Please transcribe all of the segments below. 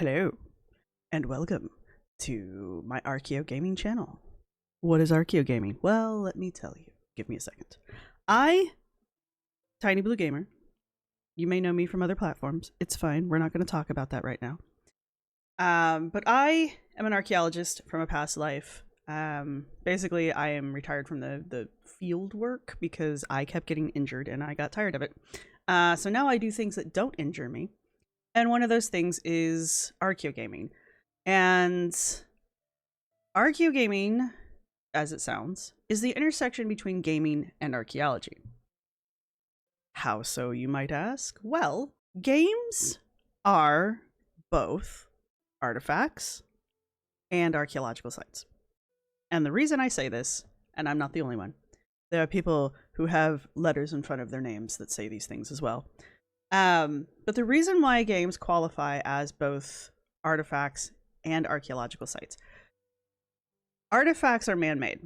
Hello, and welcome to my Archaeogaming channel. What is Archaeogaming? Well, let me tell you. Give me a second. Tiny Blue Gamer, you may know me from other platforms. It's fine. We're not going to talk about that right now. But I am an archaeologist from a past life. Basically, I am retired from the field work because I kept getting injured and I got tired of it. So now I do things that don't injure me. And one of those things is archaeogaming. And archaeogaming, as it sounds, is the intersection between gaming and archaeology. How so, you might ask? Well, games are both artifacts and archaeological sites. And the reason I say this, and I'm not the only one, there are people who have letters in front of their names that say these things as well. But the reason why games qualify as both artifacts and archaeological sites. Artifacts are man-made,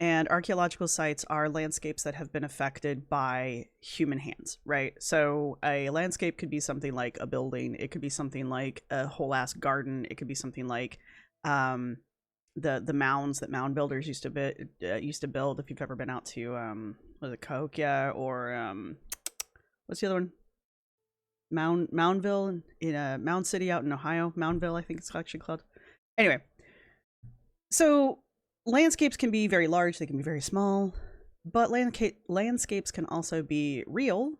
and archaeological sites are landscapes that have been affected by human hands, right? So a landscape could be something like a building, it could be something like a whole ass garden, it could be something like the mounds that mound builders used to build. If you've ever been out to was it Cahokia or what's the other one? Moundville in Mound City out in Ohio. Moundville, I think it's actually called. Anyway, so landscapes can be very large, they can be very small, but landscapes can also be real,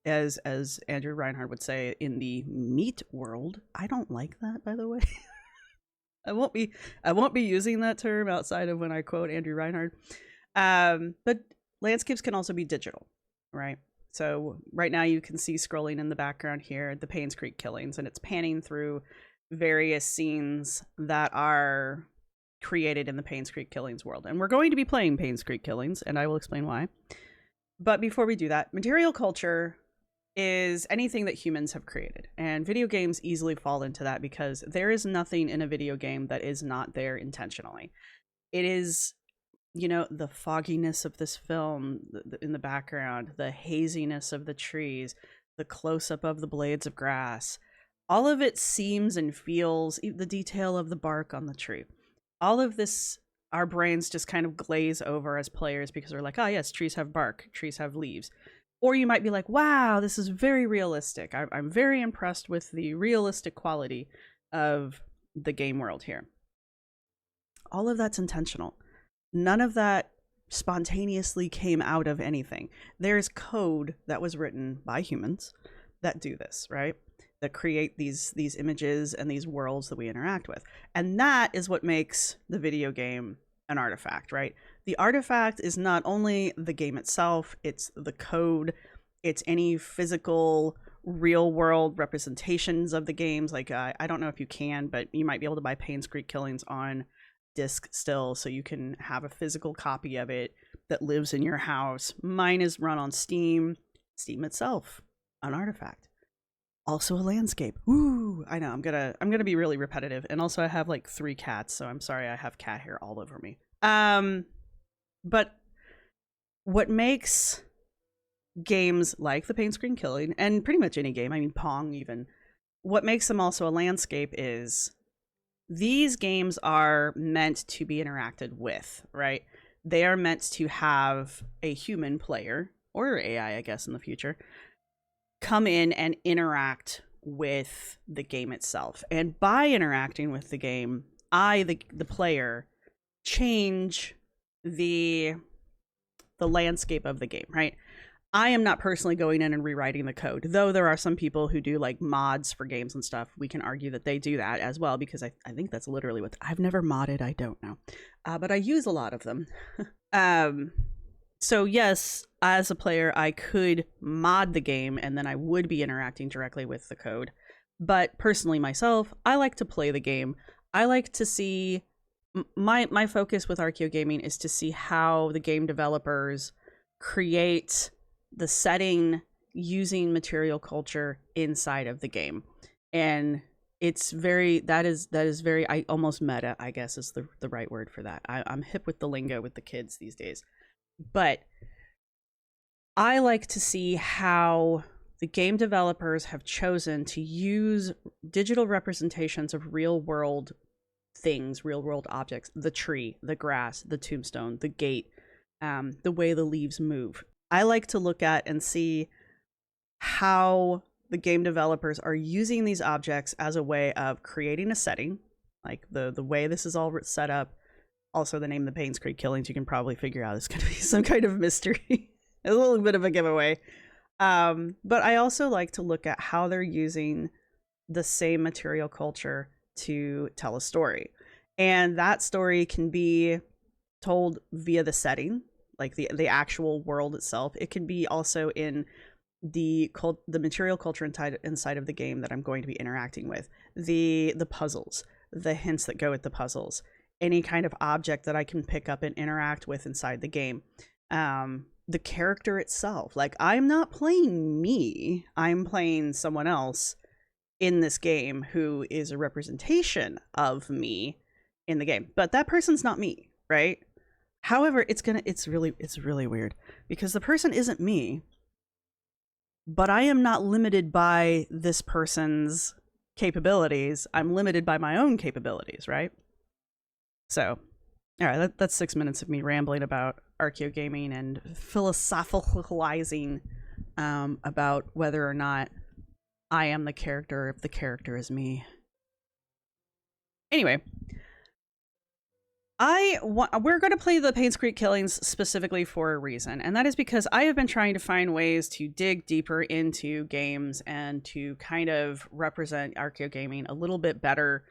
as Andrew Reinhardt would say, in the meat world. I don't like that, by the way. I won't be using that term outside of when I quote Andrew Reinhardt. But landscapes can also be digital, right? So right now you can see scrolling in the background here, the Painscreek Killings, and it's panning through various scenes that are created in the Painscreek Killings world. And we're going to be playing Painscreek Killings, and I will explain why. But before we do that, material culture is anything that humans have created. And video games easily fall into that because there is nothing in a video game that is not there intentionally. It is, you know, the fogginess of this film in the background, the haziness of the trees, the close-up of the blades of grass. All of it seems and feels, the detail of the bark on the tree. All of this, our brains just kind of glaze over as players because we're like, oh yes, trees have bark, trees have leaves. Or you might be like, wow, this is very realistic. I'm very impressed with the realistic quality of the game world here. All of that's intentional. None of that spontaneously came out of anything. There's code that was written by humans that do this, right? That create these images and these worlds that we interact with. And that is what makes the video game an artifact, right? The artifact is not only the game itself, it's the code, it's any physical real world representations of the games. Like I don't know if you can, but you might be able to buy Painscreek Killings on disc still, so you can have a physical copy of it that lives in your house. Mine is run on Steam itself, an artifact. Also a landscape. Ooh, I know I'm gonna be really repetitive, and also I have like 3 cats, so I'm sorry I have cat hair all over me. But what makes games like the Painscreek Killing, and pretty much any game, I mean Pong even, what makes them also a landscape is these games are meant to be interacted with, right? They are meant to have a human player, or AI, I guess, in the future, come in and interact with the game itself. And by interacting with the game, the player, change the landscape of the game, right? I am not personally going in and rewriting the code, though there are some people who do like mods for games and stuff. We can argue that they do that as well, because I think that's literally what I've never modded. I don't know, but I use a lot of them. So yes, as a player, I could mod the game and then I would be interacting directly with the code. But personally myself, I like to play the game. I like to see, my focus with Archaeogaming is to see how the game developers create the setting using material culture inside of the game. And it's very, that is very, almost meta, I guess is the right word for that. I'm hip with the lingo with the kids these days. But I like to see how the game developers have chosen to use digital representations of real world things, real world objects, the tree, the grass, the tombstone, the gate, the way the leaves move. I like to look at and see how the game developers are using these objects as a way of creating a setting, like the way this is all set up. Also, the name of the Painscreek Killings, you can probably figure out, is going to be some kind of mystery. A little bit of a giveaway. But I also like to look at how they're using the same material culture to tell a story. And that story can be told via the setting, like the actual world itself. It can be also in the material culture inside of the game that I'm going to be interacting with, the puzzles, the hints that go with the puzzles, any kind of object that I can pick up and interact with inside the game, the character itself. Like, I'm not playing me, I'm playing someone else in this game who is a representation of me in the game, but that person's not me, right? However, it's really weird because the person isn't me, but I am not limited by this person's capabilities. I'm limited by my own capabilities, right? So, all right, that's 6 minutes of me rambling about Archaeogaming and philosophicalizing about whether or not I am the character, if the character is me. Anyway, we're going to play the Painscreek Killings specifically for a reason, and that is because I have been trying to find ways to dig deeper into games and to kind of represent Archaeogaming a little bit better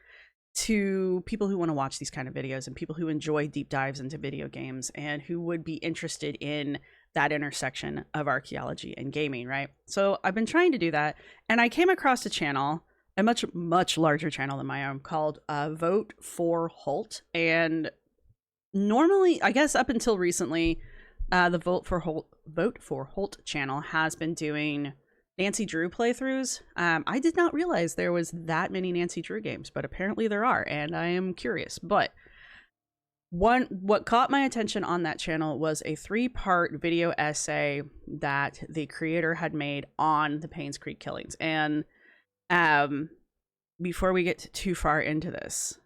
to people who want to watch these kind of videos and people who enjoy deep dives into video games and who would be interested in that intersection of archaeology and gaming, right? So I've been trying to do that, and I came across a channel, a much larger channel than my own, called Vote for Holt. And normally, I guess up until recently, the Vote for Holt channel has been doing Nancy Drew playthroughs. I did not realize there was that many Nancy Drew games, but apparently there are, and I am curious. But what caught my attention on that channel was a 3-part video essay that the creator had made on the Painscreek Killings. And before we get too far into this,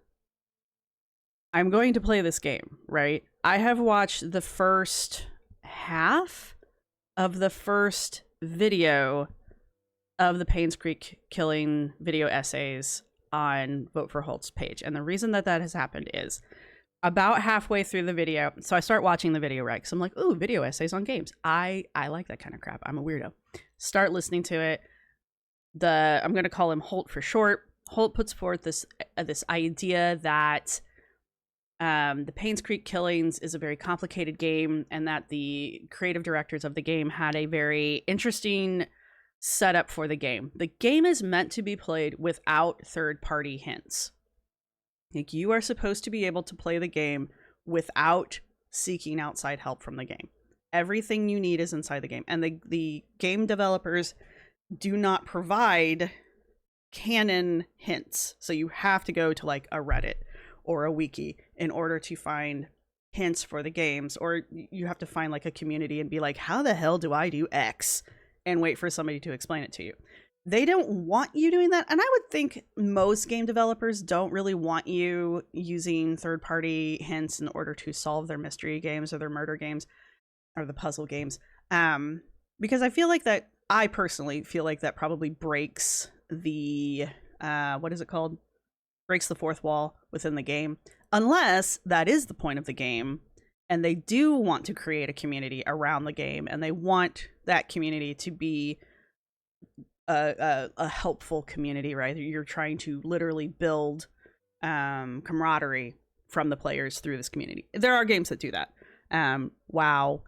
I'm going to play this game, right? I have watched the first half of the first video of the Painscreek Killing video essays on Vote for Holt's page. And the reason that has happened is about halfway through the video, so I start watching the video, right? So I'm like, ooh, video essays on games. I like that kind of crap. I'm a weirdo. Start listening to it. I'm going to call him Holt for short. Holt puts forth this idea that the Painscreek Killings is a very complicated game, and that the creative directors of the game had a very interesting setup for the game. The game is meant to be played without third-party hints. Like, you are supposed to be able to play the game without seeking outside help from the game. Everything you need is inside the game, and the game developers do not provide canon hints. So you have to go to like a Reddit or a wiki in order to find hints for the games, or you have to find like a community and be like, how the hell do I do X? And wait for somebody to explain it to you. They don't want you doing that. And I would think most game developers don't really want you using third-party hints in order to solve their mystery games or their murder games or the puzzle games. Because I personally feel like that probably breaks the, what is it called? Breaks the fourth wall within the game. Unless that is the point of the game, and they do want to create a community around the game, and they want that community to be a helpful community, right? You're trying to literally build camaraderie from the players through this community. There are games that do that. WoW,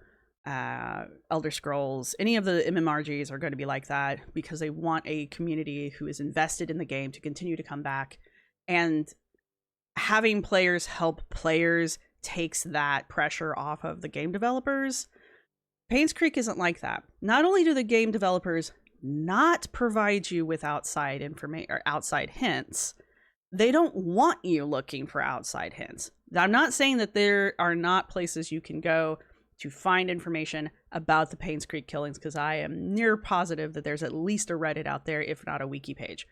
Elder Scrolls, any of the MMORGs are going to be like that because they want a community who is invested in the game to continue to come back. And having players help players takes that pressure off of the game developers. Painscreek isn't like that. Not only do the game developers not provide you with outside information or outside hints, they don't want you looking for outside hints. I'm not saying that there are not places you can go to find information about the Painscreek Killings, because I am near positive that there's at least a Reddit out there, if not a wiki page.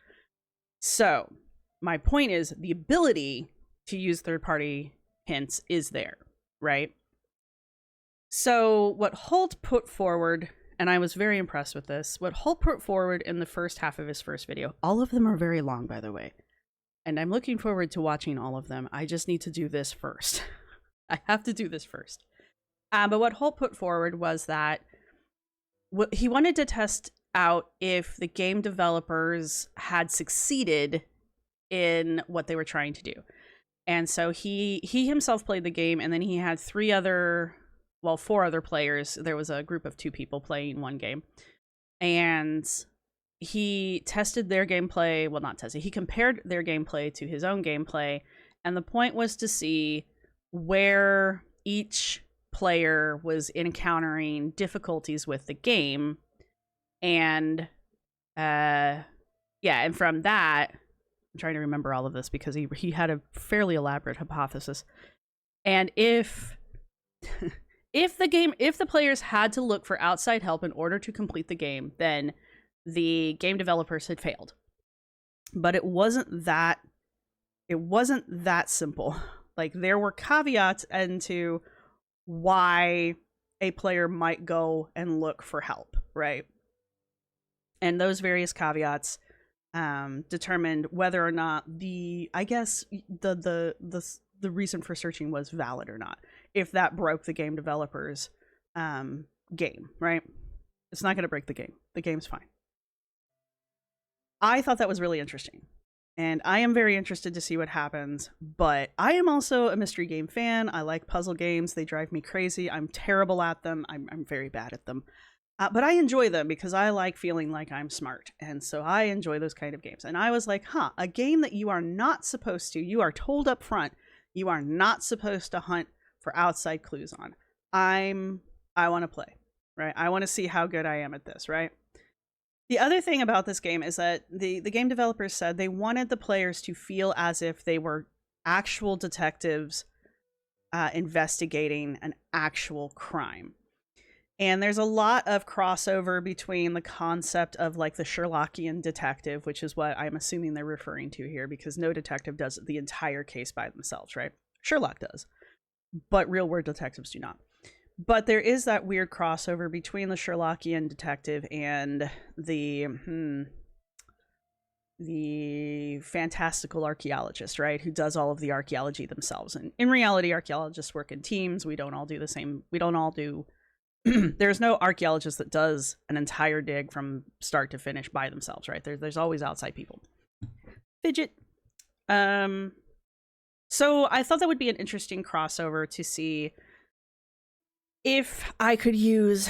So my point is the ability to use third-party hints is there, right? So what Holt put forward, and I was very impressed with this, what Holt put forward in the first half of his first video, all of them are very long, by the way, and I'm looking forward to watching all of them. I just need to do this first. I have to do this first. But what Holt put forward was that he wanted to test out if the game developers had succeeded in what they were trying to do. And so he himself played the game, and then he had four other players. There was a group of 2 people playing one game. And he tested their gameplay. Well, not tested. He compared their gameplay to his own gameplay. And the point was to see where each player was encountering difficulties with the game. And and from that, I'm trying to remember all of this because he had a fairly elaborate hypothesis. And if the players had to look for outside help in order to complete the game, then the game developers had failed. But it wasn't that simple. Like, there were caveats into why a player might go and look for help, right? And those various caveats determined whether or not the reason for searching was valid or not. If that broke the game developer's game, right? It's not going to break the game. The game's fine. I thought that was really interesting. And I am very interested to see what happens, but I am also a mystery game fan. I like puzzle games. They drive me crazy. I'm terrible at them. I'm very bad at them. But I enjoy them because I like feeling like I'm smart. And so I enjoy those kind of games. And I was like, a game that you are not supposed to, you are told up front, you are not supposed to hunt for outside clues on. I want to play, right? I want to see how good I am at this, right? The other thing about this game is that the game developers said they wanted the players to feel as if they were actual detectives investigating an actual crime. And there's a lot of crossover between the concept of like the Sherlockian detective, which is what I'm assuming they're referring to here, because no detective does the entire case by themselves, right? Sherlock does, but real world detectives do not. But there is that weird crossover between the Sherlockian detective and the fantastical archaeologist, right? Who does all of the archaeology themselves. And in reality, archaeologists work in teams. We don't all do the same. We don't all do. There's no archaeologist that does an entire dig from start to finish by themselves, right? There's always outside people. Fidget. So I thought that would be an interesting crossover to see if I could use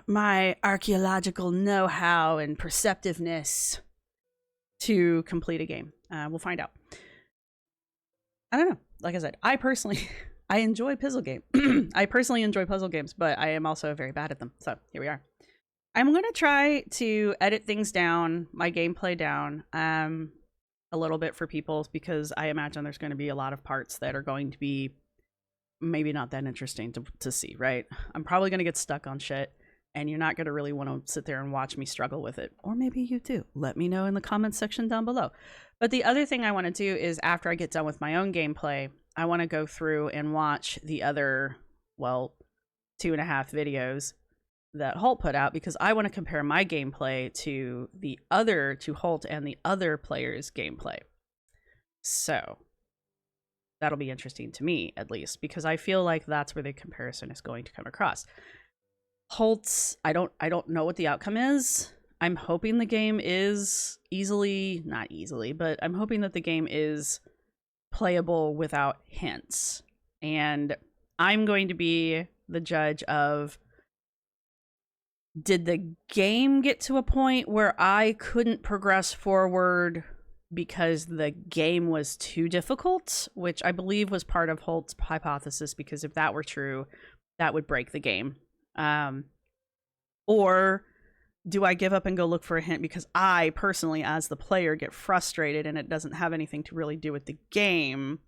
my archaeological know-how and perceptiveness to complete a game. We'll find out. I don't know. Like I said, I enjoy puzzle games. I personally enjoy puzzle games, but I am also very bad at them. So here we are. I'm going to try to edit things down, my gameplay down, a little bit for people, because I imagine there's going to be a lot of parts that are going to be maybe not that interesting to see, right? I'm probably going to get stuck on shit, and you're not going to really want to sit there and watch me struggle with it. Or maybe you do. Let me know in the comments section down below. But the other thing I want to do is, after I get done with my own gameplay, I want to go through and watch the other, 2.5 videos that Holt put out, because I want to compare my gameplay to Holt and the other players' gameplay. So that'll be interesting to me, at least, because I feel like that's where the comparison is going to come across. Holt's, I don't know what the outcome is. I'm hoping the game is not easily, but I'm hoping that the game is playable without hints. And I'm going to be the judge of, did the game get to a point where I couldn't progress forward because the game was too difficult, which I believe was part of Holt's hypothesis, because if that were true, that would break the game. Or do I give up and go look for a hint because I personally, as the player, get frustrated and it doesn't have anything to really do with the game?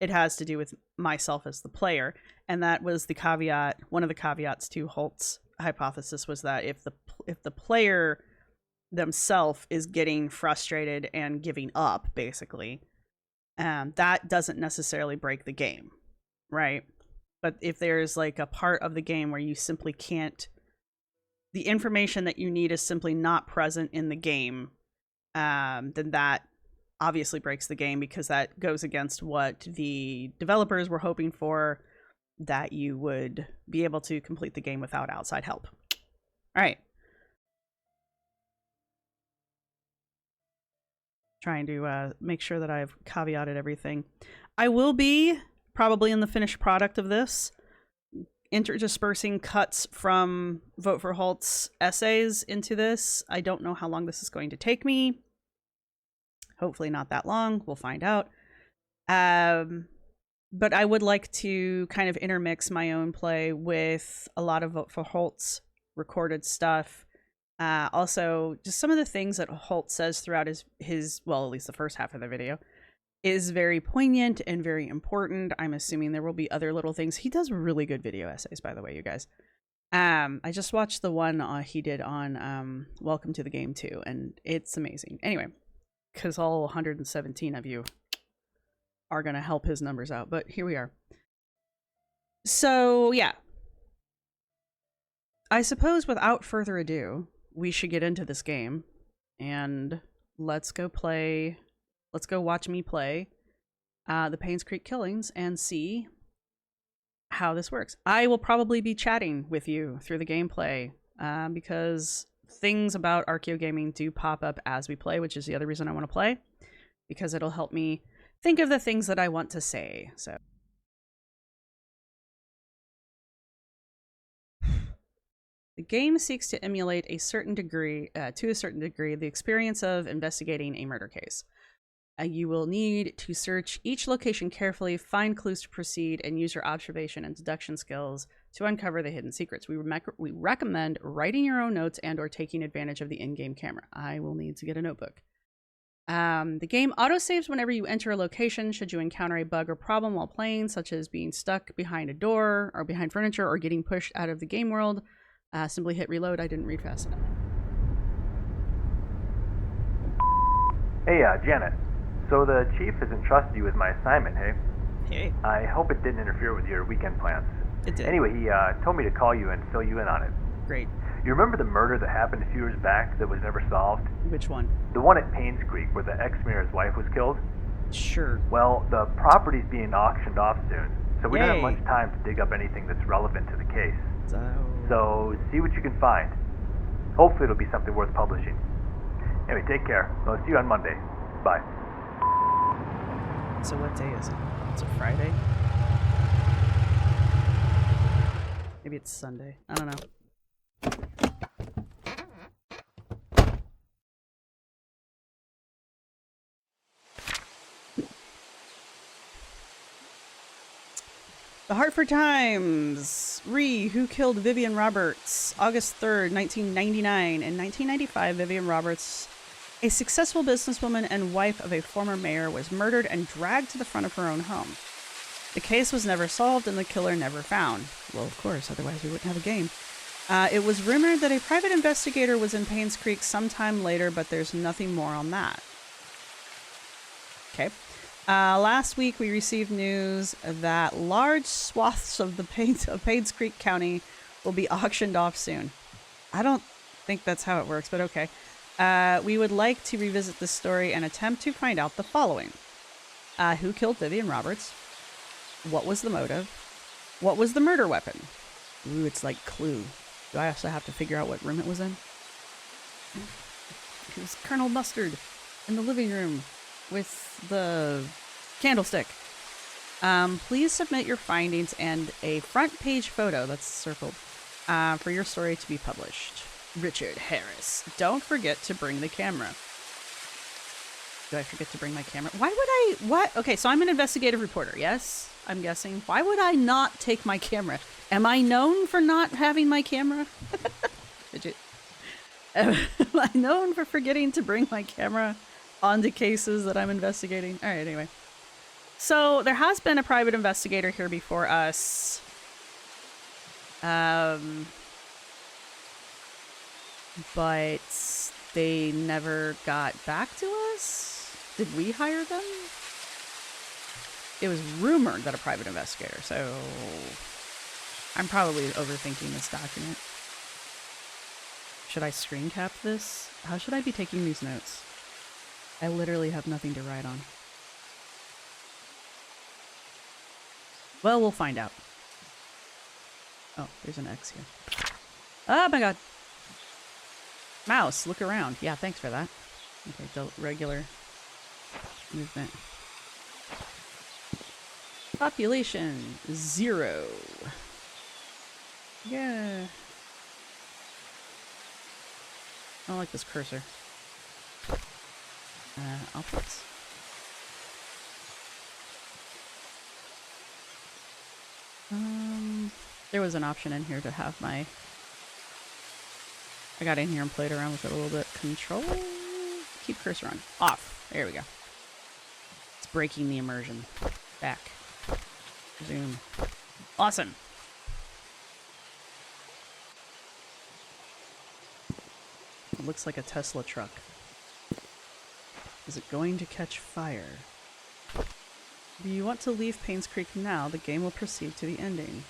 It has to do with myself as the player. And that was the caveat, one of the caveats to Holt's hypothesis was that if the player themselves is getting frustrated and giving up, basically, that doesn't necessarily break the game, right? But if there's like a part of the game where you simply can't, the information that you need is simply not present in the game, then that obviously breaks the game, because that goes against what the developers were hoping for, that you would be able to complete the game without outside help. All right. Trying to make sure that I've caveated everything. I will be probably in the finished product of this interdispersing cuts from Vote for Holt's essays into this. I don't know how long this is going to take me. Hopefully not that long. We'll find out. But I would like to kind of intermix my own play with a lot of Vote for Holt's recorded stuff. Also, just some of the things that Holt says throughout his, well, at least the first half of the video, is very poignant and very important. I'm assuming there will be other little things. He does really good video essays, by the way, you guys. I just watched the one he did on Welcome to the Game 2, and it's amazing. Anyway, because all 117 of you are going to help his numbers out, but here we are. So, yeah. I suppose without further ado, we should get into this game, and let's go watch me play the Painscreek Killings and see how this works. I will probably be chatting with you through the gameplay because things about Archaeogaming do pop up as we play, which is the other reason I want to play, because it'll help me think of the things that I want to say. So the game seeks to emulate to a certain degree, the experience of investigating a murder case. You will need to search each location carefully, find clues to proceed, and use your observation and deduction skills to uncover the hidden secrets. We recommend writing your own notes and or taking advantage of the in-game camera. I will need to get a notebook. The game autosaves whenever you enter a location should you encounter a bug or problem while playing, such as being stuck behind a door or behind furniture or getting pushed out of the game world. Simply hit reload. I didn't read fast enough. Hey, Janet. So the chief has entrusted you with my assignment, hey? Hey. I hope it didn't interfere with your weekend plans. It did. Anyway, he told me to call you and fill you in on it. Great. You remember the murder that happened a few years back that was never solved? Which one? The one at Painscreek where the ex-mayor's wife was killed? Sure. Well, the property's being auctioned off soon, so we don't have Yay. much time to dig up anything that's relevant to the case. So see what you can find. Hopefully it'll be something worth publishing. Anyway, take care. I'll see you on Monday. Bye. So what day is it? It's a Friday? Maybe it's Sunday. I don't know. The Hartford Times. Who killed Vivian Roberts? August 3rd, 1999. In 1995, Vivian Roberts, a successful businesswoman and wife of a former mayor, was murdered and dragged to the front of her own home. The case was never solved and the killer never found. Well, of course, otherwise we wouldn't have a game. It was rumored that a private investigator was in Painscreek sometime later, but there's nothing more on that. Okay. Last week we received news that large swaths of Painscreek County will be auctioned off soon. I don't think that's how it works, but okay. We would like to revisit this story and attempt to find out the following. Who killed Vivian Roberts? What was the motive? What was the murder weapon? Ooh, it's like Clue. Do I also have to figure out what room it was in? It was Colonel Mustard in the living room with the candlestick. Please submit your findings and a front page photo that's circled for your story to be published. Richard Harris. Don't forget to bring the camera. Do I forget to bring my camera? Why would I? What? Okay, so I'm an investigative reporter, yes? I'm guessing. Why would I not take my camera? Am I known for not having my camera? Am I known for forgetting to bring my camera onto cases that I'm investigating? All right, anyway. So there has been a private investigator here before us. but they never got back to us? Did we hire them? It was rumored that a private investigator, so I'm probably overthinking this document. Should I screen cap this? How should I be taking these notes? I literally have nothing to write on. Well, we'll find out. Oh, there's an X here. Oh my god. Mouse, look around. Yeah, thanks for that. Okay, regular movement. Population 0. Yeah. I don't like this cursor. Outputs. There was an option in here to have my... I got in here and played around with it a little bit. Control? Keep cursor on. Off. There we go. It's breaking the immersion. Back. Zoom. Awesome. It looks like a Tesla truck. Is it going to catch fire? Do you want to leave Painscreek now? The game will proceed to the ending.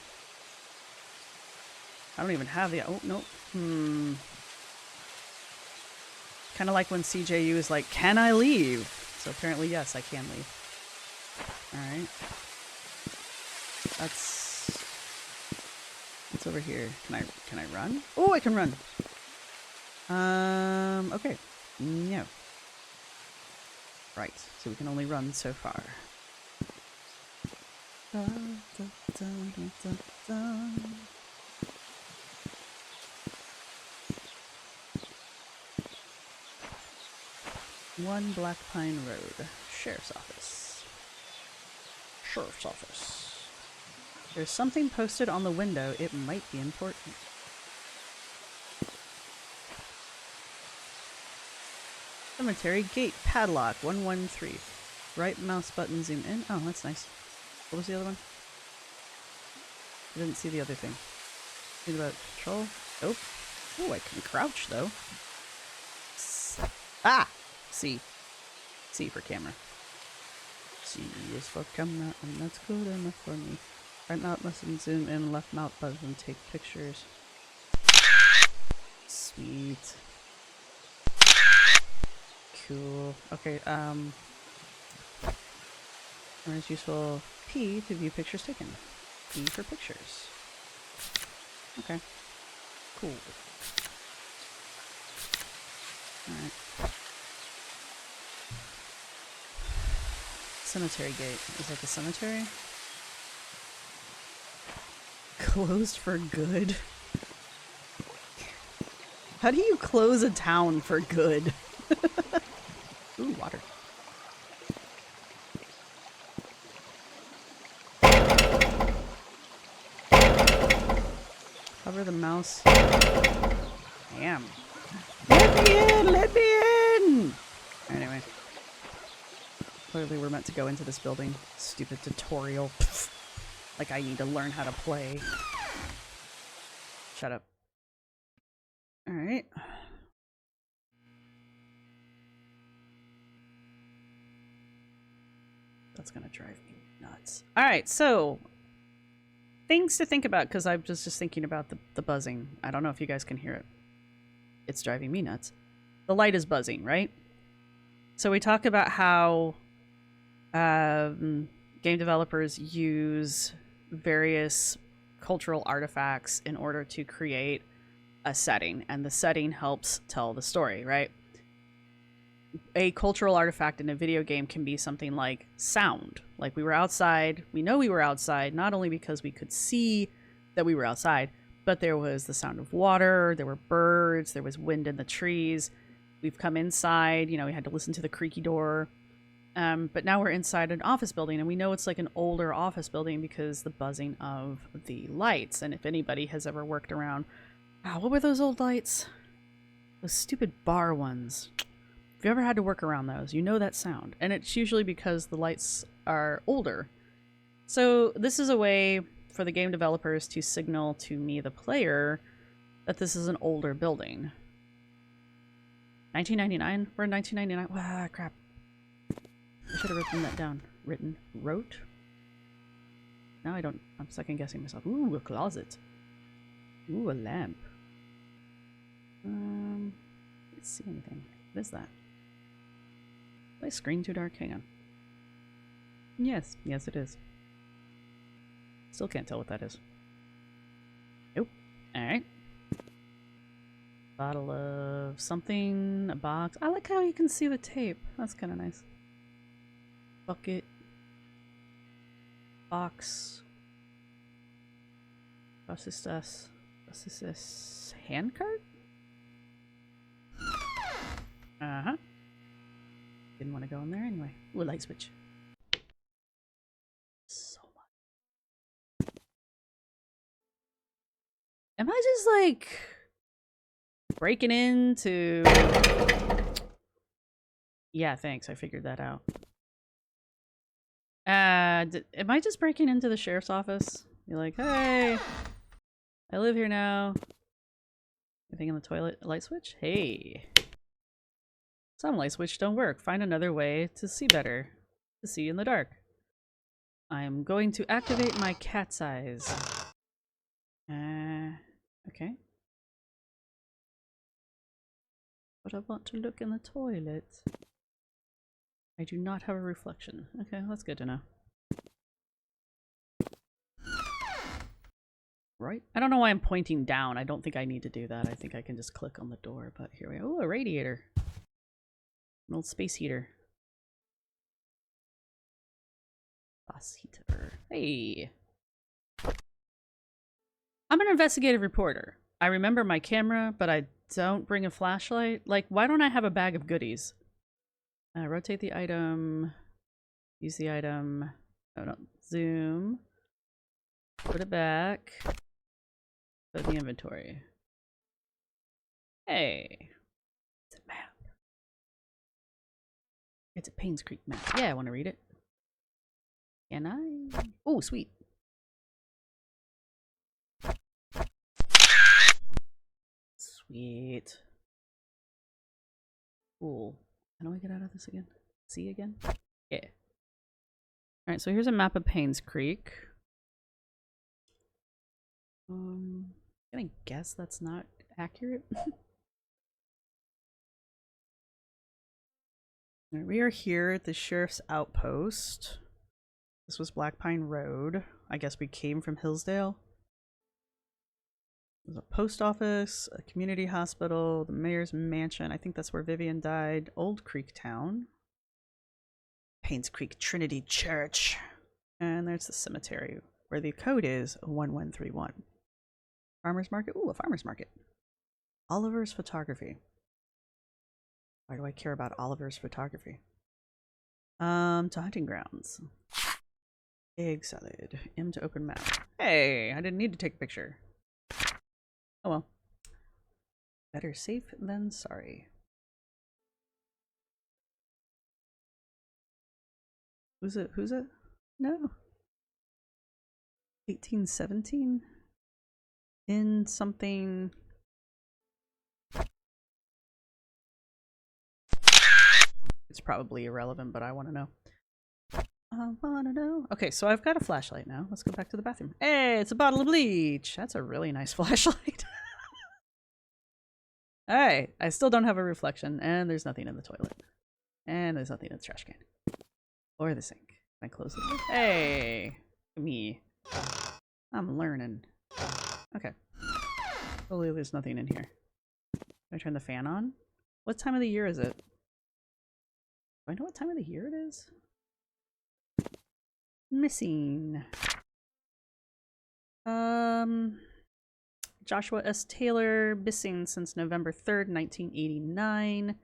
I don't even have the... Oh, nope. Kind of like when CJU is like, can I leave? So apparently, yes, I can leave. Alright. What's over here? Can I run? Oh, I can run! Okay. No. Right, so we can only run so far. Da, da, da, da, da, da. One Black Pine Road. Sheriff's Office. Sheriff's Office. There's something posted on the window. It might be important. Cemetery gate padlock 113. Right mouse button zoom in. Oh, that's nice. What was the other one? I didn't see the other thing. Think about control. Oh. Oh, I can crouch though. Ah! C. C for camera. C is for camera, and that's good enough for me. Right mouse button zoom in, left mouse button take pictures. Sweet. Cool. Okay, where's useful P to view pictures taken. P for pictures. Okay. Cool. Alright. Cemetery gate. Is that the cemetery? Closed for good? How do you close a town for good? Ooh, water. Hover the mouse. Damn. Let me in! Let me in! Anyway. Clearly we're meant to go into this building. Stupid tutorial. Pfft. Like I need to learn how to play. Shut up. Alright. That's gonna drive me nuts. Alright, so things to think about, because I was just thinking about the buzzing. I don't know if you guys can hear it. It's driving me nuts. The light is buzzing, right? So we talk about how game developers use various cultural artifacts in order to create a setting, and the setting helps tell the story, right? A cultural artifact in a video game can be something like sound. Like we were outside, we know we were outside, not only because we could see that we were outside, but there was the sound of water, there were birds, there was wind in the trees. We've come inside, you know, we had to listen to the creaky door. But now we're inside an office building, and we know it's like an older office building because the buzzing of the lights. And if anybody has ever worked around, wow, what were those old lights? Those stupid bar ones. If you ever had to work around those, you know that sound. And it's usually because the lights are older. So this is a way for the game developers to signal to me, the player, that this is an older building. 1999? We're in 1999. Wow, crap. I should have written that down. Wrote? Now I don't. I'm second guessing myself. Ooh, a closet. Ooh, a lamp. Let's see anything. What is that? Is my screen too dark? Hang on. Yes, yes it is. Still can't tell what that is. Nope. Alright. Bottle of something, a box. I like how you can see the tape. That's kind of nice. Bucket. Box. Process handcart? Uh-huh. Didn't want to go in there anyway. Ooh, light switch. So much. Am I just like breaking into... Yeah, thanks. I figured that out. Am I just breaking into the sheriff's office? You're like, hey, I live here now. Anything in the toilet? Light switch? Hey. Some light switch don't work. Find another way to see better. To see in the dark. I am going to activate my cat's eyes. Okay. But I want to look in the toilet. I do not have a reflection. Okay, that's good to know. Right? I don't know why I'm pointing down. I don't think I need to do that. I think I can just click on the door, but here we go. Oh, a radiator. An old space heater. Bus heater. Hey. I'm an investigative reporter. I remember my camera, but I don't bring a flashlight. Like, why don't I have a bag of goodies? Rotate the item. Use the item. Oh, no. Zoom. Put it back. Put it in the inventory. Hey. It's a map. It's a Painscreek map. Yeah, I want to read it. Can I? Oh, sweet. Sweet. Cool. How do I get out of this again? See again? Yeah. Alright, so here's a map of Painscreek. I'm gonna guess that's not accurate. Right, we are here at the sheriff's outpost. This was Black Pine Road. I guess we came from Hillsdale. There's a post office, a community hospital, the mayor's mansion. I think that's where Vivian died. Old Creek Town. Painscreek Trinity Church. And there's the cemetery, where the code is 1131. Farmer's market? Ooh, a farmer's market. Oliver's photography. Why do I care about Oliver's photography? To hunting grounds. Egg salad. M to open map. Hey, I didn't need to take a picture. Oh well. Better safe than sorry. Who's it? Who's it? No. 1817? In something... It's probably irrelevant, but I want to know. I want to know. Okay, so I've got a flashlight now. Let's go back to the bathroom. Hey, it's a bottle of bleach. That's a really nice flashlight. Alright, I still don't have a reflection, and there's nothing in the toilet. And there's nothing in the trash can. Or the sink. Can I close it? Hey! Me. I'm learning. Okay. Hopefully there's nothing in here. Can I turn the fan on? What time of the year is it? Do I know what time of the year it is? Missing. Joshua S. Taylor, missing since November 3rd, 1989.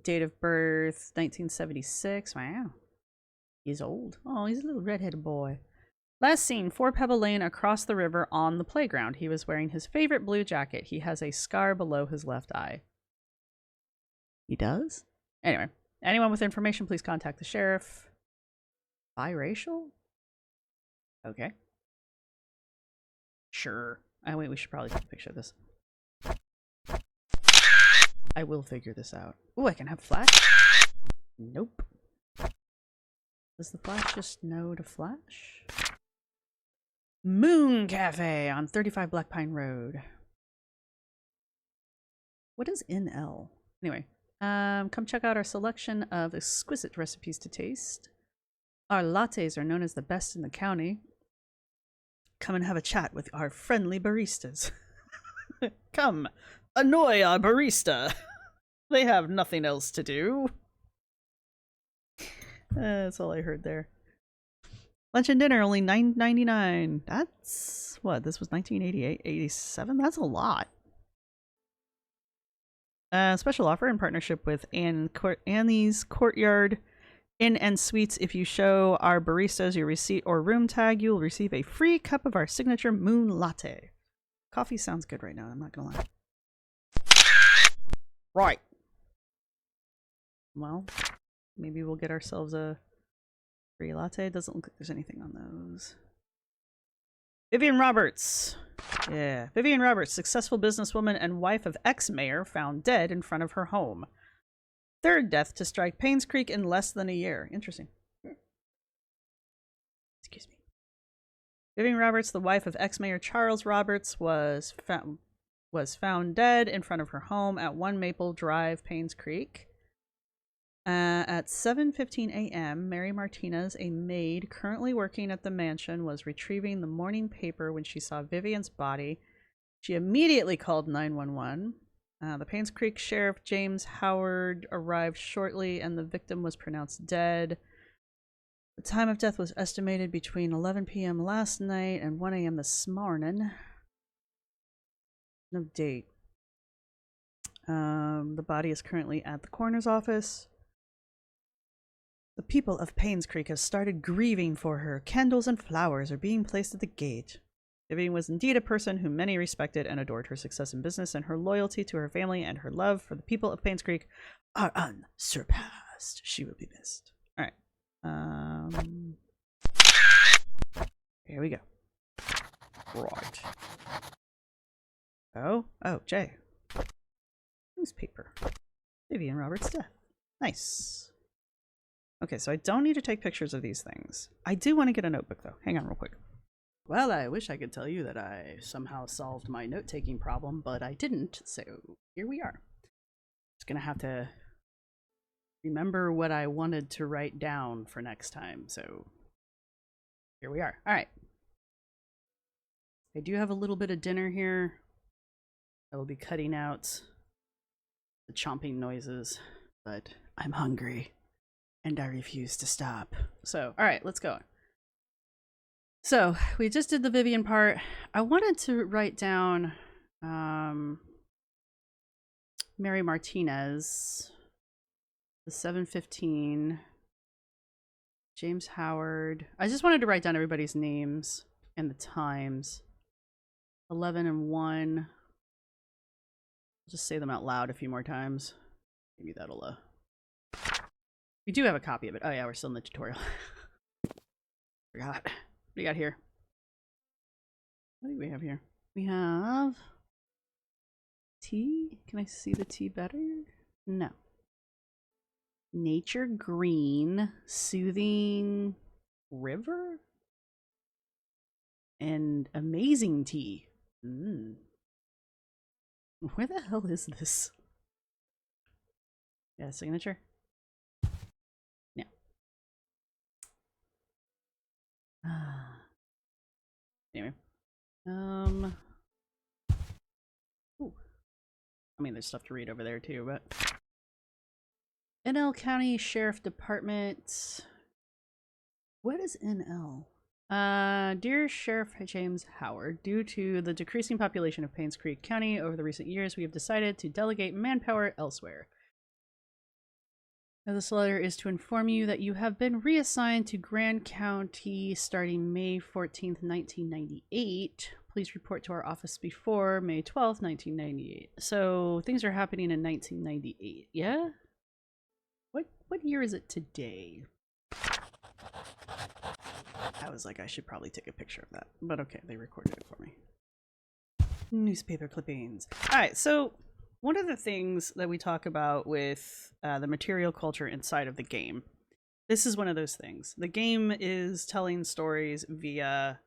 Date of birth, 1976. Wow. He's old. Oh, he's a little redheaded boy. Last seen, 4 Pebble Lane across the river on the playground. He was wearing his favorite blue jacket. He has a scar below his left eye. He does? Anyway, anyone with information, please contact the sheriff. Biracial? Okay. Sure. Oh, wait, we should probably take a picture of this. I will figure this out. Oh, I can have flash? Nope. Does the flash just know to flash? Moon Cafe on 35 Black Pine Road. What is NL? Anyway, come check out our selection of exquisite recipes to taste. Our lattes are known as the best in the county. Come and have a chat with our friendly baristas. Come, annoy our barista. They have nothing else to do. That's all I heard there. Lunch and dinner only $9.99. That's what? This was 1988, 87. That's a lot. Special offer in partnership with Annie's Courtyard Inn and Suites. If you show our baristas your receipt or room tag, you will receive a free cup of our signature moon latte. Coffee sounds good right now, I'm not gonna lie. Right. Well, maybe we'll get ourselves a free latte. Doesn't look like there's anything on those. Vivian Roberts. Yeah. Vivian Roberts, successful businesswoman and wife of ex-mayor, found dead in front of her home. Third death to strike Painscreek in less than a year. Interesting. Excuse me. Vivian Roberts, the wife of ex-mayor Charles Roberts, was found dead in front of her home at 1 Maple Drive, Painscreek. At 7:15 a.m., Mary Martinez, a maid currently working at the mansion, was retrieving the morning paper when she saw Vivian's body. She immediately called 911. The Painscreek Sheriff James Howard arrived shortly, and the victim was pronounced dead. The time of death was estimated between 11 p.m. last night and 1 a.m. this morning. No date. The body is currently at the coroner's office. The people of Painscreek have started grieving for her. Candles and flowers are being placed at the gate. Vivian was indeed a person whom many respected and adored. Her success in business and her loyalty to her family and her love for the people of Painscreek are unsurpassed. She will be missed. All right. Here we go. Right. Oh, Jay. Newspaper. Vivian Roberts' death. Nice. Okay, so I don't need to take pictures of these things. I do want to get a notebook, though. Hang on real quick. Well, I wish I could tell you that I somehow solved my note-taking problem, but I didn't, so here we are. Just gonna have to remember what I wanted to write down for next time, so here we are. All right. I do have a little bit of dinner here. I will be cutting out the chomping noises, but I'm hungry. And I refuse to stop. So, all right, let's go. So, we just did the Vivian part. I wanted to write down Mary Martinez, the 7:15, James Howard. I just wanted to write down everybody's names and the times. 11 and 1. I'll just say them out loud a few more times. Maybe that'll we do have a copy of it. Oh yeah, we're still in the tutorial. Forgot. What do you got here? What do we have here? We have tea. Can I see the tea better? No. Nature green, soothing river, and amazing tea. Where the hell is this? Yeah, signature. Anyway, ooh. I mean, there's stuff to read over there too, but NL County Sheriff Department. What is NL? Dear Sheriff James Howard, due to the decreasing population of Painscreek County over the recent years, we have decided to delegate manpower elsewhere. This letter is to inform you that you have been reassigned to Grand County starting May 14th, 1998. Please report to our office before May 12th, 1998. So things are happening in 1998, yeah? What year is it today? I was like, I should probably take a picture of that. But okay, they recorded it for me. Newspaper clippings. Alright, so one of the things that we talk about with the material culture inside of the game, this is one of those things. The game is telling stories via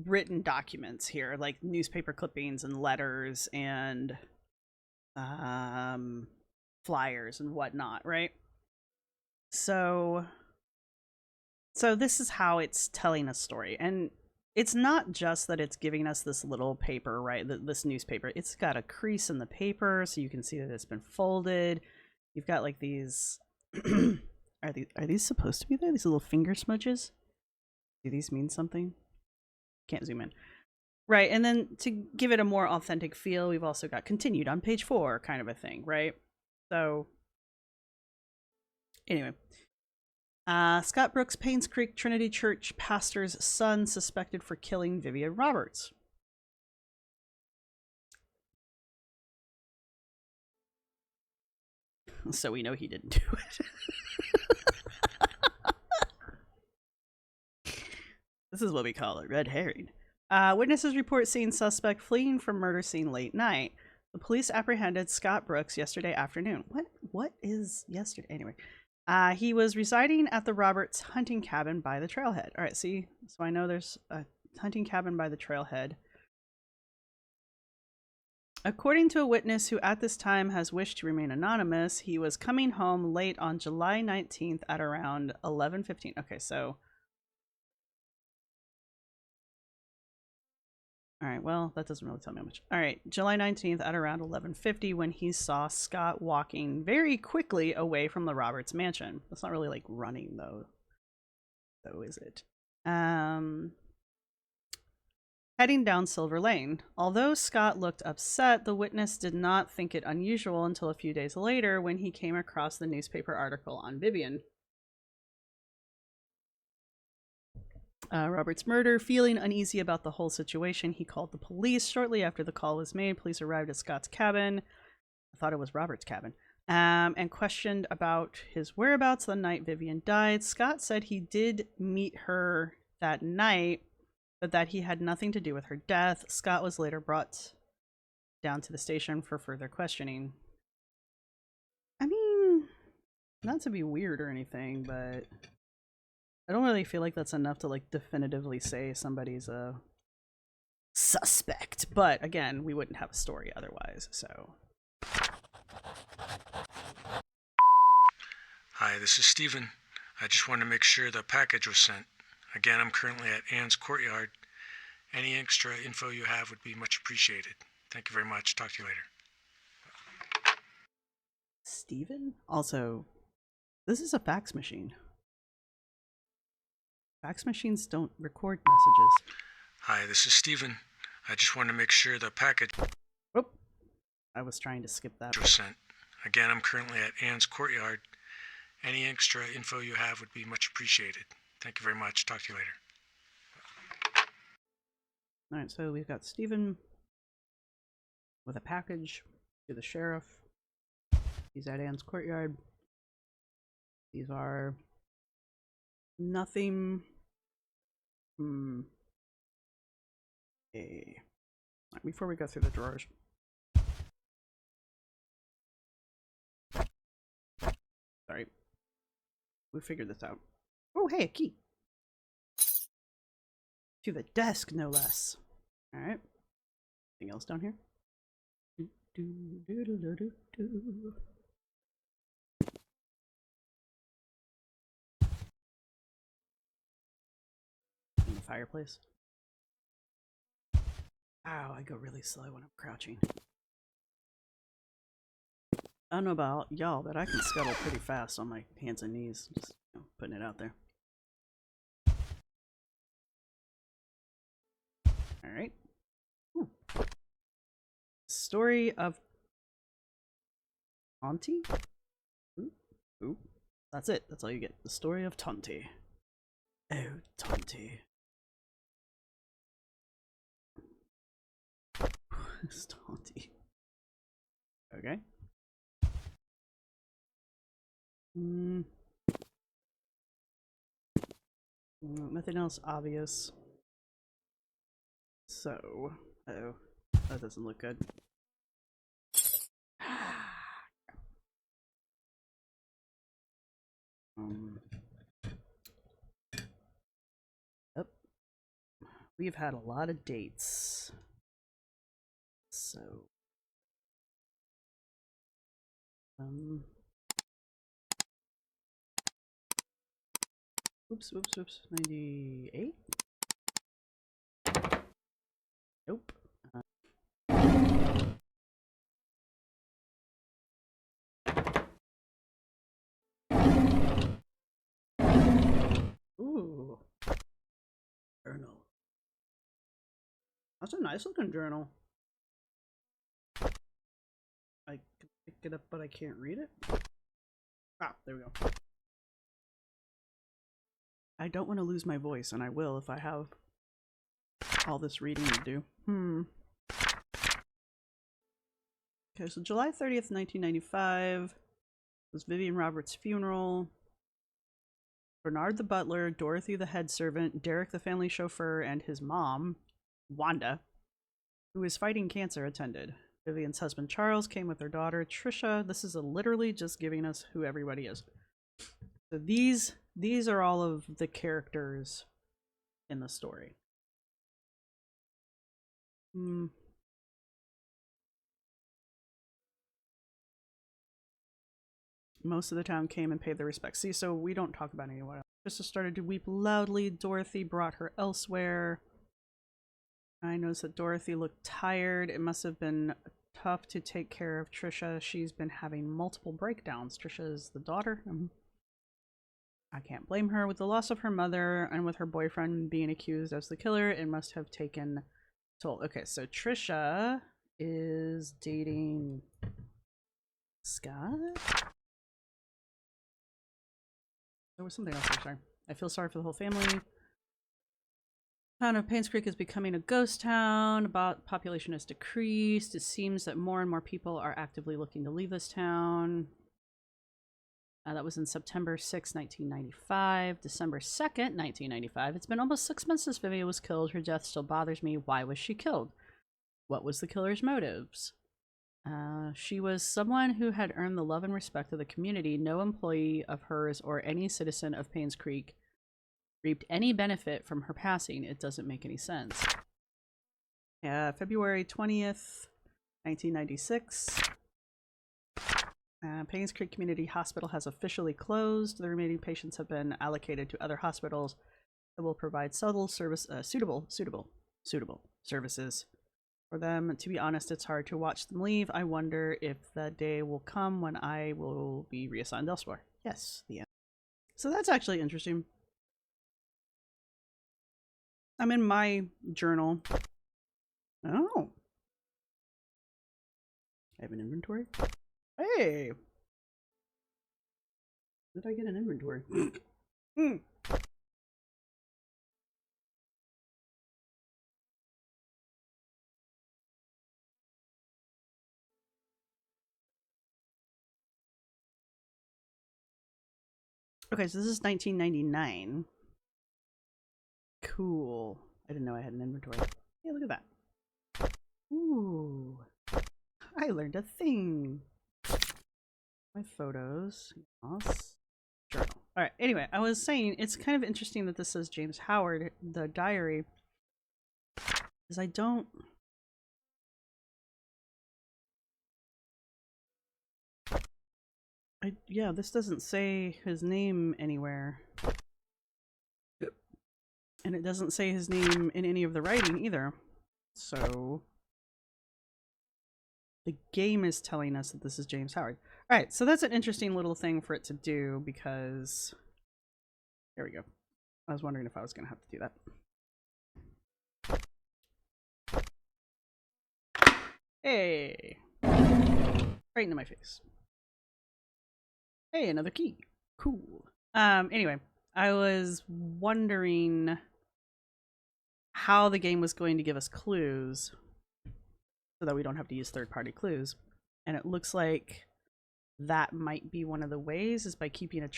written documents here, like newspaper clippings and letters and flyers and whatnot, right? So this is how it's telling a story. And it's not just that it's giving us this little paper, right? This newspaper. It's got a crease in the paper, so you can see that it's been folded. You've got like these. Are these supposed to be there? These little finger smudges? Do these mean something? Can't zoom in. Right, and then to give it a more authentic feel, we've also got continued on page 4, kind of a thing, right? So, anyway. Scott Brooks, Painscreek Trinity Church pastor's son, suspected for killing Vivian Roberts. So we know he didn't do it. This is what we call a red herring. Witnesses report seeing suspect fleeing from murder scene late night. The police apprehended Scott Brooks yesterday afternoon. What is yesterday? Anyway. He was residing at the Roberts hunting cabin by the trailhead. All right, see? So I know there's a hunting cabin by the trailhead. According to a witness who at this time has wished to remain anonymous, he was coming home late on July 19th at around 11:15. Okay, so... All right, well, that doesn't really tell me much. All right, July 19th at around 11:50 when he saw Scott walking very quickly away from the Roberts mansion. That's not really like running though. So is it? Heading down Silver Lane. Although Scott looked upset, the witness did not think it unusual until a few days later when he came across the newspaper article on Vivian. Robert's murder. Feeling uneasy about the whole situation, he called the police. Shortly after the call was made, police arrived at Scott's cabin. I thought it was Robert's cabin. And questioned about his whereabouts the night Vivian died. Scott said he did meet her that night, but that he had nothing to do with her death. Scott was later brought down to the station for further questioning. I mean, not to be weird or anything, but... I don't really feel like that's enough to like definitively say somebody's a suspect, but again, we wouldn't have a story otherwise, so. Hi, this is Steven. I just wanted to make sure the package was sent. Again, I'm currently at Anne's Courtyard. Any extra info you have would be much appreciated. Thank you very much. Talk to you later. Steven? Also, this is a fax machine. Fax machines don't record messages. Hi, this is Steven. I just wanted to make sure the package... Oh, I was trying to skip that. ...was sent. Again, I'm currently at Anne's Courtyard. Any extra info you have would be much appreciated. Thank you very much. Talk to you later. Alright, so we've got Steven with a package to the sheriff. He's at Anne's Courtyard. These are... nothing... Okay. Right, before we go through the drawers. Sorry. We figured this out. Oh, hey, a key. To the desk, no less. Alright. Anything else down here? In the fireplace. Ow, I go really slow when I'm crouching. I don't know about y'all, but I can scuttle pretty fast on my hands and knees. Just putting it out there. Alright. Story of Tonti? Ooh. That's it. That's all you get. The story of Tonti. Oh, Tonti. It's Tonti. Okay. Nothing else obvious. So, oh, that doesn't look good. Yep. We've had a lot of dates. So oops, 98? Nope. Ooh. Journal. That's a nice looking journal. I can pick it up, but I can't read it. Ah, there we go. I don't want to lose my voice, and I will if I have all this reading to do. Okay, so July 30th, 1995 was Vivian Roberts' funeral. Bernard the butler, Dorothy the head servant, Derek the family chauffeur, and his mom, Wanda, who is fighting cancer, attended. Vivian's husband Charles came with their daughter Trisha. This is literally just giving us who everybody is. So these are all of the characters in the story. Most of the town came and paid their respects. See, so we don't talk about anyone else. Trista started to weep loudly. Dorothy brought her elsewhere. I noticed that Dorothy looked tired. It must have been tough to take care of Trisha. She's been having multiple breakdowns. Trisha is the daughter. I can't blame her. With the loss of her mother and with her boyfriend being accused as the killer, it must have taken toll. Okay, so Trisha is dating Scott? There was something else there, sorry. I feel sorry for the whole family. Town of Painscreek is becoming a ghost town. Population has decreased. It seems that more and more people are actively looking to leave this town. That was in September 6, 1995. December 2nd, 1995. It's been almost 6 months since Vivian was killed. Her death still bothers me. Why was she killed? What was the killer's motives? She was someone who had earned the love and respect of the community. No employee of hers or any citizen of Painscreek reaped any benefit from her passing. It doesn't make any sense. February 20th, 1996. Painscreek Community Hospital has officially closed. The remaining patients have been allocated to other hospitals that will provide suitable services for them. To be honest, it's hard to watch them leave. I wonder if the day will come when I will be reassigned elsewhere. Yes, the end. So that's actually interesting. I'm in my journal. Oh. I have an inventory? Hey! Did I get an inventory? Okay, so this is 1999. Cool. I didn't know I had an inventory. Hey, look at that. Ooh. I learned a thing. My photos. Yes. Journal. Alright, anyway, I was saying it's kind of interesting that this says James Howard, the diary. Because I don't... yeah, this doesn't say his name anywhere. And it doesn't say his name in any of the writing either. So the game is telling us that this is James Howard. Alright, so that's an interesting little thing for it to do because... There we go. I was wondering if I was going to have to do that. Hey! Right into my face. Hey, another key. Cool. Anyway, I was wondering how the game was going to give us clues so that we don't have to use third-party clues. And it looks like that might be one of the ways, is by keeping an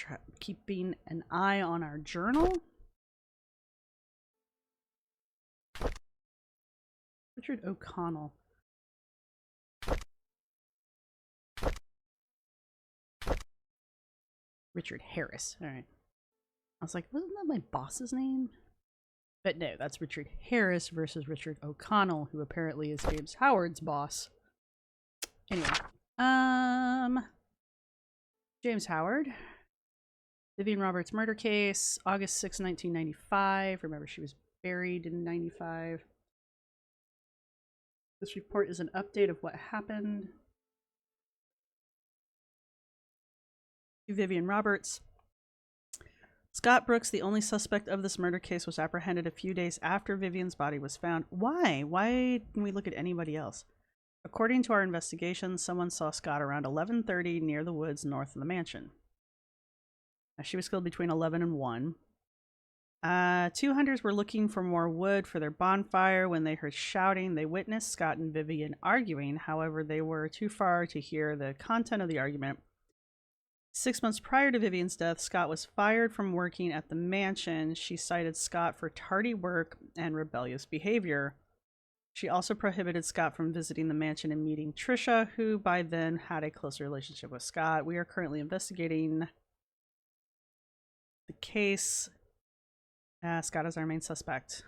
eye on our journal. Richard O'Connell. Richard Harris. All right. I was like, wasn't that my boss's name? But no, that's Richard Harris versus Richard O'Connell, who apparently is James Howard's boss. Anyway, James Howard. Vivian Roberts murder case, August 6, 1995. Remember, she was buried in 95. This report is an update of what happened. Vivian Roberts. Scott Brooks, the only suspect of this murder case, was apprehended a few days after Vivian's body was found. Why? Why didn't we look at anybody else? According to our investigation, someone saw Scott around 11:30 near the woods north of the mansion. Now, she was killed between 11 and 1. 2 hunters were looking for more wood for their bonfire when they heard shouting. They witnessed Scott and Vivian arguing. However, they were too far to hear the content of the argument. 6 months prior to Vivian's death, Scott was fired from working at the mansion. She cited Scott for tardy work and rebellious behavior. She also prohibited Scott from visiting the mansion and meeting Trisha, who by then had a closer relationship with Scott. We are currently investigating the case. Scott is our main suspect.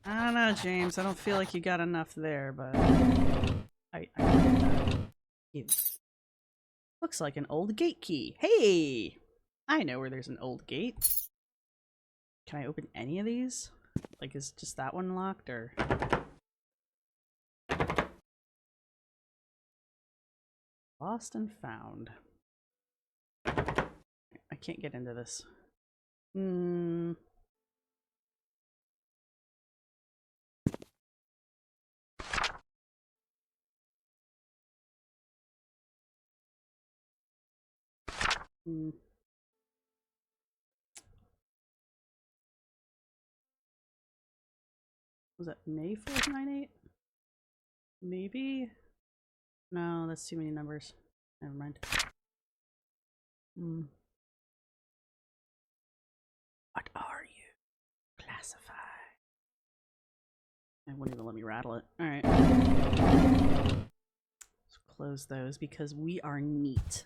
I don't know, James. I don't feel like you got enough there, but looks like an old gate key. Hey! I know where there's an old gate. Can I open any of these? Like, is just that one locked, or? Lost and found. I can't get into this. Was that May 4th, 98? Maybe? No, that's too many numbers. Never mind. What are you? Classify. It wouldn't even let me rattle it. Alright. Let's close those because we are neat.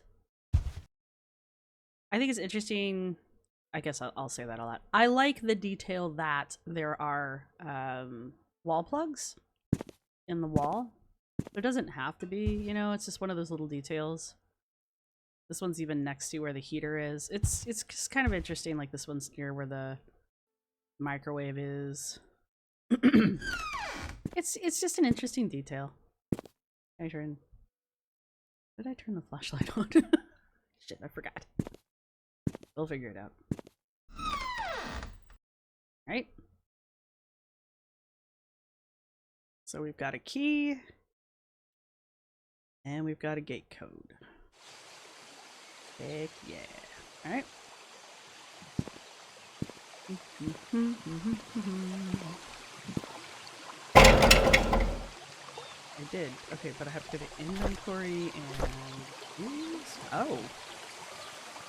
I think it's interesting. I guess I'll say that a lot. I like the detail that there are wall plugs in the wall. There doesn't have to be, you know, it's just one of those little details. This one's even next to where the heater is. It's just kind of interesting, like this one's near where the microwave is. It's just an interesting detail. Did I turn the flashlight on? Shit, I forgot. We'll figure it out. Right? So we've got a key. And we've got a gate code. Heck yeah. Alright. I did. Okay, but I have to go to inventory and use. Oh.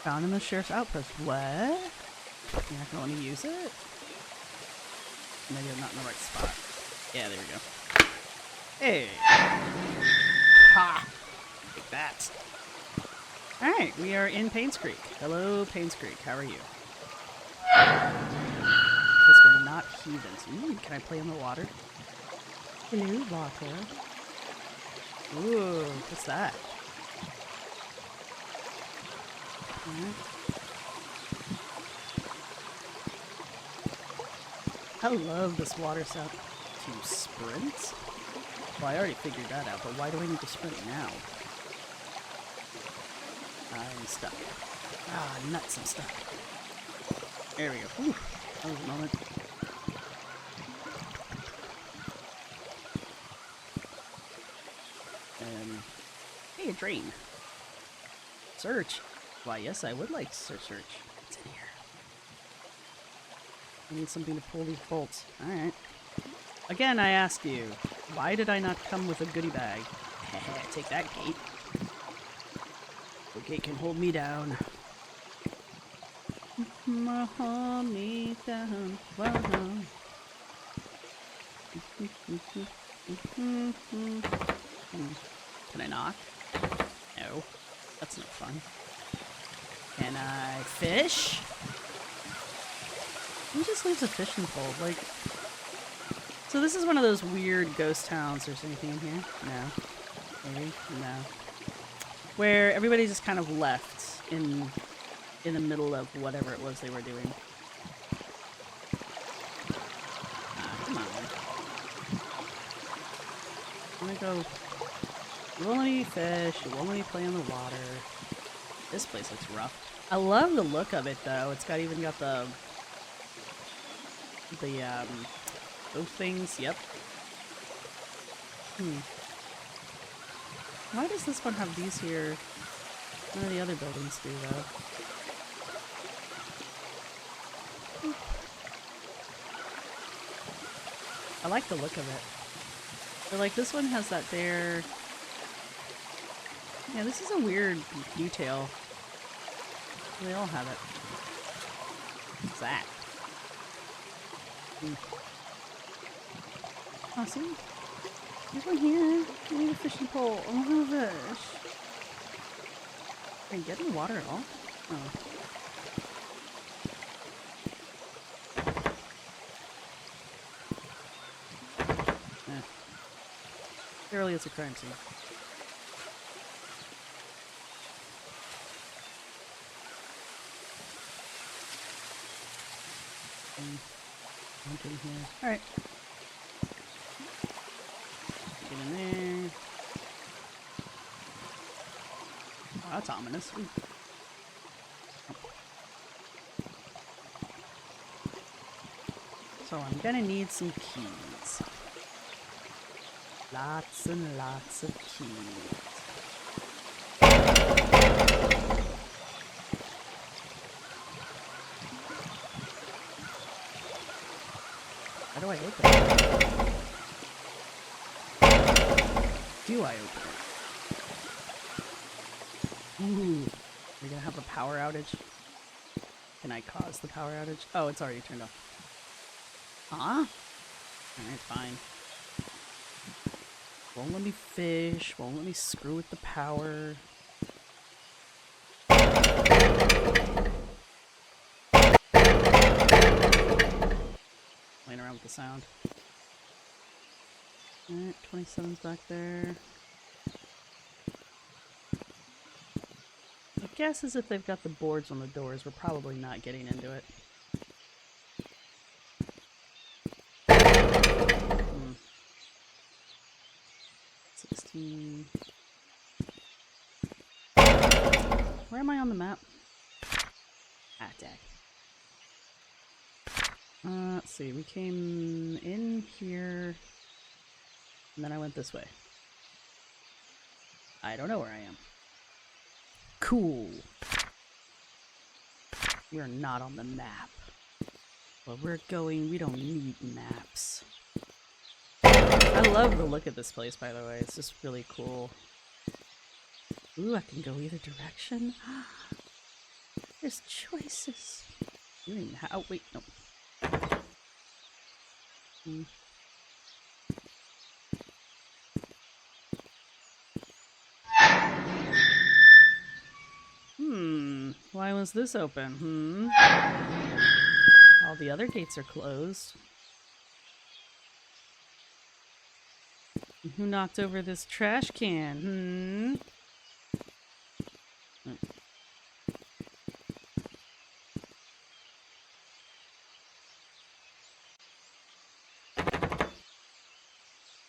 Found in the sheriff's outpost. What? You're not going to use it? Maybe I'm not in the right spot. Yeah, there we go. Hey! Ha! Take that. Alright, we are in Painscreek. Hello, Painscreek. How are you? Because we're not heathens. Ooh, can I play in the water? Hello, water. Ooh, what's that? I love this water sound. To sprint? Well, I already figured that out, but why do I need to sprint now? I'm stuck. Ah, nuts, I'm stuck. There we go. Ooh, that was a moment. Hey, a drain. Search. Why, yes, I would like to search. What's in here? I need something to pull these bolts. Alright. Again, I ask you, why did I not come with a goodie bag? Take that, gate. The gate can hold me down. Hold me down. Can I knock? No. That's not fun. Can I fish? Who just leaves a fishing pole? Like, so this is one of those weird ghost towns. There's anything in here? No. Maybe? No. Where everybody just kind of left in the middle of whatever it was they were doing. Come on. I'm gonna go. You won't let me fish. You won't let me play in the water. This place looks rough. I love the look of it though. It's got even got the those things. Yep. Why does this one have these here? None of the other buildings do though. I like the look of it. But like this one has that there. Yeah, this is a weird detail. They all have it. What's that? Oh, see? There's one here. I need a fishing pole. I want to fish. Can I get in the water at all? Oh. Barely it's a crime scene. In here. Alright. Get in there. Oh, that's ominous. Ooh. So I'm gonna need some keys. Lots and lots of keys. How do I open it? Do I open it? Ooh. We're gonna have a power outage. Can I cause the power outage? Oh, it's already turned off. Huh? Alright, fine. Won't let me fish. Won't let me screw with the power. Playing around with the sound. Alright, 27's back there. My guess is if they've got the boards on the doors, we're probably not getting into it. 16. Where am I on the map? Ah, dag. Let's see, we came in here, and then I went this way. I don't know where I am. Cool. We're not on the map. Where we're going, we don't need maps. I love the look of this place, by the way. It's just really cool. Ooh, I can go either direction. There's choices. You don't even have. Oh, wait, no. Why was this open? All the other gates are closed. Who knocked over this trash can?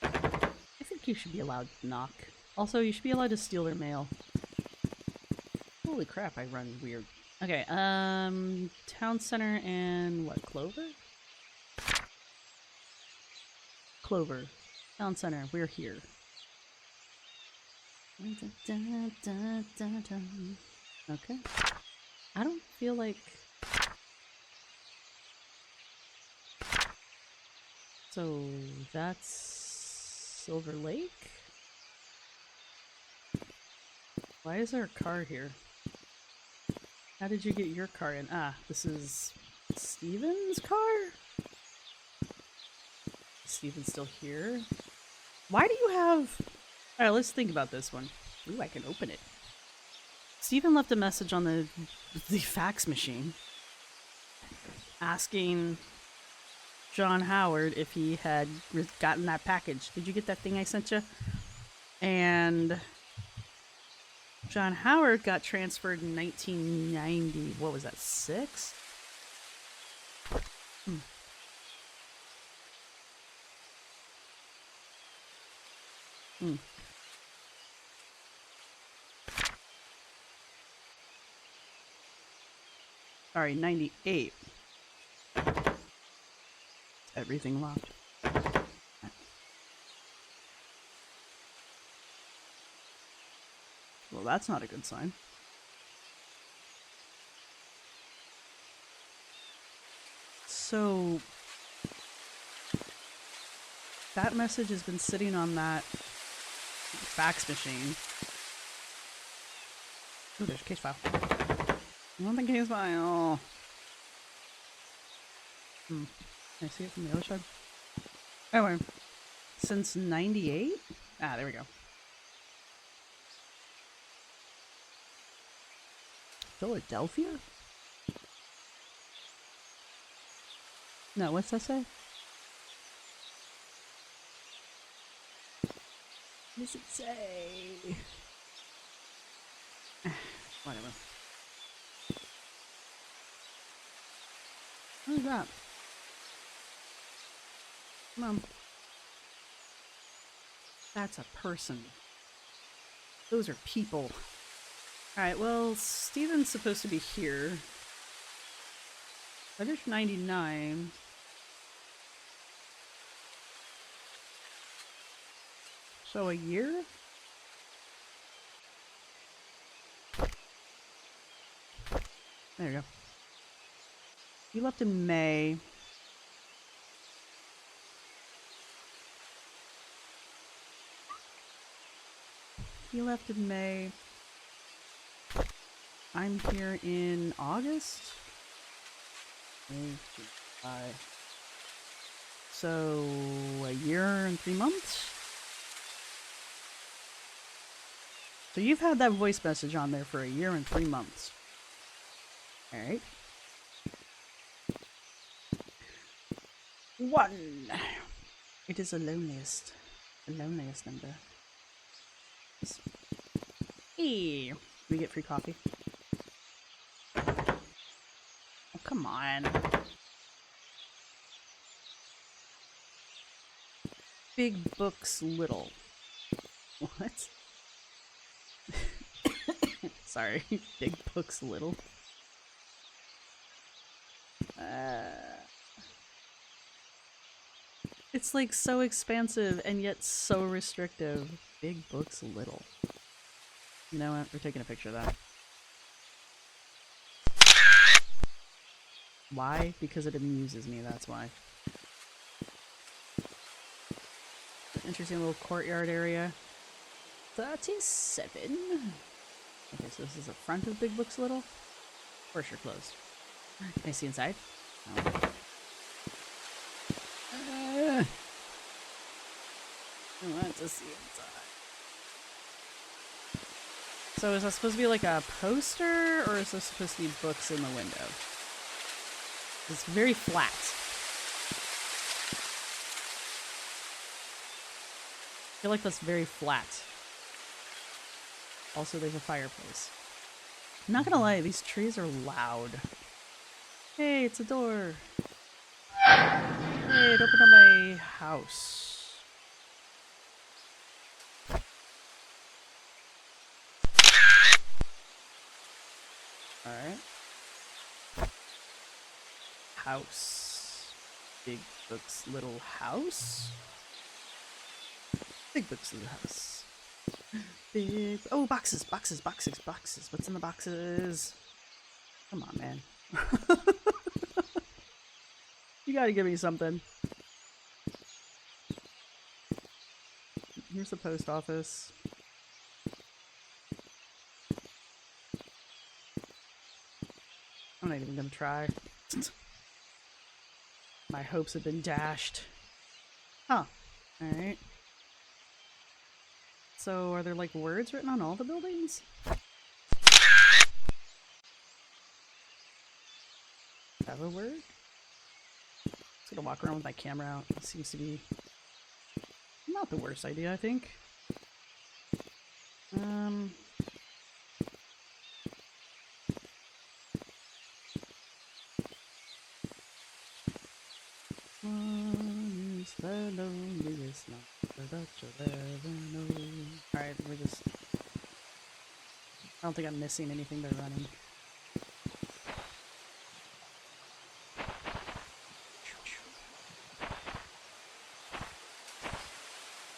I think you should be allowed to knock. Also, you should be allowed to steal their mail. Holy crap, I run weird. Okay, town center and what, Clover? Clover. Town center, we're here. Okay. I don't feel like... So, that's... Silver Lake? Why is there a car here? How did you get your car in? Ah, this is... Steven's car? Steven's still here? Why do you have... Alright, let's think about this one. Ooh, I can open it. Stephen left a message on the fax machine asking John Howard if he had gotten that package. Did you get that thing I sent you? And John Howard got transferred in 1990. What was that, 6? Sorry, 98. Everything locked. Well, that's not a good sign. So that message has been sitting on that fax machine. Oh, there's a case file. I want the case file. Can I see it from the other side? Anyway, since 98? Ah, there we go. Philadelphia? No, what's that say? What does it say? Whatever. What is that? Come on. That's a person. Those are people. Alright, well, Steven's supposed to be here. There's 99. So a year? There you go. You left in May. You left in May. I'm here in August. So a year and 3 months. So you've had that voice message on there for a year and 3 months. All right. 1. It is the loneliest number. Hey, we get free coffee. Oh, come on. Big books, little. What? Sorry, big books, little. It's like so expansive and yet so restrictive. Big books, little. You know what? We're taking a picture of that. Why? Because it amuses me, that's why. Interesting little courtyard area. 37. Okay, so this is the front of Big Books Little. Of course you're closed. Can I see inside? No. I want to see inside. So is that supposed to be like a poster, or is this supposed to be books in the window? It's very flat. I feel like that's very flat. Also, there's a fireplace. I'm not gonna lie, these trees are loud. Hey, it's a door. Hey, it opened up my house. Alright. House. Big Books Little House? Big Books Little House. Big... Oh, boxes, boxes, boxes, boxes. What's in the boxes? Come on, man. You gotta give me something. Here's the post office. I'm not even gonna try. My hopes have been dashed. Huh. Alright. So, are there like words written on all the buildings? cover work? Just gonna walk around with my camera out. It seems to be not the worst idea, I think. One is the loneliest number that you'll ever know. Alright, we just... I don't think I'm missing anything by running.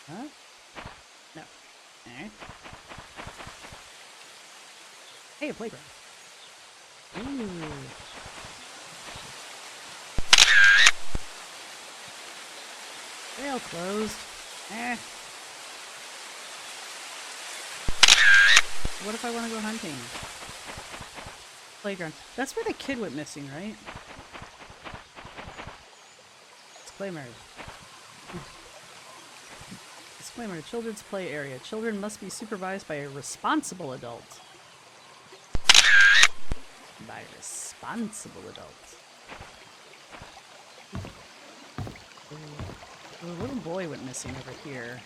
Huh? No. Alright. Hey, a playground. Ooh. Trail closed. Eh. What if I want to go hunting? Playground. That's where the kid went missing, right? Disclaimer. Disclaimer. Children's play area. Children must be supervised by a responsible adult. By a responsible adult. The little boy went missing over here.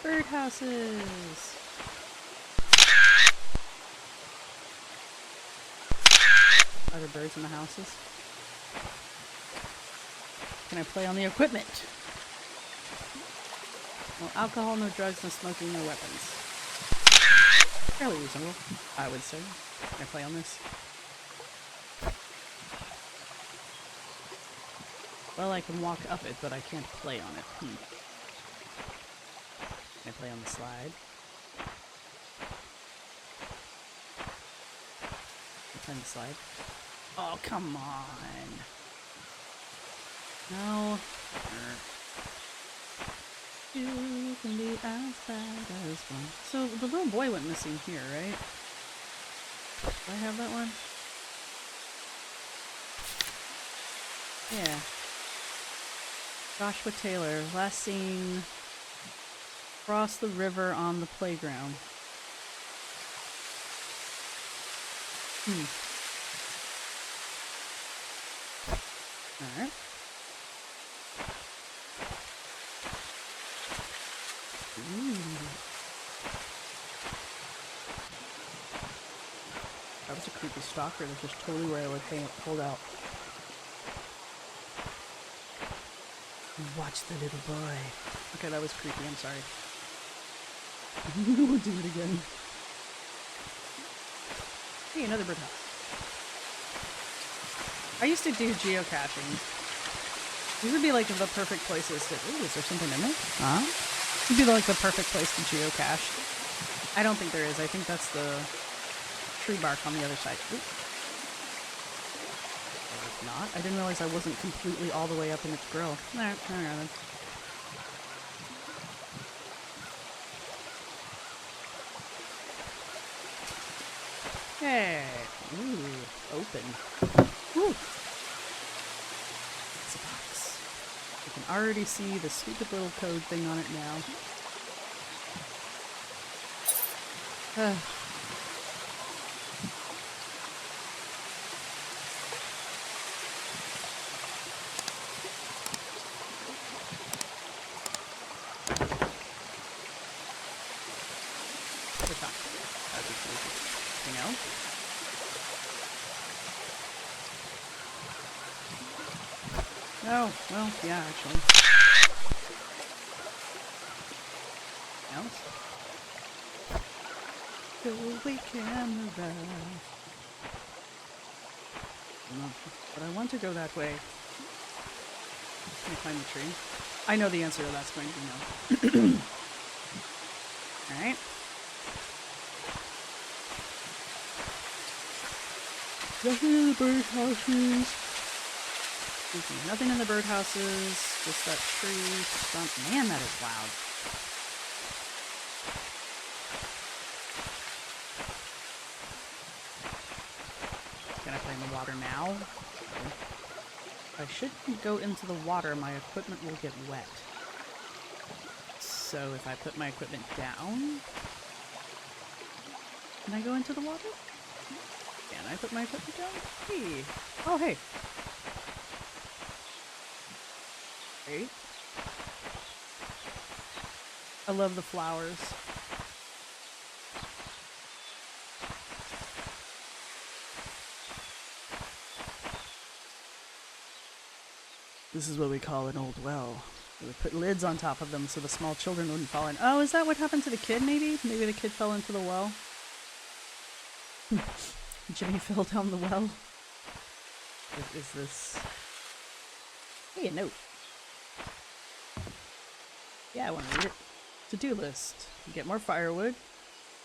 Birdhouses! Are there birds in the houses? Can I play on the equipment? No alcohol, no drugs, no smoking, no weapons. Fairly reasonable, I would say. Can I play on this? Well, I can walk up it, but I can't play on it. Can I play on the slide? Can I play on the slide? Oh, come on! No. You can be outside as one. So, the little boy went missing here, right? Do I have that one? Yeah. Joshua Taylor, last seen across the river on the playground. Alright. That was a creepy stalker. That's just totally where I would hold out. Watch the little boy. Okay, that was creepy. I'm sorry. We'll do it again. Hey, another birdhouse. I used to do geocaching. These would be like the perfect places to... Ooh, is there something in there? Huh? These would be like the perfect place to geocache. I don't think there is. I think that's the tree bark on the other side. Ooh. Not. I didn't realize I wasn't completely all the way up in its grill. Alright, hang on then. Hey! Ooh, open. Ooh! It's a box. You can already see the stupid little code thing on it now. Oh, well, yeah, actually. Else? Go away, camera. No, but I want to go that way. Can I climb the tree? I know the answer to that's going to be no. Alright. Nothing in the birdhouses. Nothing in the birdhouses. Just that tree stump. Man, that is loud. Can I play in the water now? If I shouldn't go into the water, my equipment will get wet. So if I put my equipment down... Can I go into the water? Can I put my equipment down? Hey. Oh, hey. Hey. I love the flowers. This is what we call an old well. We would put lids on top of them so the small children wouldn't fall in. Oh, is that what happened to the kid, maybe? Maybe the kid fell into the well? Jimmy fell down the well? Is this... Hey, a note. Yeah, I want to read it. To-do list. Get more firewood.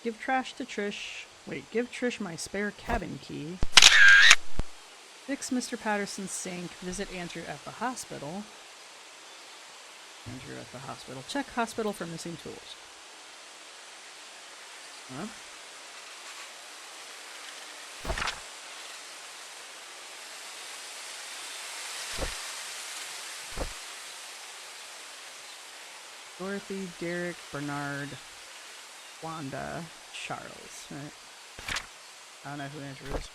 Give trash to Trish. Wait, give Trish my spare cabin key. Fix Mr. Patterson's sink. Visit Andrew at the hospital. Andrew at the hospital. Check hospital for missing tools. Huh? Dorothy, Derek, Bernard, Wanda, Charles. Right? I don't know who Andrew is.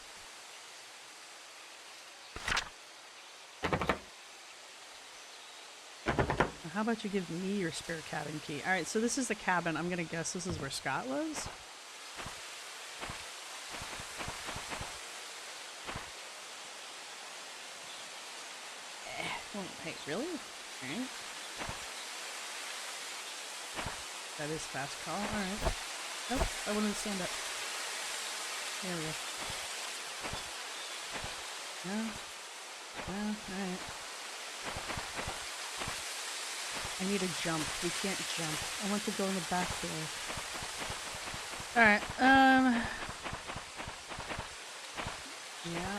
How about you give me your spare cabin key? Alright, so this is the cabin. I'm gonna guess this is where Scott was. Well, hey, really? Alright. That is fast call. Alright. Nope, I wanted to stand up. There we go. Yeah, alright. I need a jump. We can't jump. I want to go in the back door. Alright, yeah,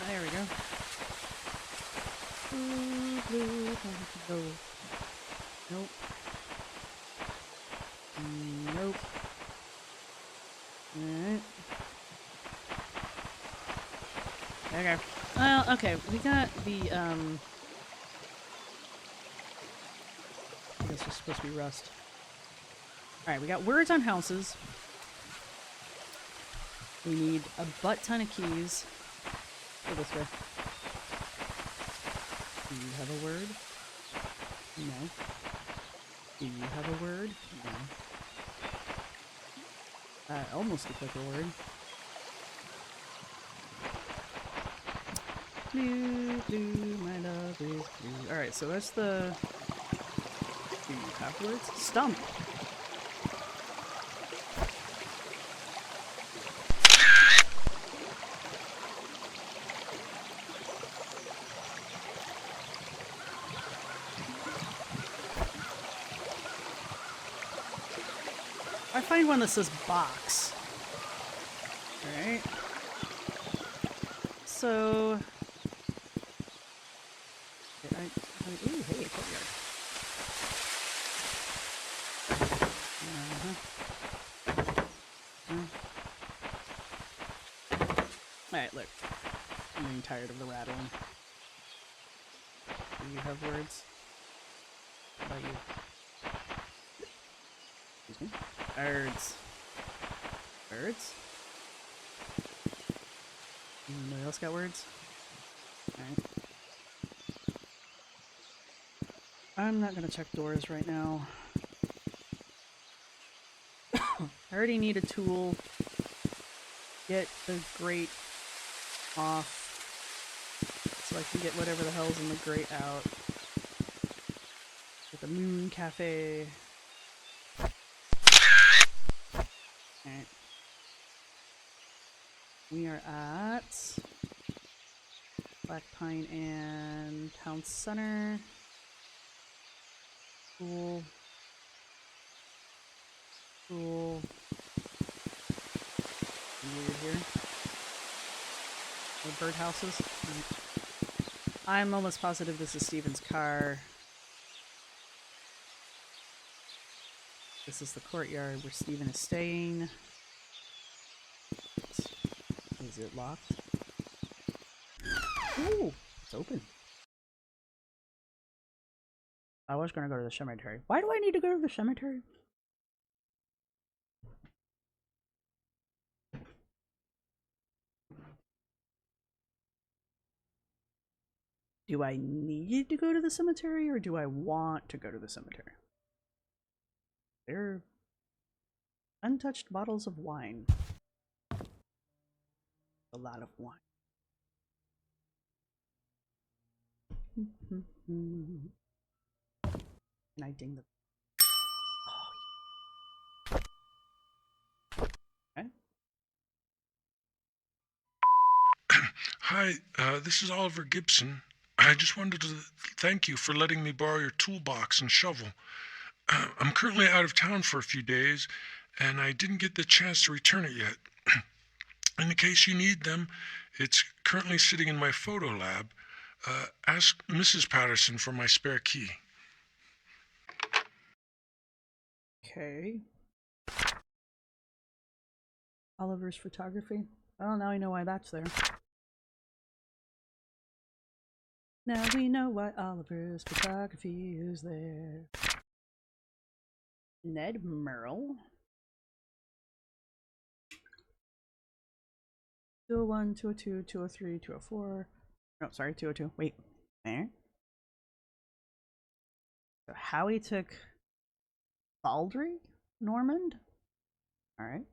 there we go. Go. Nope. Nope. Alright. Okay. Well, okay, we got the, this is supposed to be rust. Alright, we got words on houses. We need a butt ton of keys. Go this way. Do you have a word? No. Do you have a word? No. I almost equipped a word. Blue, blue, my love is blue. Alright, so that's the... Do you have words? Stump! I find one that says box. Alright. So... Ooh, hey, courtyard. Alright, look. I'm getting tired of the rattling. Do you have words? How about you? Excuse me? Birds. Birds? Anybody else got words? Alright. I'm not gonna check doors right now. I already need a tool. Get the grate off so I can get whatever the hell's in the grate out. Get the Moon Cafe. Alright. We are at Black Pine and Town Center. Cool. Cool. Weird here. The birdhouses. I'm almost positive this is Steven's car. This is the courtyard where Steven is staying. Is it locked? Ooh, it's open. I was gonna go to the cemetery. Why do I need to go to the cemetery? Do I need to go to the cemetery or do I want to go to the cemetery? They're untouched bottles of wine. A lot of wine. Can I ding the... Oh. Okay. Hi, this is Oliver Gibson. I just wanted to thank you for letting me borrow your toolbox and shovel. I'm currently out of town for a few days, and I didn't get the chance to return it yet. In the case you need them, it's currently sitting in my photo lab. Ask Mrs. Patterson for my spare key. Okay. Oliver's photography. Well, now I know why that's there. Now we know why Oliver's photography is there. Ned Merle. 201, 202, 203, 204. No, sorry, 202. Wait. There. So Howie took Baldry? Normand? Alright.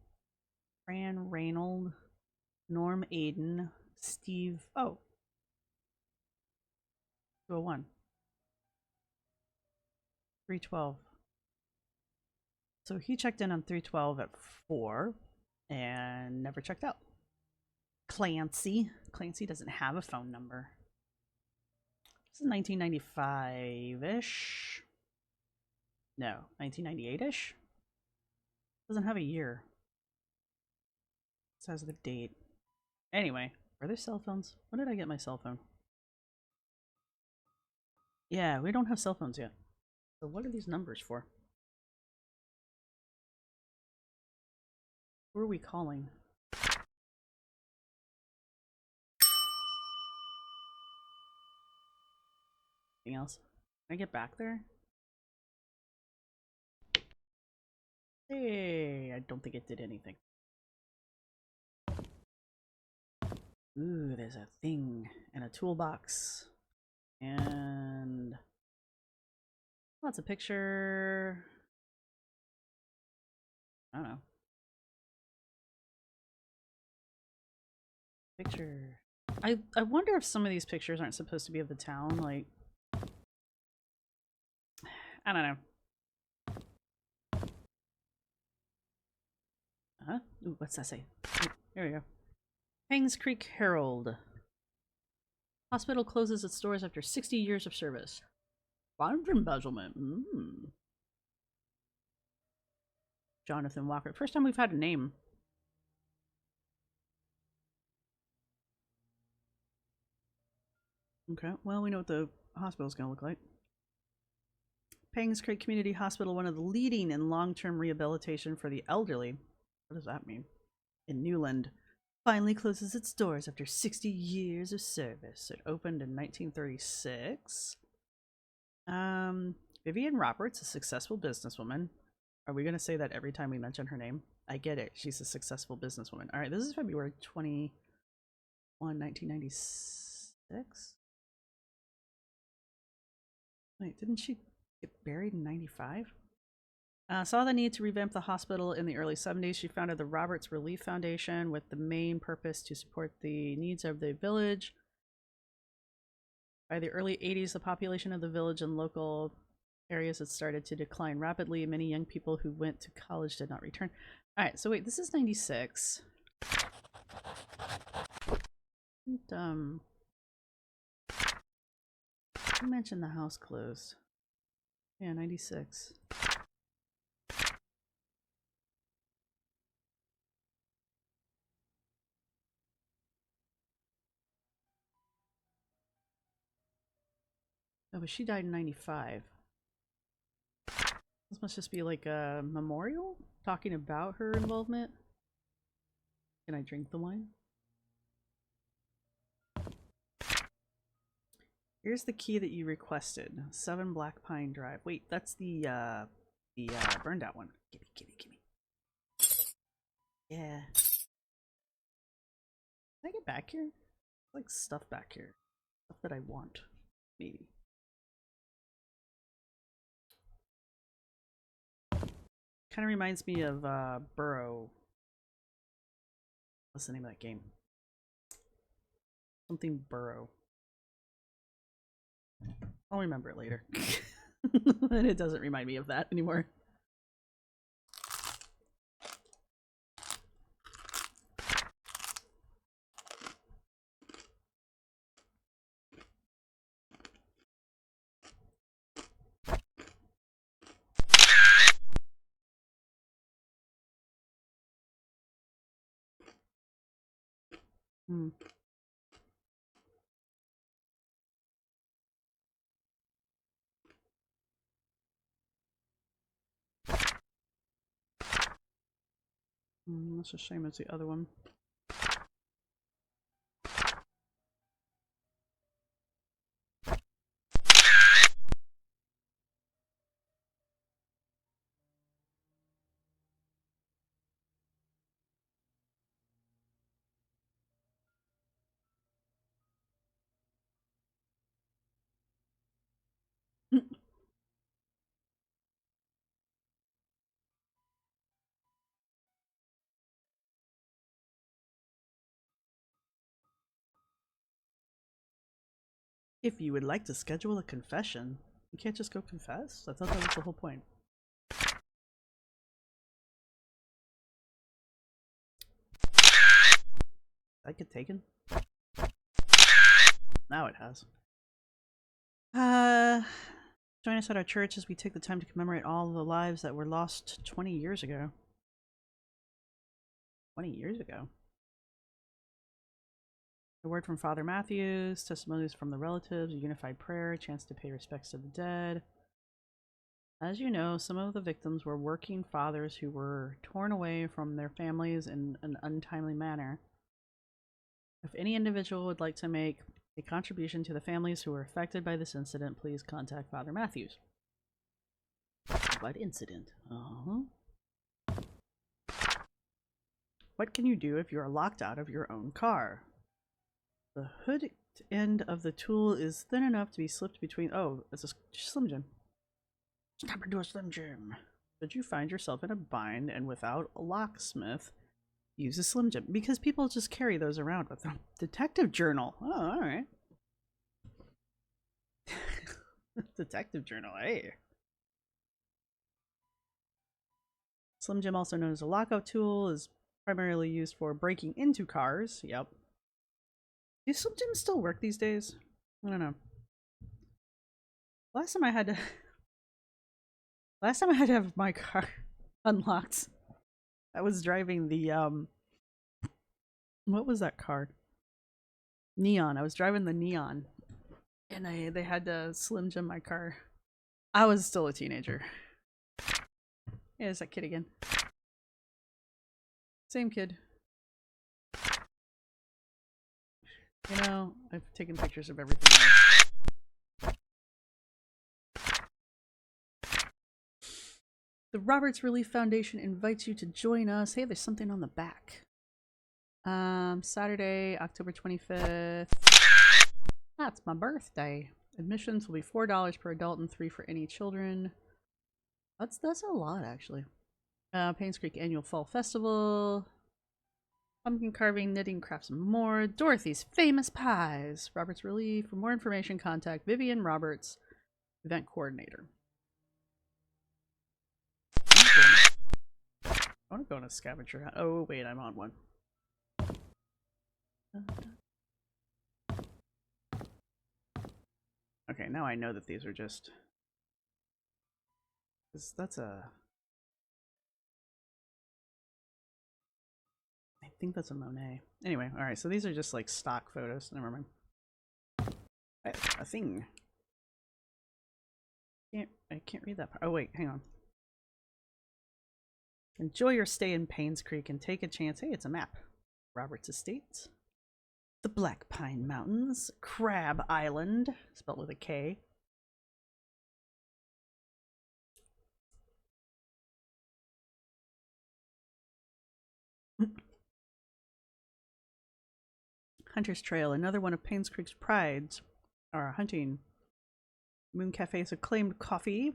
Fran Reynold. Norm Aiden. Steve. Oh. 201. 312. So he checked in on 312 at 4 and never checked out. Clancy. Clancy doesn't have a phone number. This is 1995-ish. No, 1998-ish? Doesn't have a year. It says the date. Anyway, are there cell phones? When did I get my cell phone? Yeah, we don't have cell phones yet. So what are these numbers for? Who are we calling? Anything else? Can I get back there? Hey, I don't think it did anything. Ooh, there's a thing and a toolbox. And lots of picture. I don't know. Picture. I wonder if some of these pictures aren't supposed to be of the town, like I don't know. Huh? Ooh, what's that say? Ooh, here we go. Painscreek Herald. Hospital closes its doors after 60 years of service. Fund embezzlement. Jonathan Walker. First time we've had a name. Okay, well, we know what the hospital's gonna look like. Painscreek Community Hospital, one of the leading in long-term rehabilitation for the elderly. What does that mean? In Newland, finally closes its doors after 60 years of service. It opened in 1936. Vivian Roberts, a successful businesswoman. Are we going to say that every time we mention her name? I get it. She's a successful businesswoman. All right, this is February 21, 1996. Wait, didn't she get buried in 95? Saw the need to revamp the hospital in the early 70s. She founded the Roberts Relief Foundation with the main purpose to support the needs of the village. By the early 80s, the population of the village and local areas had started to decline rapidly. Many young people who went to college did not return. All right, so wait, this is 96. And, you mentioned the house closed. Yeah, 96. Oh, but she died in 95. This must just be like a memorial talking about her involvement. Can I drink the wine? Here's the key that you requested. 7 Black Pine Drive. Wait, that's the burned out one. Gimme, gimme, gimme. Yeah. Can I get back here? There's like stuff back here. Stuff that I want. Maybe. Kind of reminds me of Burrow. What's the name of that game? Something Burrow. I'll remember it later. And it doesn't remind me of that anymore. Hmm. That's a shame it's the other one. If you would like to schedule a confession, you can't just go confess? I thought that was the whole point. That get taken? Now it has. Join us at our church as we take the time to commemorate all the lives that were lost 20 years ago. 20 years ago? A word from Father Matthews, testimonies from the relatives, a unified prayer, a chance to pay respects to the dead. As you know, some of the victims were working fathers who were torn away from their families in an untimely manner. If any individual would like to make a contribution to the families who were affected by this incident, please contact Father Matthews. What incident? What can you do if you are locked out of your own car? The hood end of the tool is thin enough to be slipped between. Oh, it's a Slim Jim. Snap into a Slim Jim. Should you find yourself in a bind and without a locksmith, use a Slim Jim. Because people just carry those around with them. Detective journal. Oh, alright. Detective journal, hey. Slim Jim, also known as a lockout tool, is primarily used for breaking into cars. Yep. Do Slim Jims still work these days? I don't know. Last time I had to have my car unlocked, I was driving the what was that car? Neon. I was driving the Neon, and they had to Slim Jim my car. I was still a teenager. Yeah, it's that kid again. Same kid. You know, I've taken pictures of everything else. The Roberts Relief Foundation invites you to join us. Hey, there's something on the back. Saturday, October 25th. That's my birthday. Admissions will be $4 per adult and $3 for any children. That's a lot, actually. Painscreek Annual Fall Festival. Pumpkin carving, knitting, crafts, and more. Dorothy's Famous Pies. Roberts Relief. For more information, contact Vivian Roberts, event coordinator. I want to go on a scavenger hunt. Oh, wait, I'm on one. Okay, now I know that these are just... That's a... I think that's a Monet. Anyway, alright, so these are just like stock photos. Never mind. A thing. I can't read that part. Oh, wait, hang on. Enjoy your stay in Painscreek and take a chance. Hey, it's a map. Roberts Estate. The Black Pine Mountains. Crab Island, spelled with a K. Hunter's Trail, another one of Painscreek's prides, are hunting Moon Cafe's acclaimed coffee.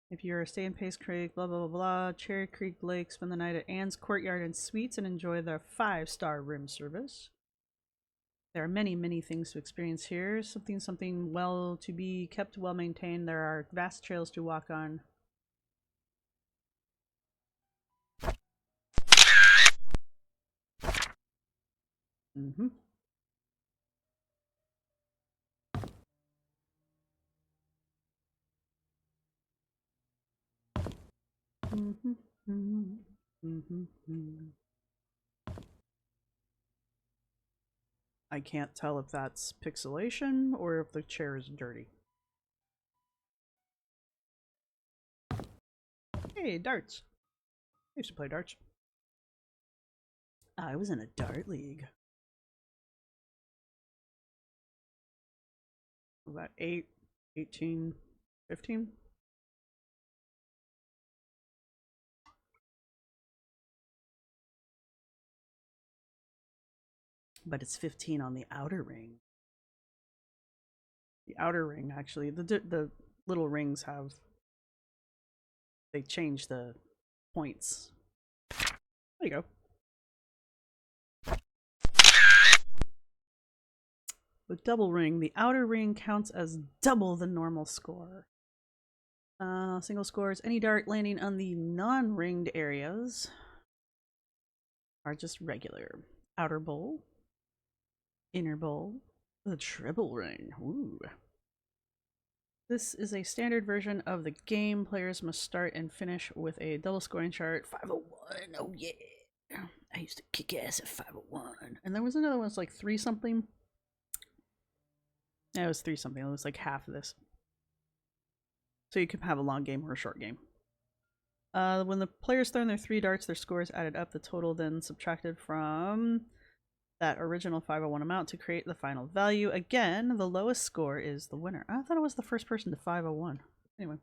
If you're a stay in Painscreek, blah, blah, blah, blah. Cherry Creek Lake, spend the night at Anne's Courtyard and Suites and enjoy their 5-star room service. There are many, many things to experience here. Something well to be kept, well maintained. There are vast trails to walk on. Mm-hmm. Mm-hmm. Mm-hmm. Mm-hmm. I can't tell if that's pixelation or if the chair is dirty. Hey, darts. I used to play darts. I was in a dart league. About 8, 18, 15. But it's 15 on the outer ring. The outer ring, actually, the little rings have, they change the points. There you go. With double ring, the outer ring counts as double the normal score. Single scores, any dart landing on the non-ringed areas are just regular. Outer bowl, inner bowl, the triple ring. Ooh. This is a standard version of the game. Players must start and finish with a double scoring chart. 501, oh yeah. I used to kick ass at 501. And there was another one, it's like 3 something. Yeah, it was 3 something. It was like half of this. So you could have a long game or a short game. When the players throw in their 3 darts, their score is added up. The total then subtracted from that original 501 amount to create the final value. Again, the lowest score is the winner. I thought it was the first person to 501. Anyway.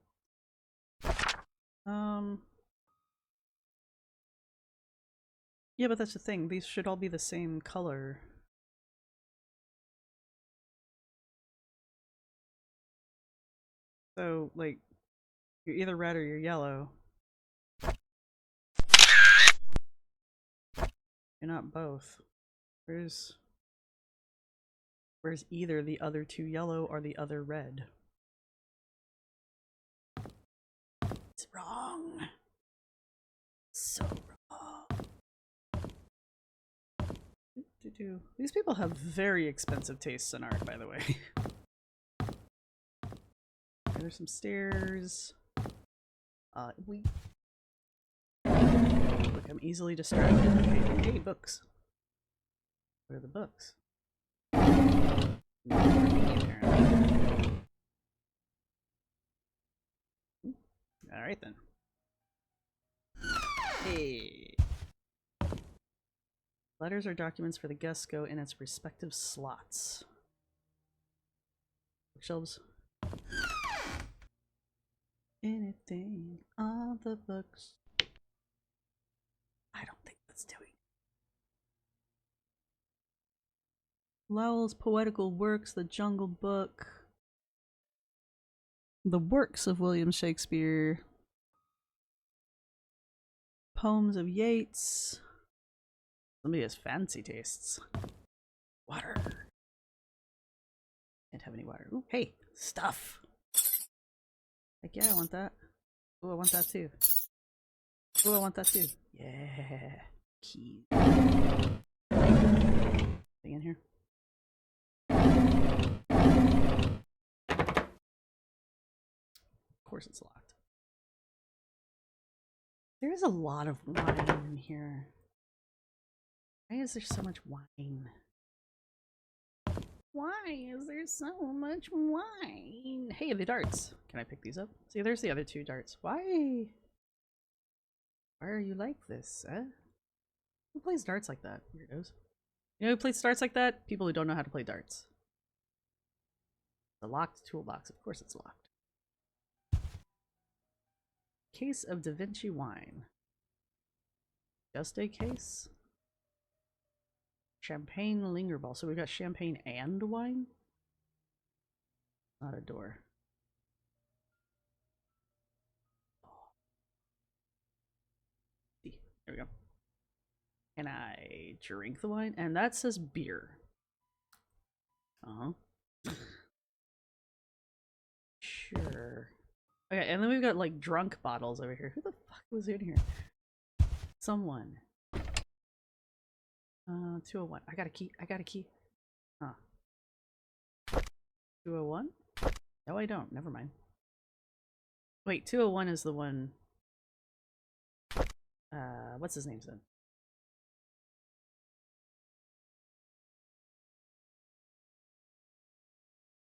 Yeah, but that's the thing. These should all be the same color. So, like, you're either red or you're yellow. You're not both. Where's either the other 2 yellow or the other red? It's wrong. So wrong. These people have very expensive tastes in art, by the way. There's some stairs. Look, I'm easily distracted. Hey, books. What are the books? Alright then. Hey. Letters or documents for the guests go in its respective slots. Bookshelves. Anything on the books. I don't think that's doing. Lowell's poetical works, The Jungle Book. The works of William Shakespeare. Poems of Yeats. Somebody has fancy tastes. Water. Can't have any water. Ooh, hey, stuff. Heck yeah, I want that. Ooh, I want that too. Ooh, I want that too. Yeah. Keys. Thing in here. Of course it's locked. There is a lot of wine in here. Why is there so much wine? Why is there so much wine? Hey, the darts. Can I pick these up? See, there's the other 2 darts. Why? Why are you like this, eh? Who plays darts like that? Weirdos. You know who plays darts like that? People who don't know how to play darts. The locked toolbox. Of course it's locked. Case of Da Vinci wine. Just a case? Champagne linger ball. So we've got champagne and wine? Not a door. There we go. Can I drink the wine? And that says beer. Sure. Okay, and then we've got like drunk bottles over here. Who the fuck was in here? Someone. 201. I got a key. I got a key. Huh. 201? No, I don't. Never mind. Wait, 201 is the one. What's his name then?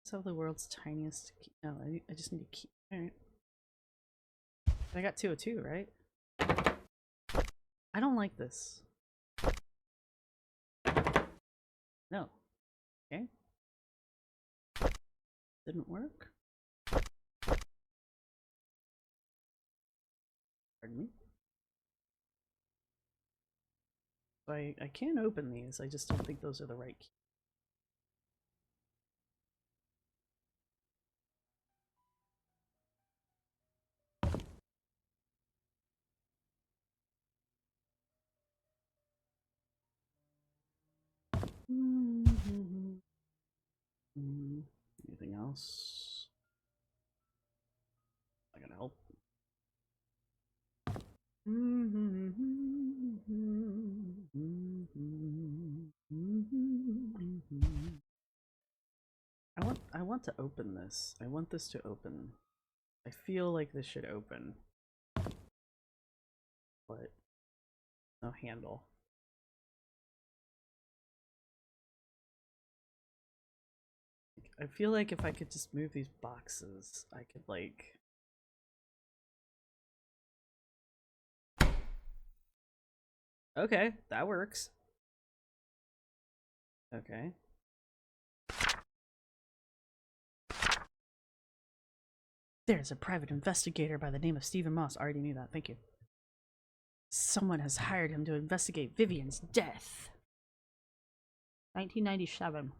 So the world's tiniest key. No, I just need a key. Alright. I got 202, right? I don't like this. No. Okay. Didn't work. Pardon me. I can open these, I just don't think those are the right keys. Anything else? I gotta help. I want to open this. I want this to open. I feel like this should open. But no handle. I feel like if I could just move these boxes, I could like... Okay, that works. Okay. There's a private investigator by the name of Stephen Moss. I already knew that, thank you. Someone has hired him to investigate Vivian's death. 1997.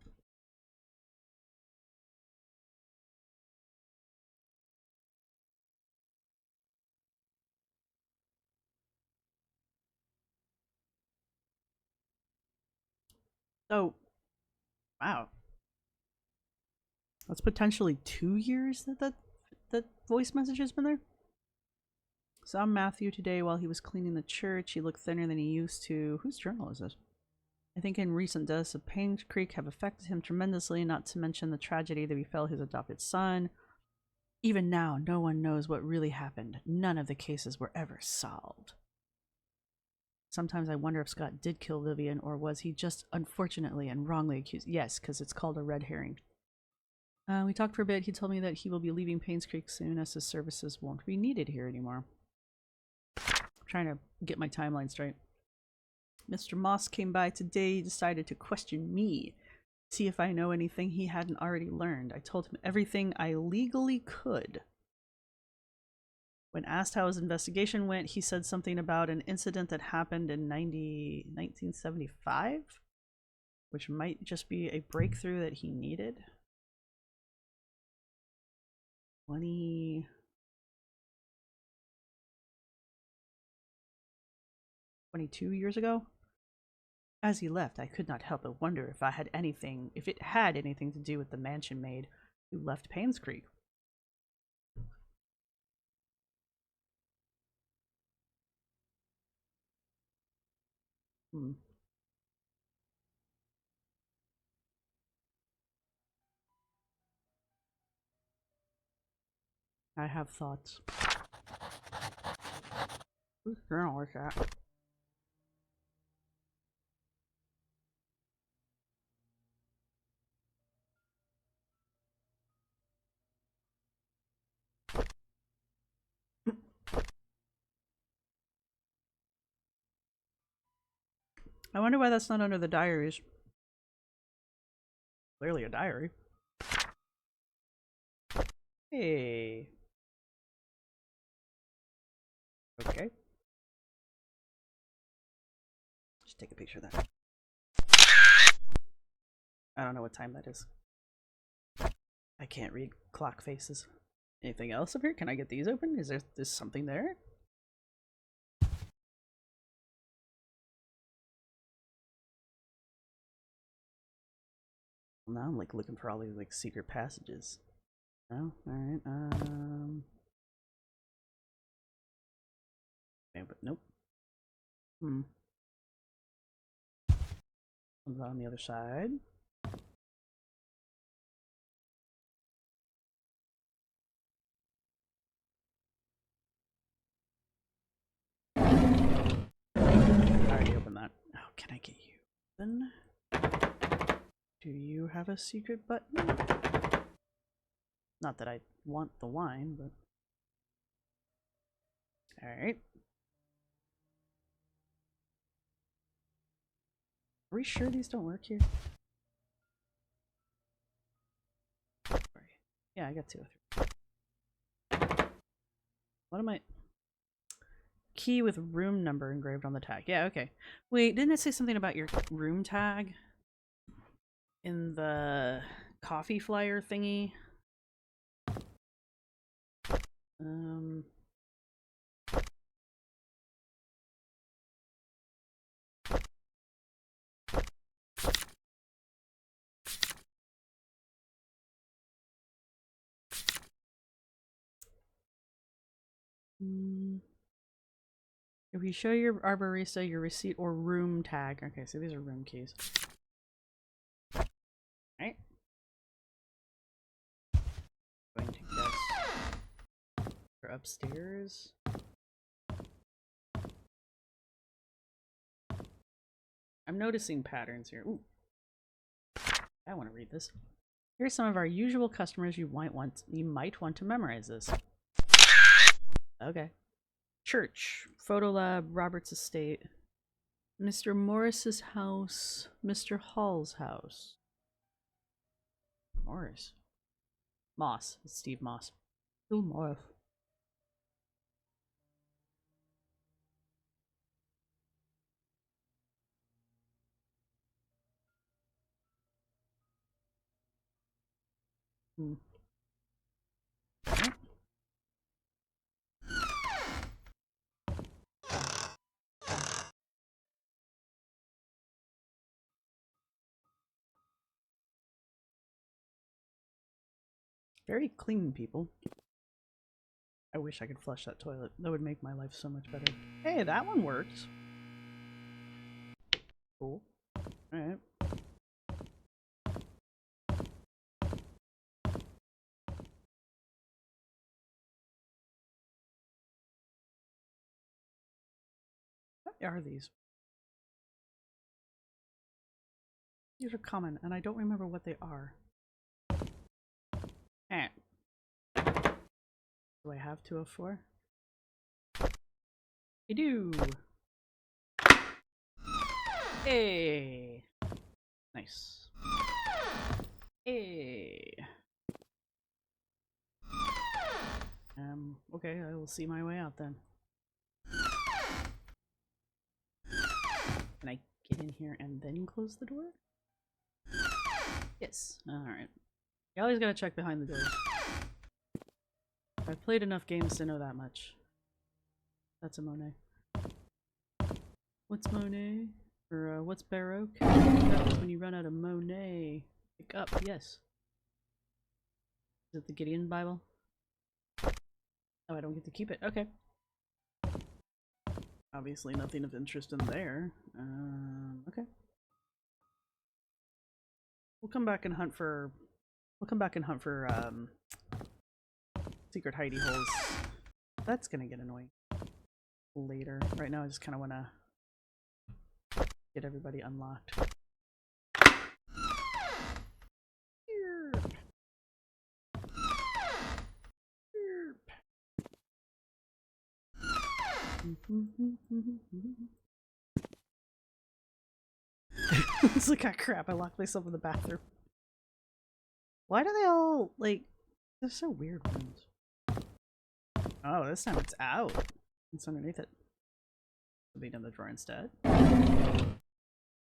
So, wow. That's potentially 2 years that voice message has been there. Saw Matthew today while he was cleaning the church. He looked thinner than he used to. Whose journal is this? I think in recent deaths of Painscreek have affected him tremendously, not to mention the tragedy that befell his adopted son. Even now, no one knows what really happened. None of the cases were ever solved. Sometimes I wonder if Scott did kill Vivian, or was he just unfortunately and wrongly accused? Yes, because it's called a red herring. We talked for a bit. He told me that he will be leaving Painscreek soon, as his services won't be needed here anymore. I'm trying to get my timeline straight. Mr. Moss came by today. He decided to question me, see if I know anything he hadn't already learned. I told him everything I legally could. When asked how his investigation went, he said something about an incident that happened in 1975, which might just be a breakthrough that he needed. 22 years ago. As he left, I could not help but wonder if it had anything to do with the mansion maid who left Painscreek. I have thoughts. Whose journal is that? I wonder why that's not under the diaries. Clearly a diary. Hey. Okay. Just take a picture of that. I don't know what time that is. I can't read clock faces. Anything else up here? Can I get these open? Is there something there? Well, now I'm like looking for all these like secret passages. No? Alright, okay, but nope. One's on the other side. I already opened that. Oh, can I get you open? Do you have a secret button? Not that I want the wine, but... Alright. Are we sure these don't work here? Yeah, I got 2 or 3. What am I... Key with room number engraved on the tag. Yeah, okay. Wait, didn't it say something about your room tag? In the coffee flyer thingy? If you show your arborista your receipt or room tag. Okay, so these are room keys. Right? Going to guess for upstairs. I'm noticing patterns here. Ooh. I want to read this. Here's some of our usual customers you might want to memorize this. Okay. Church, Photo Lab, Robert's Estate, Mr. Morris's house, Mr. Hall's house. Morris. Moss. It's Steve Moss. Who Morris? Very clean, people. I wish I could flush that toilet. That would make my life so much better. Hey, that one works. Cool. Alright. What are these? These are common, and I don't remember what they are. Eh. Do I have 204? I do! Hey! Nice. Hey! Okay, I will see my way out then. Can I get in here and then close the door? Yes. Alright. You always gotta check behind the doors. I've played enough games to know that much. That's a Monet. What's Monet? Or, what's Baroque? That's when you run out of Monet. Pick up, yes. Is it the Gideon Bible? Oh, I don't get to keep it. Okay. Obviously nothing of interest in there. Okay. We'll come back and hunt for... secret hidey holes. That's gonna get annoying later. Right now I just kind of want to get everybody unlocked. Here. Here. It's like, ah, crap, I locked myself in the bathroom. Why do they all, like, they're so weird ones. Oh, this time it's out. It's underneath it. It'll be in the drawer instead.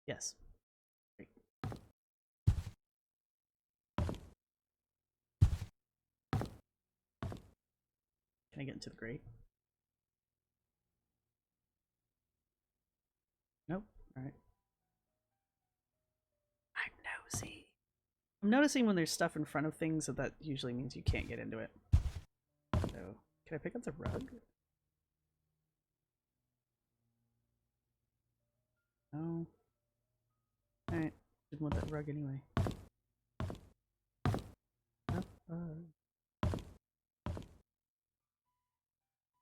Yes. Great. Can I get into the grate? Nope. Alright. I'm nosy. I'm noticing when there's stuff in front of things that usually means you can't get into it. So, can I pick up the rug? No. Alright. Didn't want that rug anyway.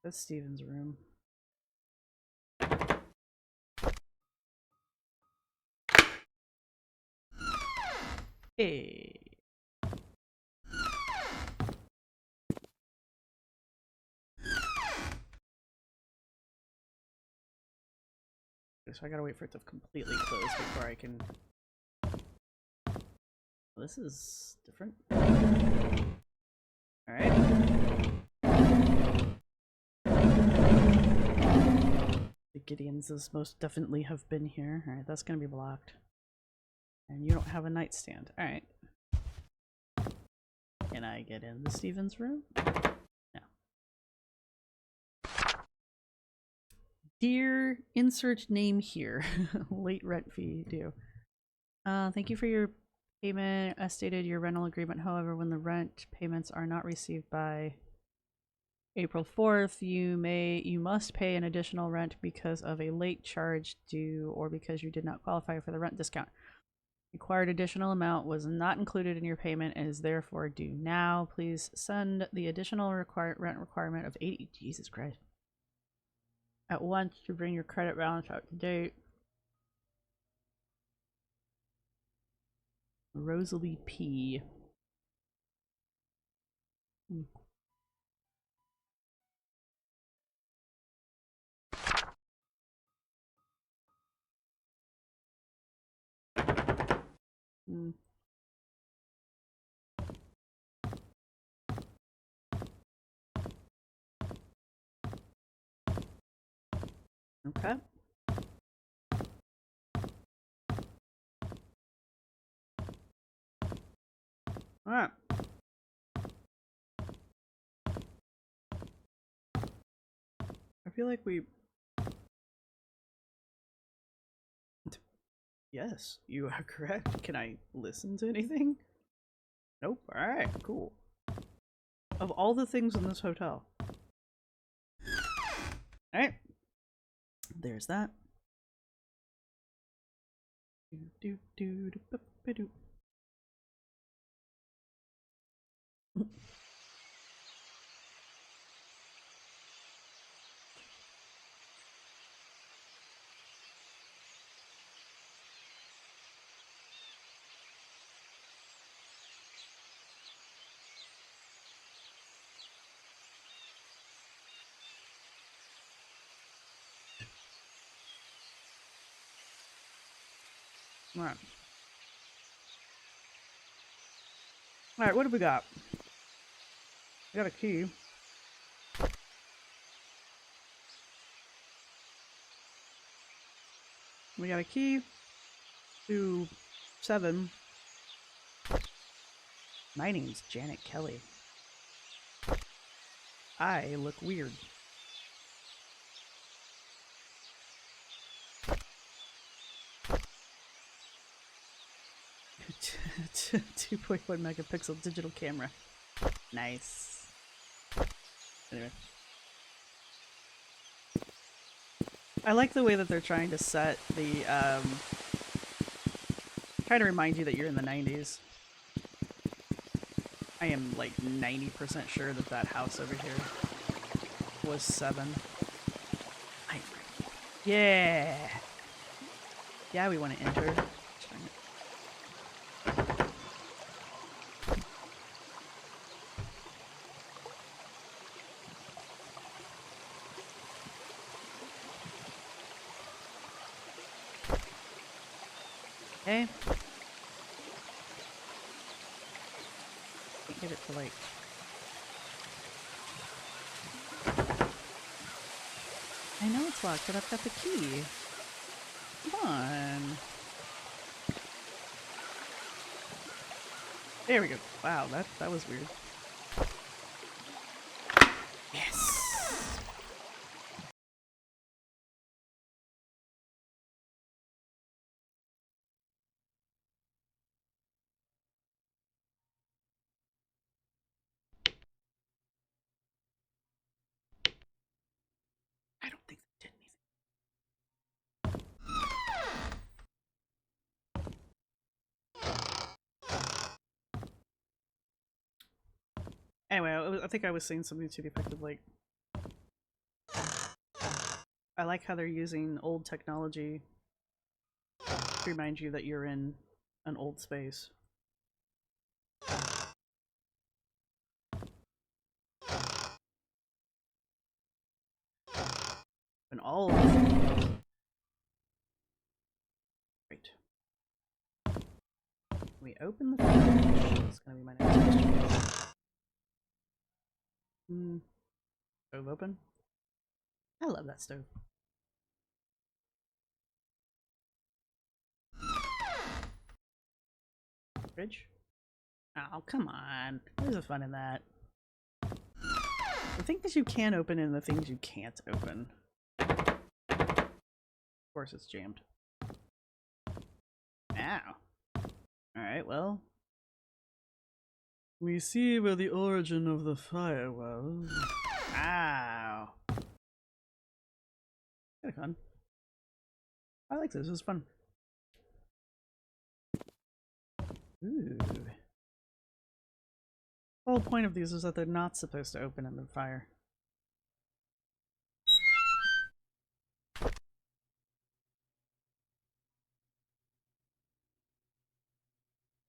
That's Steven's room. Hey. So I gotta wait for it to completely close before I can... This is different. Alright. The Gideonses most definitely have been here. Alright, that's gonna be blocked. And you don't have a nightstand. Alright. Can I get into Steven's room? No. Dear, insert name here. Late rent fee due. Thank you for your payment. As stated, your rental agreement. However, when the rent payments are not received by April 4th, you must pay an additional rent because of a late charge due or because you did not qualify for the rent discount. Required additional amount was not included in your payment and is therefore due now. Please send the additional rent requirement of 80. Jesus Christ. At once to bring your credit balance up to date. Rosalie P. Okay. Alright. I feel like we... Yes, you are correct. Can I listen to anything? Nope. Alright, cool. Of all the things in this hotel. Alright. There's that. Alright. Alright, what do we got? We got a key. We got a key to 7. My name's Janet Kelly. I look weird. Two 2.1 megapixel digital camera. Nice. Anyway. I like the way that they're trying to set the, trying to remind you that you're in the 90s. I am like 90% sure that that house over here was 7. Yeah! Yeah, we want to enter. Okay. Give it to like... I know it's locked, but I've got the key. Come on. There we go. Wow, that was weird. Yes. Anyway, I think I was saying something to the effect of like, I like how they're using old technology to remind you that you're in an old space. And all of this. Great. We open the fridge. That's gonna be my next question. Stove open. I love that stove. Fridge. Oh, come on. There's a fun in that. The things you can open and the things you can't open. Of course it's jammed. Ow. Alright, well. We see where the origin of the fire was. Ow. Kinda fun. I like this, this is fun. Ooh. The whole point of these is that they're not supposed to open in the fire.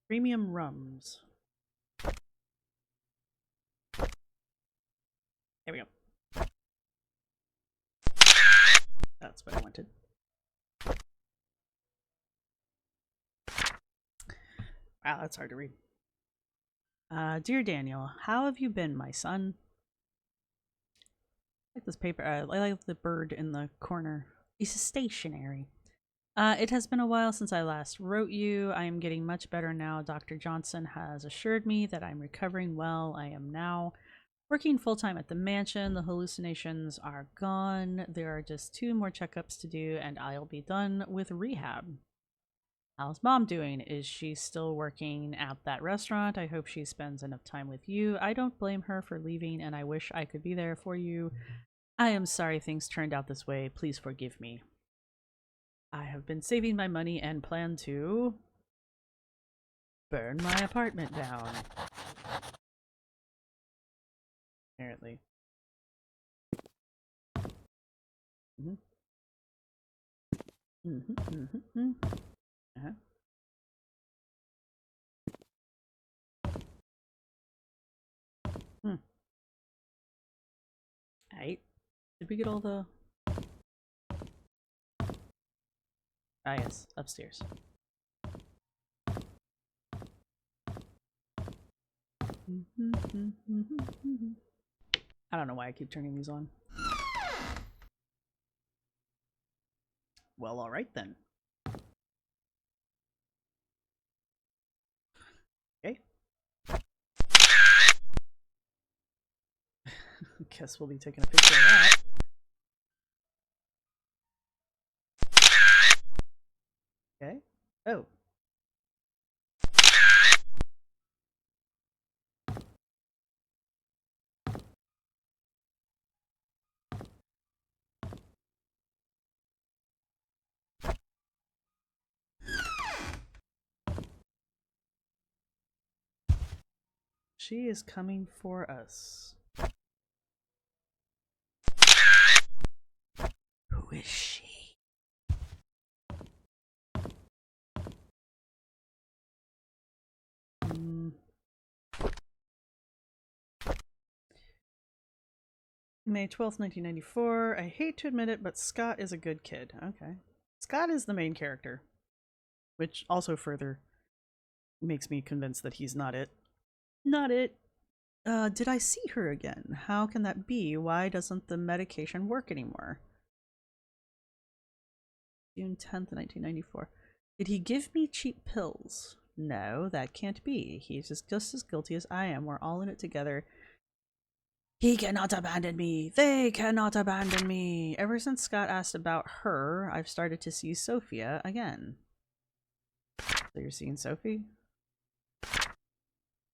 Premium rums. There we go. That's what I wanted. Wow, that's hard to read. Dear Daniel, how have you been, my son? I like this paper. I like the bird in the corner. He's stationary. It has been a while since I last wrote you. I am getting much better now. Dr. Johnson has assured me that I'm recovering well. I am now working full-time at the mansion. The hallucinations are gone. There are just 2 more checkups to do, and I'll be done with rehab. How's Mom doing? Is she still working at that restaurant? I hope she spends enough time with you. I don't blame her for leaving, and I wish I could be there for you. I am sorry things turned out this way. Please forgive me. I have been saving my money and plan to burn my apartment down. Apparently. Uh-huh. Alright. Did we get all the... Ah, yes. Upstairs. I don't know why I keep turning these on. Well, alright then. Okay. Guess we'll be taking a picture of that. Okay. Oh. She is coming for us. Who is she? May 12th, 1994. I hate to admit it, but Scott is a good kid. Okay. Scott is the main character, which also further makes me convinced that he's not it. Not it. Did I see her again? How can that be? Why doesn't the medication work anymore? June 10th, 1994. Did he give me cheap pills? No, that can't be. He's just as guilty as I am. We're all in it together. He cannot abandon me. They cannot abandon me. Ever since Scott asked about her, I've started to see Sophia again. So you're seeing Sophie?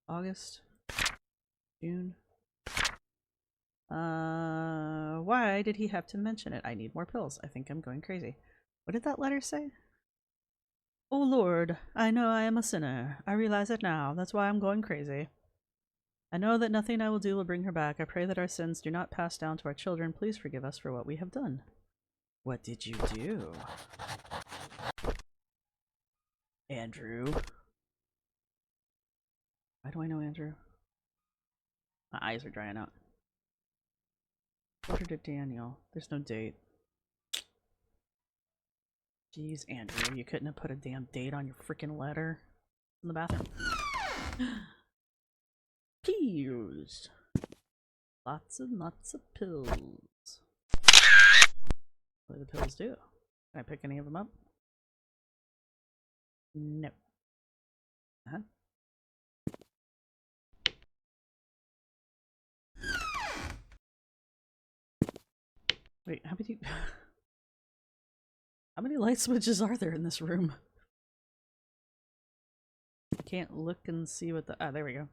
August? June? Why did he have to mention it? I need more pills. I think I'm going crazy. What did that letter say? Oh Lord, I know I am a sinner. I realize it now. That's why I'm going crazy. I know that nothing I will do will bring her back. I pray that our sins do not pass down to our children. Please forgive us for what we have done. What did you do? Andrew. Why do I know Andrew? My eyes are drying out. Order to Daniel. There's no date. Jeez, Andrew, you couldn't have put a damn date on your freaking letter in the bathroom. Pills. Lots and lots of pills. What do the pills do? Can I pick any of them up? No. Uh-huh. Wait, how many... How many light switches are there in this room? I can't look and see what the... Ah, there we go.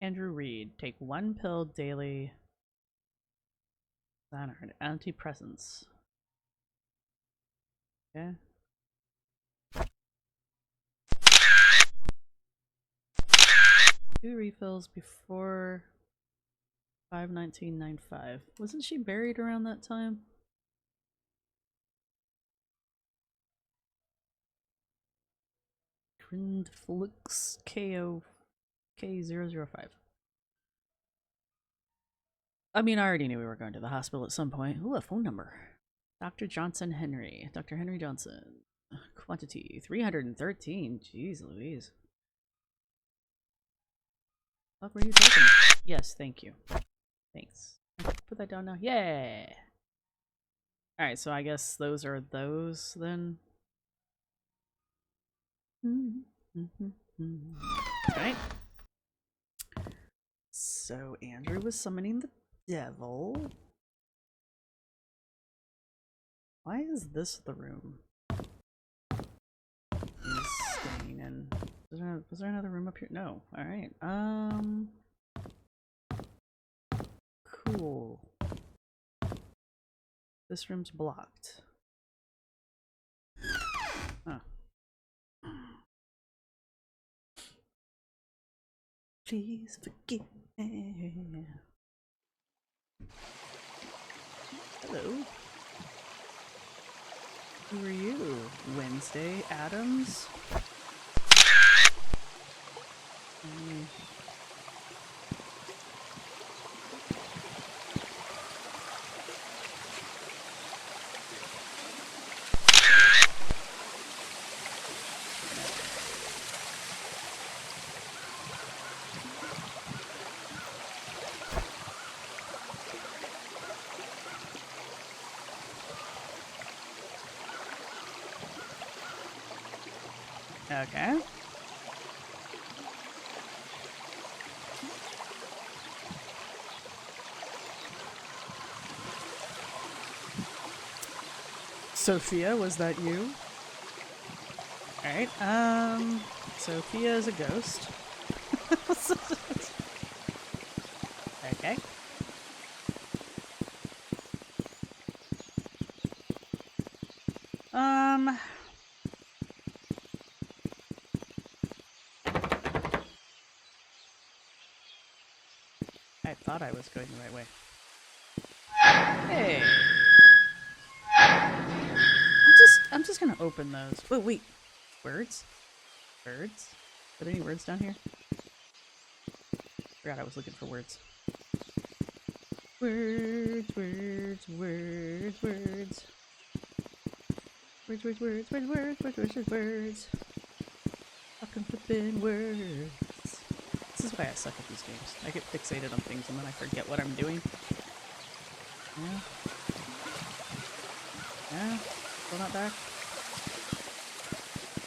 Andrew Reed. Take 1 pill daily. Xanard. Antidepressants. Okay. Two refills before 5/19/95. Wasn't she buried around that time? Grindflux KO K005. I mean, I already knew we were going to the hospital at some point. Ooh, a phone number. Dr. Johnson Henry. Dr. Henry Johnson. Quantity 313. Jeez Louise. What were you taking? Yes, thank you. Thanks. Put that down now. Yeah. Alright, so I guess those are those then. Right. So Andrew was summoning the devil. Why is this the room he's staying in? Was there another room up here? No. Alright. Cool. This room's blocked. Huh. Please forgive me. Hello. Who are you? Wednesday Adams? Okay. Sophia, was that you? Alright, Sophia is a ghost. Okay. I thought I was going the right way. Hey! I'm just gonna open those. Oh, wait. Words? Birds? Are there any words down here? Forgot I was looking for words. Words, words, words, words. Words, words, words, words, words, words, words, words, words. Fucking flippin' words. This is why I suck at these games. I get fixated on things and then I forget what I'm doing. Yeah. Yeah. Still not back.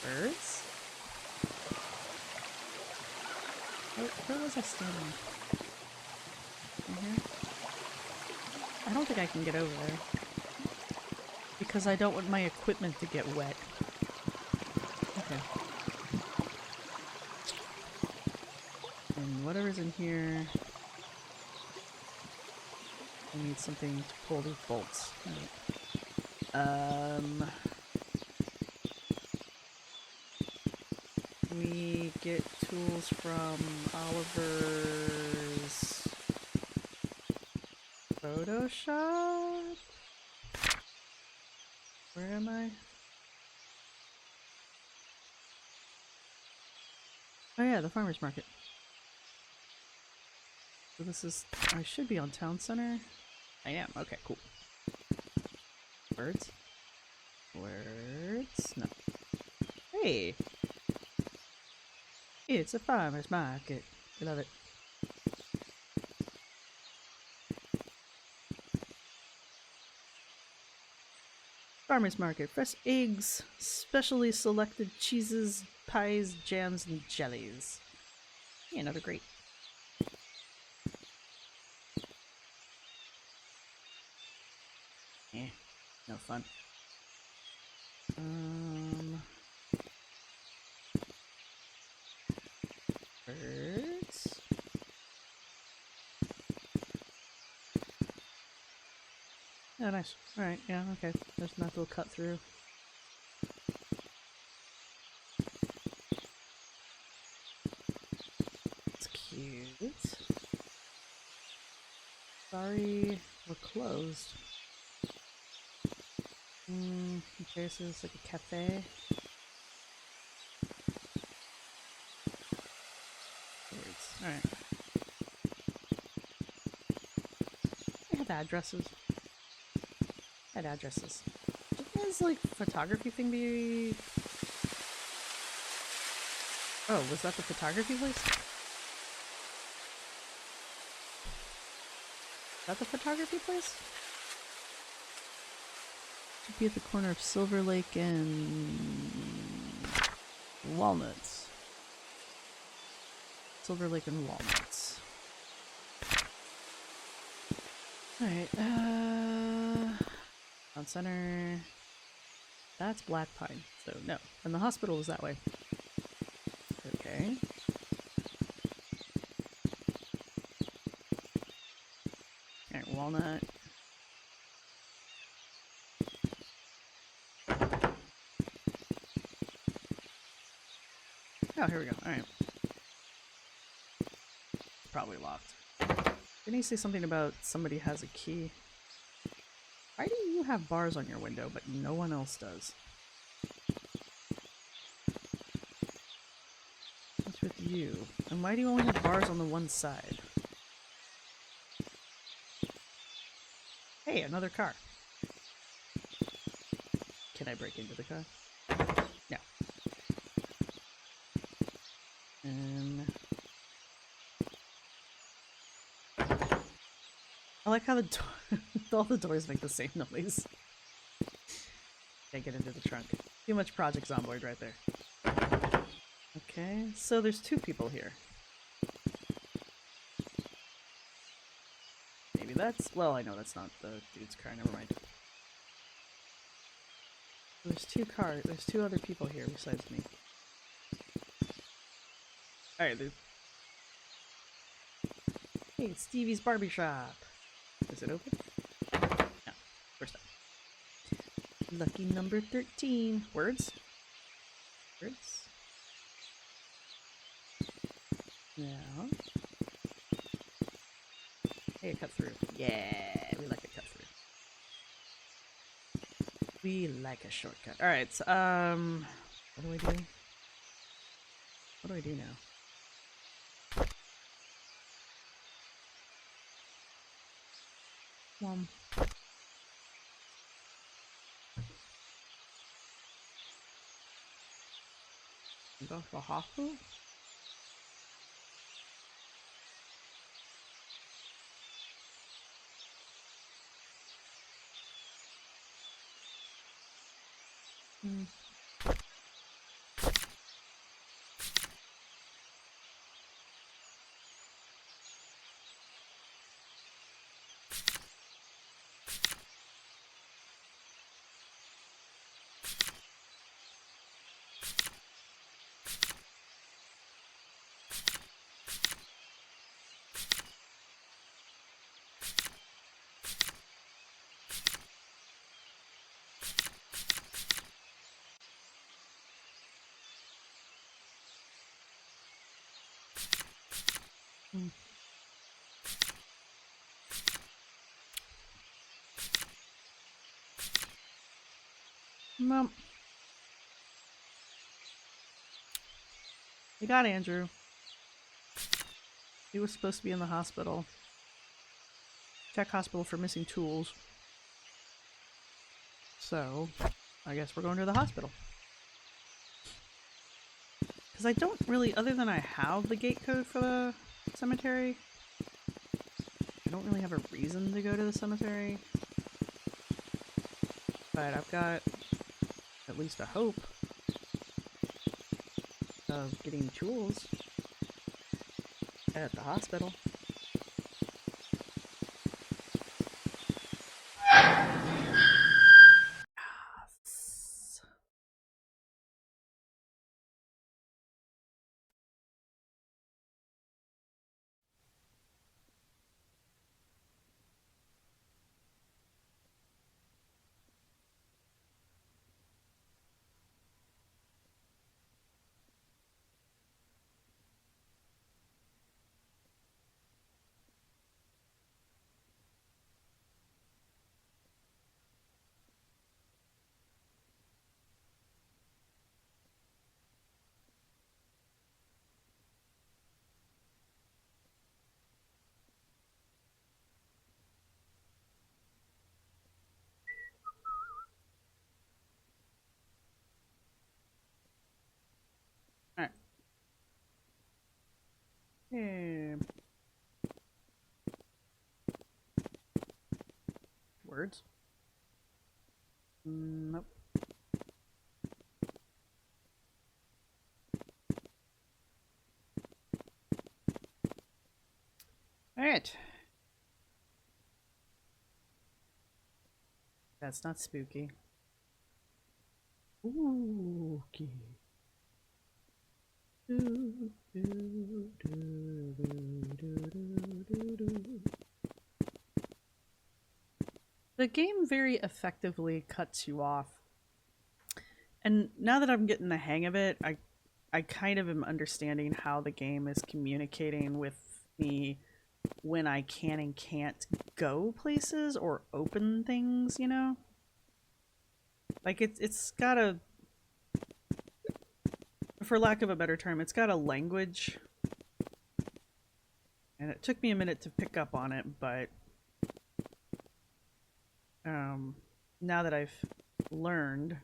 Birds? Where was I standing? In here? I don't think I can get over there. Because I don't want my equipment to get wet. Okay. And whatever's in here... I need something to pull these bolts. Right. We get tools from Oliver's Photoshop? Where am I? Oh yeah, the farmer's market. So this is... I should be on Town Center. I am. Okay, cool. Words? Words? No. Hey! It's a farmer's market. I love it. Farmer's market. Fresh eggs, specially selected cheeses, pies, jams, and jellies. Yeah, another great. No fun. Birds. Oh, nice. Alright, yeah, okay. There's a nice little cut through. It's cute. Sorry, we're closed. Okay, so it's like a cafe. Birds. Alright. I have addresses. I had addresses. Did this, like, photography thing be... Oh, was that the photography place? Is that the photography place? Should be at the corner of Silver Lake and... Walnuts. Silver Lake and Walnuts. Alright, Town Center. That's Black Pine, so no. And the hospital is that way. Okay. Alright, Walnut. Oh, here we go. Alright. Probably locked. Didn't he say something about somebody has a key? Why do you have bars on your window, but no one else does? What's with you? And why do you only have bars on the one side? Hey, another car. Can I break into the car? No. I like how the all the doors make the same noise. Can't get into the trunk. Too much Project Zomboid right there. Okay, so there's two people here. Maybe that's... Well, I know that's not the dude's car, never mind. There's two cars, there's two other people here besides me. Alright, hey, it's Stevie's Barbershop. Is it open? No, of course not. Lucky number 13. Words? Words? Yeah. Hey, a cut through. Yeah, we like a cut through. We like a shortcut. Alright, so, what do I do? What do I do now? Go for Hafu? Well, we got Andrew. He was supposed to be in the hospital. Check hospital for missing tools. So, I guess we're going to the hospital. Because I don't really, other than I have the gate code for the cemetery, I don't really have a reason to go to the cemetery. But I've got at least a hope of getting tools at the hospital. Alright. Hey. Words? Nope. Alright. That's not spooky. Ooh, okay. The game very effectively cuts you off. And now that I'm getting the hang of it, I kind of am understanding how the game is communicating with me when I can and can't go places or open things, you know? Like, it's got a... For lack of a better term, it's got a language. And it took me a minute to pick up on it, but... now that I've learned...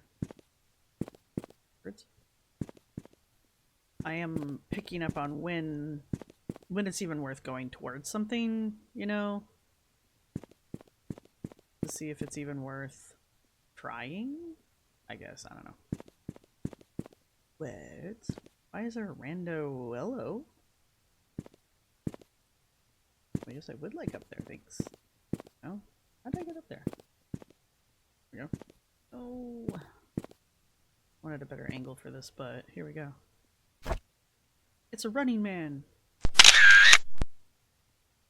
I am picking up on when it's even worth going towards something, you know? To see if it's even worth trying? I guess, I don't know. What? Why is there a rando hello? I guess I would like up there, thanks. No? How did I get up there? There we go. Oh. Wanted a better angle for this, but here we go. It's a running man.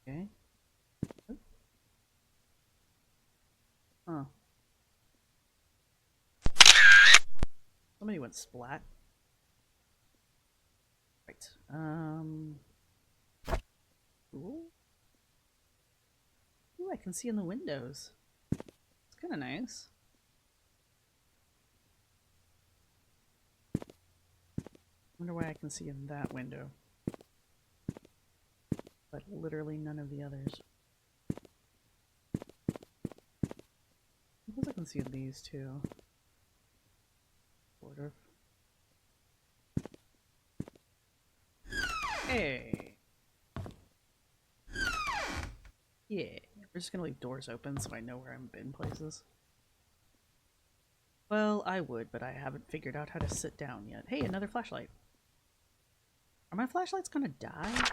Okay. Huh. Somebody went splat. Right. Cool. Ooh, I can see in the windows. It's kind of nice. Wonder why I can see in that window, but literally none of the others. I suppose I can see in these two. Sort of. Hey! Yeah, we're just gonna leave doors open so I know where I'm in places. Well, I would, but I haven't figured out how to sit down yet. Hey, another flashlight. Are my flashlights gonna die?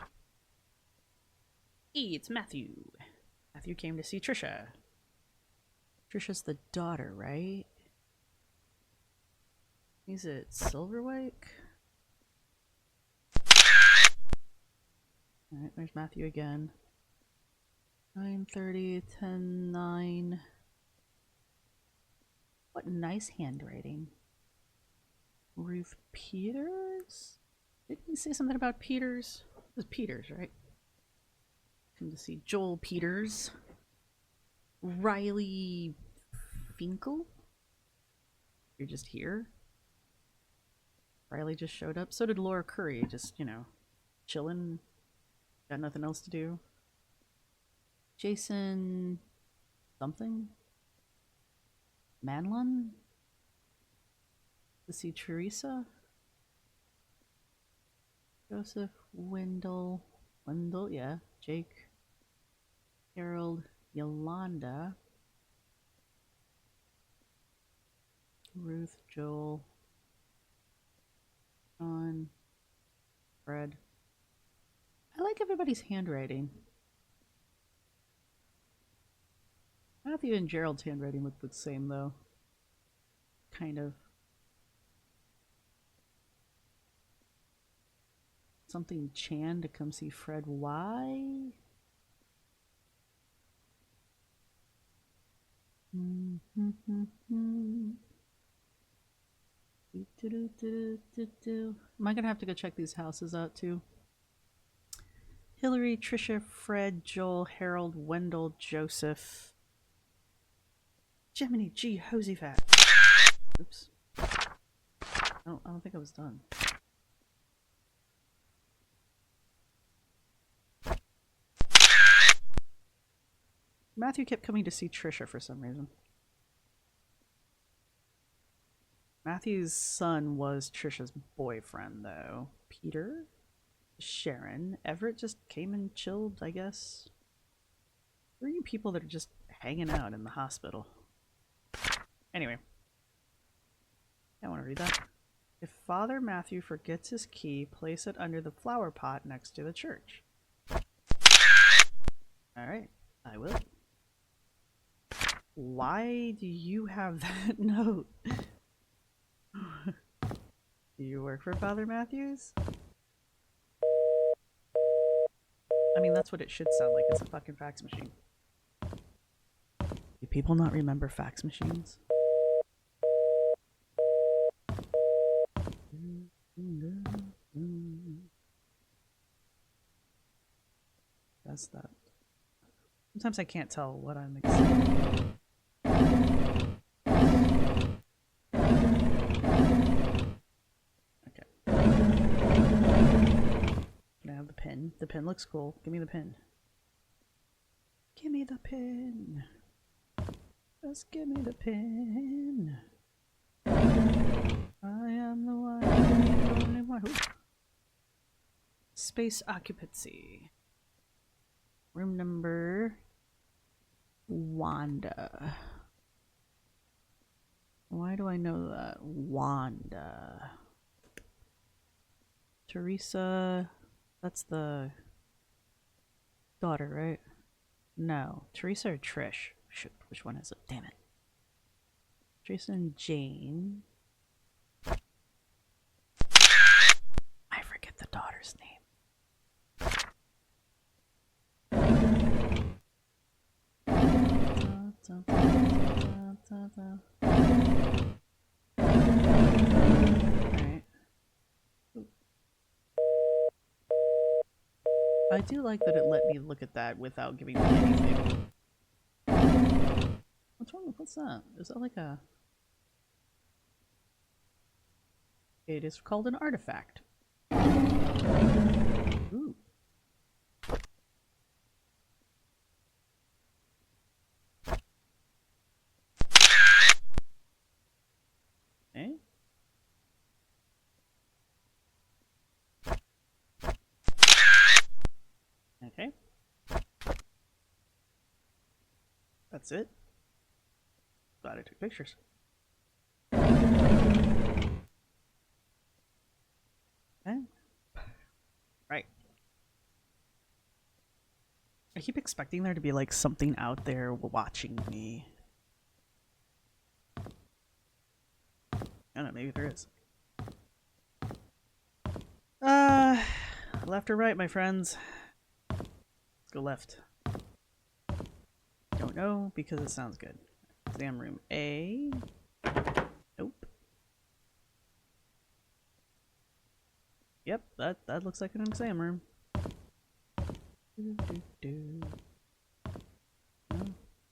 Hey, it's Matthew. Matthew came to see Trisha. Trisha's the daughter, right? He's at Silverwake? Alright, there's Matthew again. 9:30, 10:09. What nice handwriting. Ruth Peters? Didn't he say something about Peters? It was Peters, right? Come to see Joel Peters. Riley Finkel? You're just here? Riley just showed up. So did Laura Curry. Just, you know, chilling. Got nothing else to do. Jason... something? Manlon? To see Teresa? Joseph, Wendell, yeah. Jake, Harold, Yolanda, Ruth, Joel, John, Fred. I like everybody's handwriting. Matthew and Gerald's handwriting look the same, though. Kind of. Something Chan to come see Fred. Why? Am I gonna have to go check these houses out too? Hillary, Trisha, Fred, Joel, Harold, Wendell, Joseph, Gemini, G, Hoseyfat. Oops. I don't think I was done. Matthew kept coming to see Trisha for some reason. Matthew's son was Trisha's boyfriend, though. Peter, Sharon, Everett just came and chilled, I guess. Who are you people that are just hanging out in the hospital? Anyway. I want to read that. If Father Matthew forgets his key, place it under the flower pot next to the church. Alright, I will. Why do you have that note? Do you work for Father Matthews? I mean, that's what it should sound like. It's a fucking fax machine. Do people not remember fax machines? That's that. Sometimes I can't tell what I'm excited. Okay. Can I have the pin? The pin looks cool. Give me the pin. Give me the pin. Just give me the pin. I am the one, the only one. Ooh. Space occupancy. Room number... Wanda. Why do I know that? Wanda. Teresa... That's the... daughter, right? No. Teresa or Trish? Shoot, which one is it? Damn it. Teresa and Jane. I forget the daughter's name. Alright. I do like that it let me look at that without giving me anything. What's wrong? What's that? Is that like a... It is called an artifact. Ooh. Eh? Okay. That's it. Glad I took pictures. Okay. Right. I keep expecting there to be like something out there watching me. I don't know, maybe there is. Left or right, my friends? Let's go left. Don't know because it sounds good. Exam room A. Nope. Yep, that looks like an exam room. No.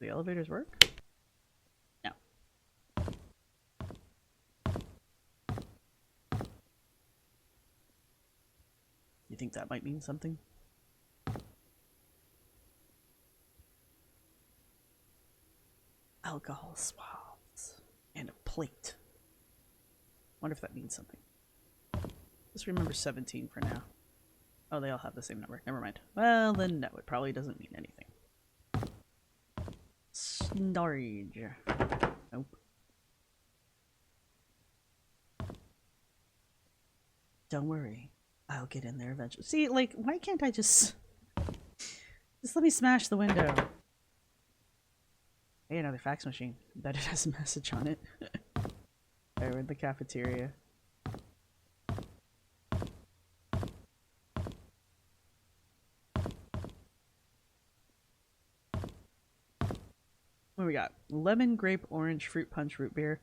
The elevators work? No. think that might mean something? Alcohol swabs and a plate. Wonder if that means something. Just remember 17 for now. Oh, they all have the same number. Never mind. Well, then no, it probably doesn't mean anything. Storage. Nope. Don't worry. I'll get in there eventually. See, like, why can't I just let me smash the window? Hey, another fax machine. Bet it has a message on it. Alright, we're in the cafeteria. What do we got? Lemon, grape, orange, fruit punch, root beer.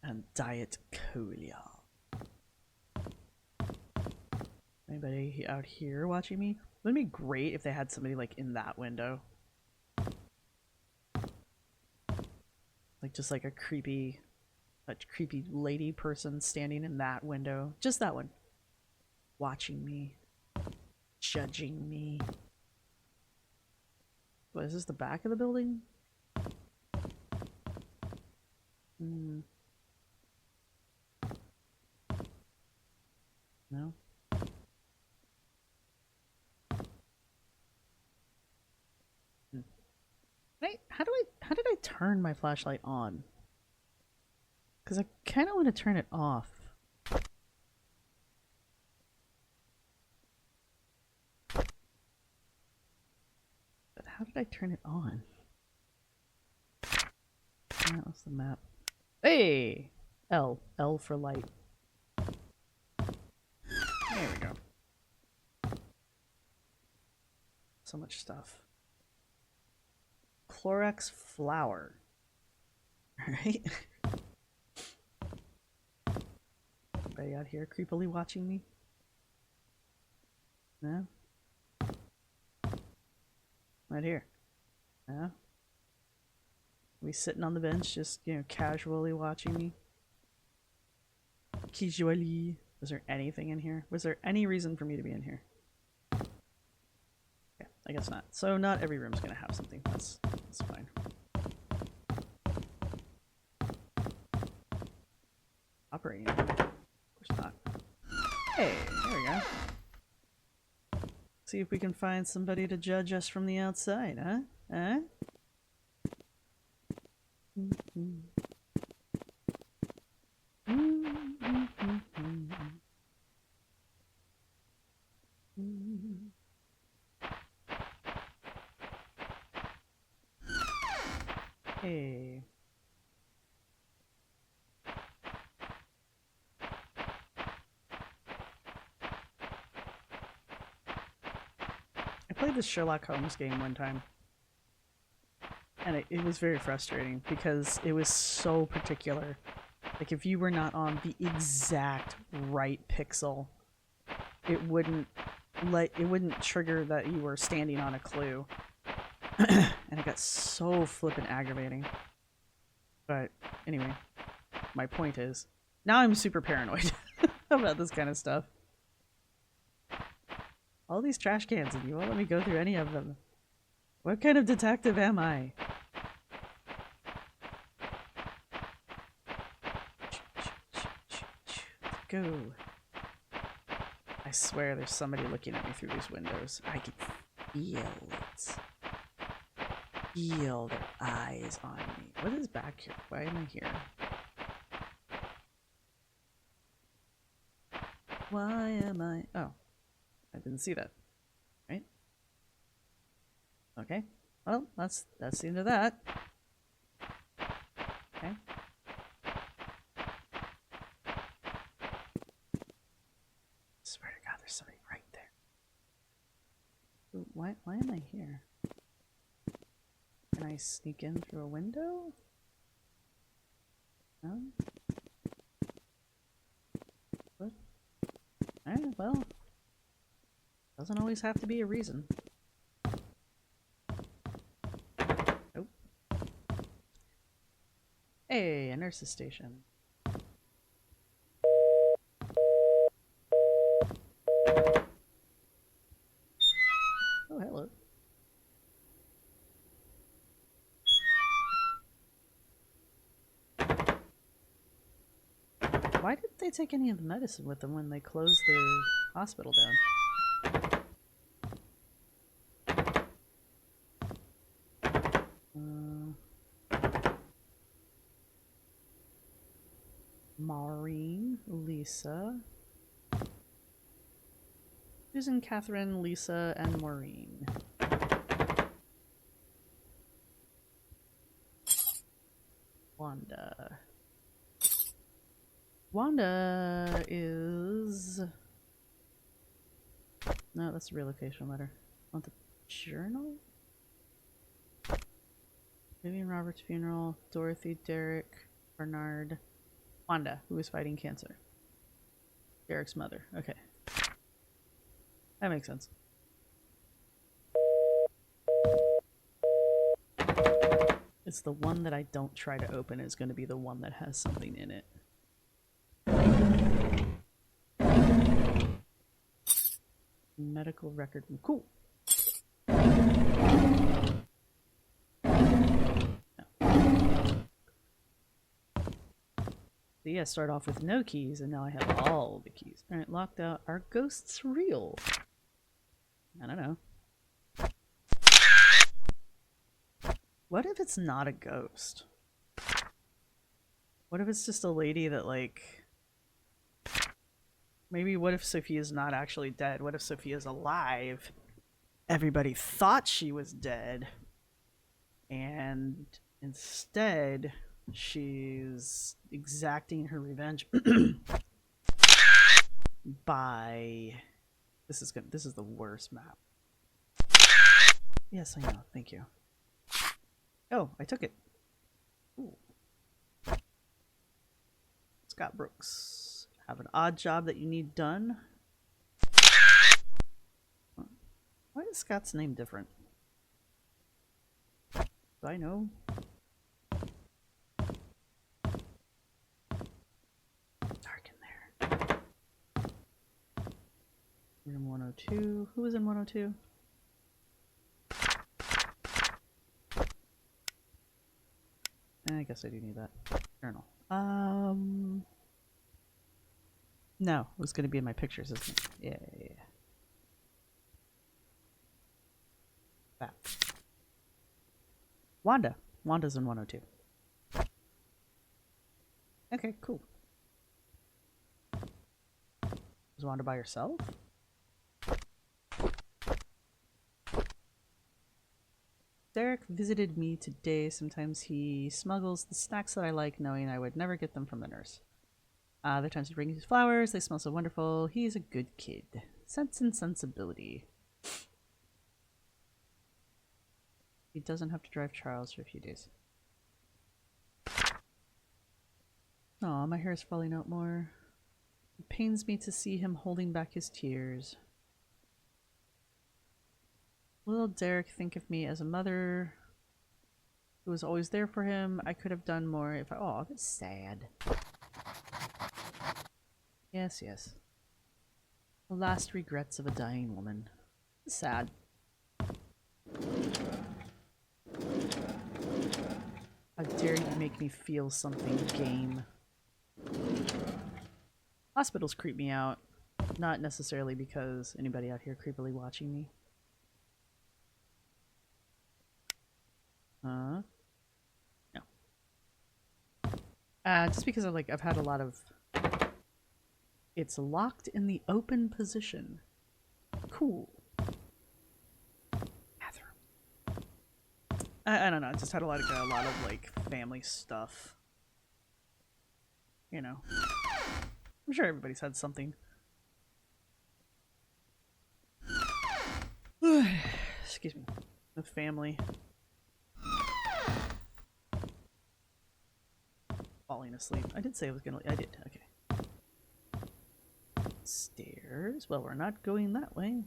And diet cola. Anybody out here watching me? Wouldn't it be great if they had somebody like in that window? Like just like a creepy lady person standing in that window. Just that one. Watching me. Judging me. What, is this the back of the building? No? How did I turn my flashlight on? Because I kind of want to turn it off. But how did I turn it on? That was the map. Hey! L. L for light. There we go. So much stuff. Clorox flour. Alright. Anybody out here creepily watching me? No? Right here. No? We sitting on the bench just, you know, casually watching me? Casually. Was there anything in here? Was there any reason for me to be in here? Yeah, I guess not. So not every room's gonna have something. That's fine. Operating room. Of course not. Hey, there we go. See if we can find somebody to judge us from the outside, huh? Huh? Hey. I played this Sherlock Holmes game one time. And it was very frustrating because it was so particular. Like if you were not on the exact right pixel, it wouldn't trigger that you were standing on a clue. And it got so flippin' aggravating. But anyway, my point is, now I'm super paranoid about this kind of stuff. All these trash cans and you won't let me go through any of them. What kind of detective am I? Go. I swear there's somebody looking at me through these windows. I can feel it. Feel their eyes on me. What is back here? Why am I here? Why am I... Oh. I didn't see that. Right? Okay. Well, that's the end of that. Okay. Swear to God, there's somebody right there. Ooh, why am I here? Can I sneak in through a window? No? What? Alright, well. Doesn't always have to be a reason. Nope. Hey, a nurse's station. Why didn't they take any of the medicine with them when they closed the hospital down? Maureen, Lisa, Susan, Catherine, Lisa, and Maureen. Wanda. Wanda is... No, that's a relocation letter. Want the journal? Vivian Roberts' funeral. Dorothy, Derek, Bernard. Wanda, who is fighting cancer. Derek's mother. Okay. That makes sense. It's the one that I don't try to open is going to be the one that has something in it. Medical record. Cool. So yeah, start off with no keys, and now I have all the keys. Alright, locked out. Are ghosts real? I don't know. What if it's not a ghost? What if it's just a lady that, like... Maybe what if Sophia's not actually dead? What if Sophia's alive? Everybody thought she was dead. And instead, she's exacting her revenge by... This is the worst map. Yes, I know. Thank you. Oh, I took it. Ooh. Scott Brooks. Have an odd job that you need done. Why is Scott's name different? Do I know? Dark in there. Room 102. Who was in 102? I guess I do need that. Journal. No, it was going to be in my pictures, isn't it? Yeah. That. Wanda. Wanda's in 102. Okay, cool. Was Wanda by herself? Derek visited me today. Sometimes he smuggles the snacks that I like, knowing I would never get them from the nurse. Other times he brings his flowers. They smell so wonderful. He's a good kid. Sense and sensibility. He doesn't have to drive Charles for a few days. Aw, my hair is falling out more. It pains me to see him holding back his tears. Will Derek think of me as a mother who was always there for him? I could have done more if I... Oh, that's sad. Yes, yes. The last regrets of a dying woman. Sad. How dare you make me feel something, game. Hospitals creep me out. Not necessarily because anybody out here creepily watching me. No. Just because I've had a lot of... It's locked in the open position. Cool. Bathroom. I don't know. I just had a lot of like family stuff. You know. I'm sure everybody's had something. Excuse me. The family. Falling asleep. I did say I was gonna... I did. Okay. Stairs. Well, we're not going that way.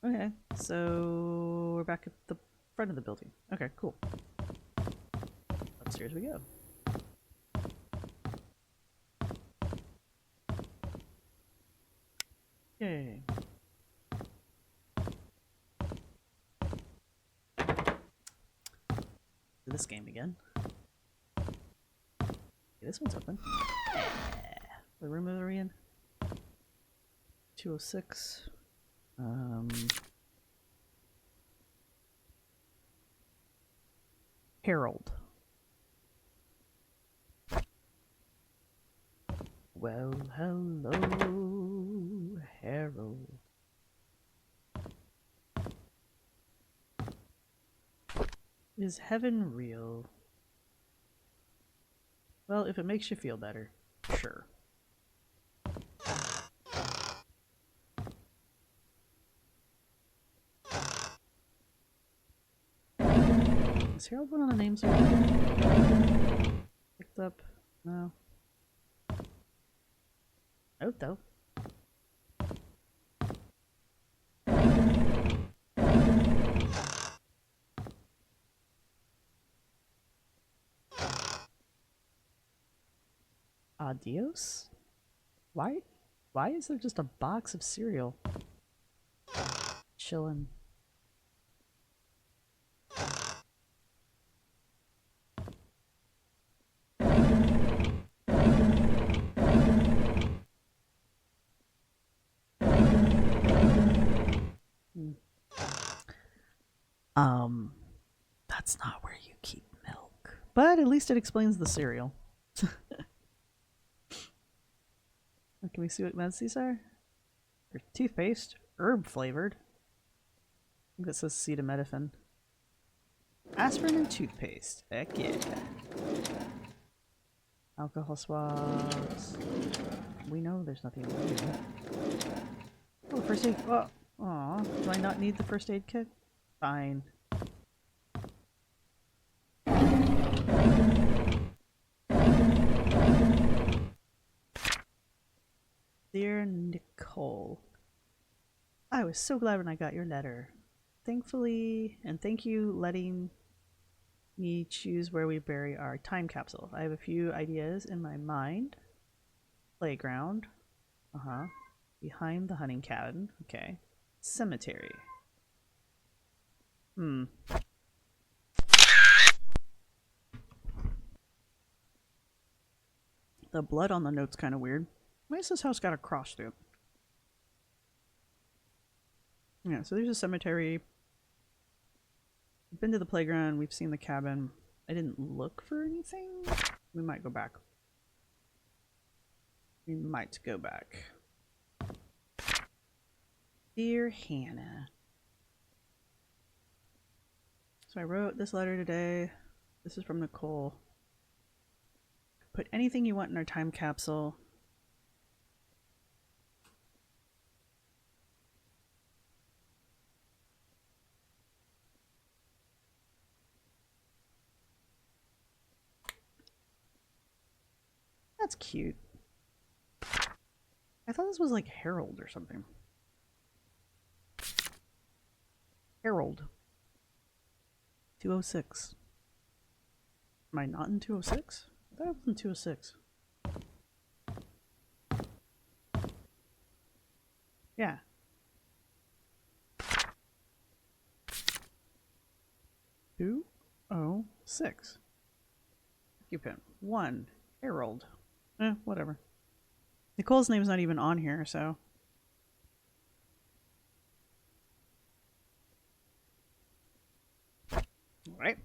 Okay, so we're back at the front of the building. Okay, cool. Upstairs we go. Yay. This game again. This one's open. The room are we in? 206. Harold. Well, hello, Harold. Is heaven real? Well, if it makes you feel better, sure. Is Harold one of the names we picked up? No. Oh, though. Adios? Why is there just a box of cereal? Chillin'. That's not where you keep milk. But at least it explains the cereal. Can we see what meds these are? They're toothpaste, herb flavored. I think that says acetaminophen. Aspirin and toothpaste. Heck yeah. Alcohol swabs. We know there's nothing to do. Oh, first aid. Oh, aw. Do I not need the first aid kit? Fine. Dear Nicole, I was so glad when I got your letter. Thankfully, and thank you letting me choose where we bury our time capsule. I have a few ideas in my mind. Playground. Behind the hunting cabin. Okay. Cemetery. The blood on the note's kind of weird. Why has this house got a cross through it? Yeah, so there's a cemetery. We've been to the playground. We've seen the cabin. I didn't look for anything. We might go back. We might go back. Dear Hannah. So I wrote this letter today. This is from Nicole. Put anything you want in our time capsule. That's cute. I thought this was like Harold or something. Harold. 206. Am I not in 206? I thought I was in 206. Yeah. Two oh six. Occupant 1. Harold. Whatever. Nicole's name's not even on here, so. Alright.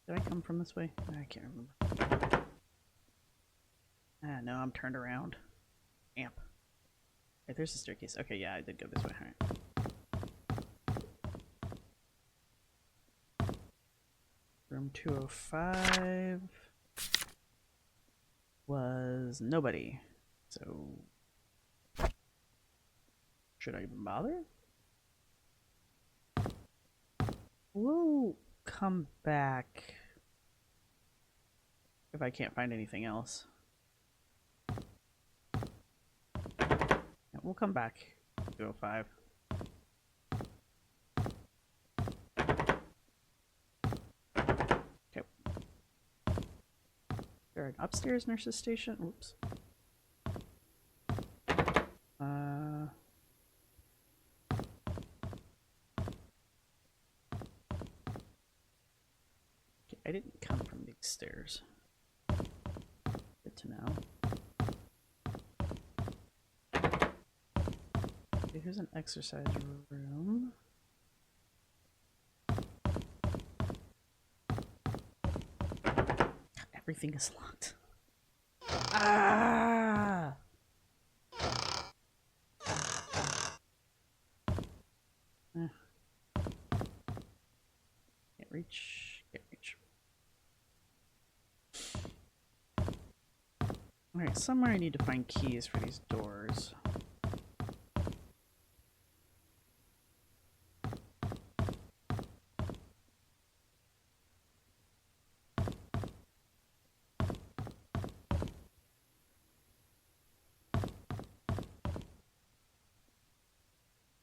Did I come from this way? I can't remember. No, I'm turned around. Amp. Right, there's the staircase. Okay, yeah, I did go this way. Alright. Room 205 was nobody. So, should I even bother? We'll come back if I can't find anything else. Yeah, we'll come back. 205. There an upstairs nurse's station? Oops. I didn't come from these stairs. Good to know. Okay, here's an exercise room. God, everything is locked. Ah! Can't reach. Can't reach. Alright, somewhere I need to find keys for these doors.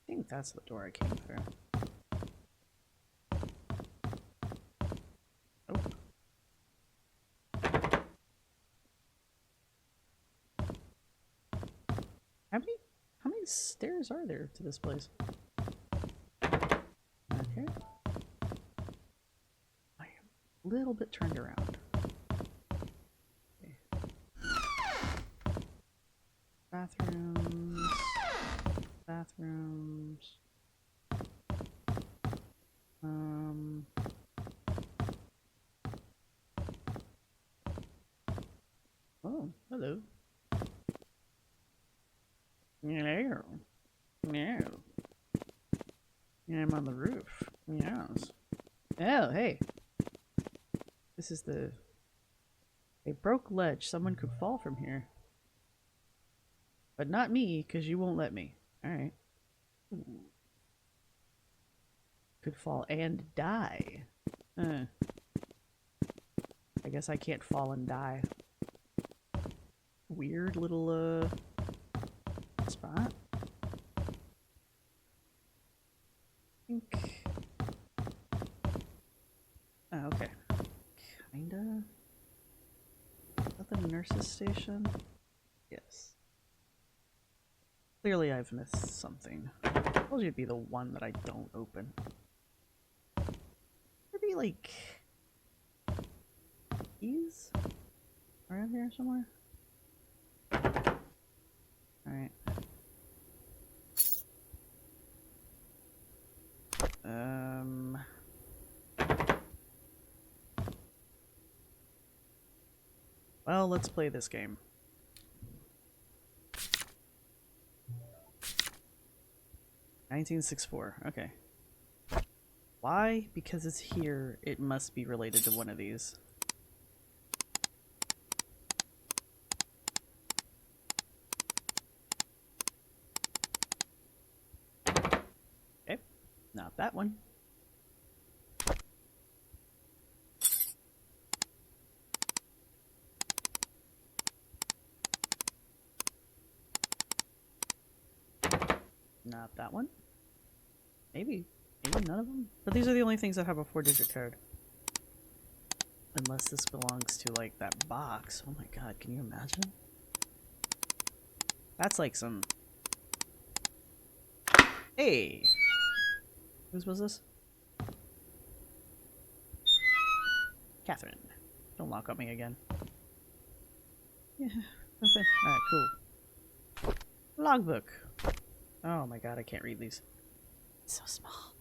I think that's the door I came through. Oh. How many stairs are there to this place? Okay. I am a little bit turned around. Okay. Bathrooms. Bathrooms. Oh, hello. Hello. No. I'm on the roof. Yes. Oh, hey. This is the... A broke ledge. Someone could fall from here. But not me, because you won't let me. Alright. Could fall and die. I guess I can't fall and die. Weird little, spot. I think... Oh, okay. Kinda. Is that the nurse's station? Yes. Clearly I've missed something. I told you it'd be the one that I don't open. There'd be like... keys? Around here somewhere? Alright. Well, let's play this game. $1964. Okay. Why? Because it's here. It must be related to one of these. Okay. Not that one. Not that one. Maybe none of them. But these are the only things that have a 4-digit code. Unless this belongs to, like, that box. Oh my god, can you imagine? That's like some... Hey! Whose was this? Catherine. Don't lock on me again. Yeah, open. Alright, cool. Logbook. Oh my god, I can't read these. It's so small.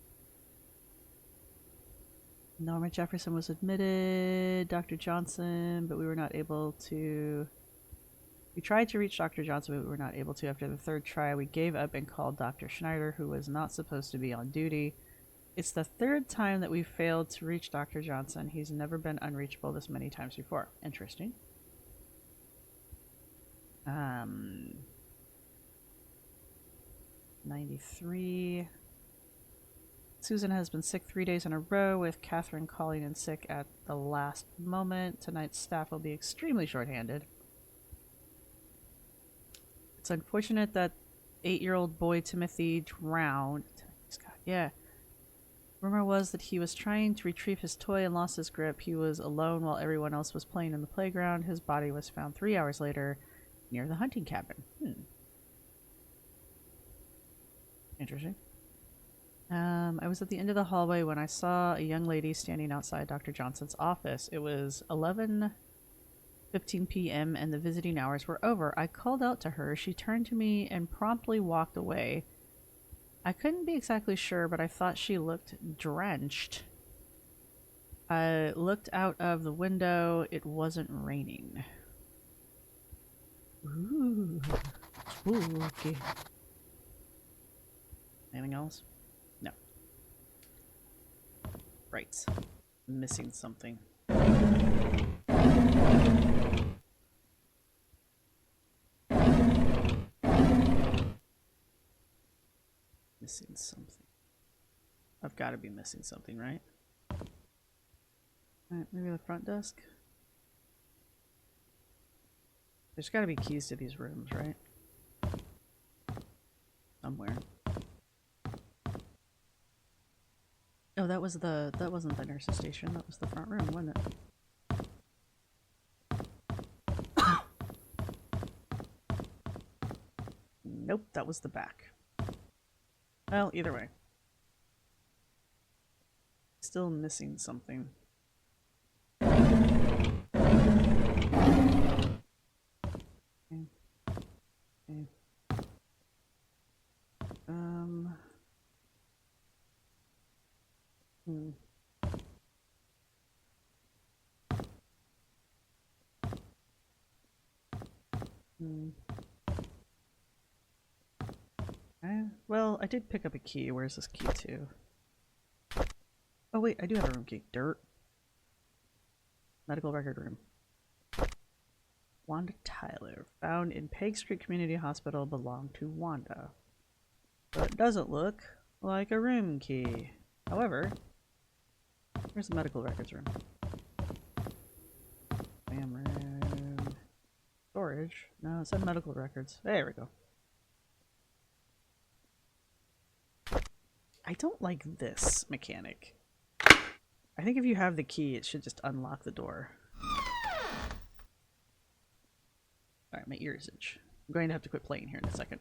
Norma Jefferson was admitted, Dr. Johnson, but we were not able to... We tried to reach Dr. Johnson, but we were not able to. After the third try, we gave up and called Dr. Schneider, who was not supposed to be on duty. It's the third time that we've failed to reach Dr. Johnson. He's never been unreachable this many times before. Interesting. 93. Susan has been sick 3 days in a row, with Catherine calling in sick at the last moment. Tonight's staff will be extremely short-handed. It's unfortunate that 8-year-old boy Timothy drowned. Yeah. Rumor was that he was trying to retrieve his toy and lost his grip. He was alone while everyone else was playing in the playground. His body was found 3 hours later near the hunting cabin. Interesting. I was at the end of the hallway when I saw a young lady standing outside Dr. Johnson's office. It was 11:15 p.m. and the visiting hours were over. I called out to her. She turned to me and promptly walked away. I couldn't be exactly sure, but I thought she looked drenched. I looked out of the window. It wasn't raining. Ooh, spooky. Anything else? No. Right. Missing something. Missing something. I've got to be missing something, right? Alright, maybe the front desk? There's got to be keys to these rooms, right? Somewhere. Oh, that wasn't the nurse's station. That was the front room, wasn't it? Nope, that was the back. Well, either way. Still missing something. Okay. Well, I did pick up a key. Where's this key to? Oh wait, I do have a room key. Dirt. Medical record room. Wanda Tyler, found in Painscreek Community Hospital, belonged to Wanda. But it doesn't look like a room key. However, here's the medical records room. Spam room. Storage. No, it said medical records. There we go. I don't like this mechanic. I think if you have the key, it should just unlock the door. Alright, my ears itch. I'm going to have to quit playing here in a second.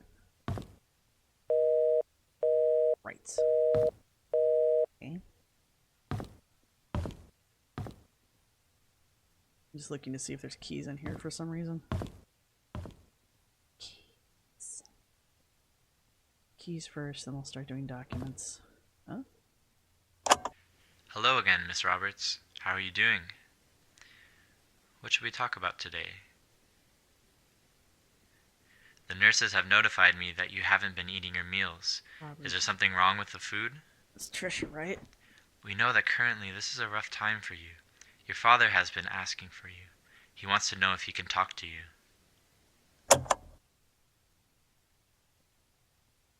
Right. Okay. I'm just looking to see if there's keys in here for some reason. Keys. Keys first, then we'll start doing documents. Huh? Hello again, Miss Roberts. How are you doing? What should we talk about today? The nurses have notified me that you haven't been eating your meals. Is there something wrong with the food? That's Trisha, right? We know that currently this is a rough time for you. Your father has been asking for you. He wants to know if he can talk to you.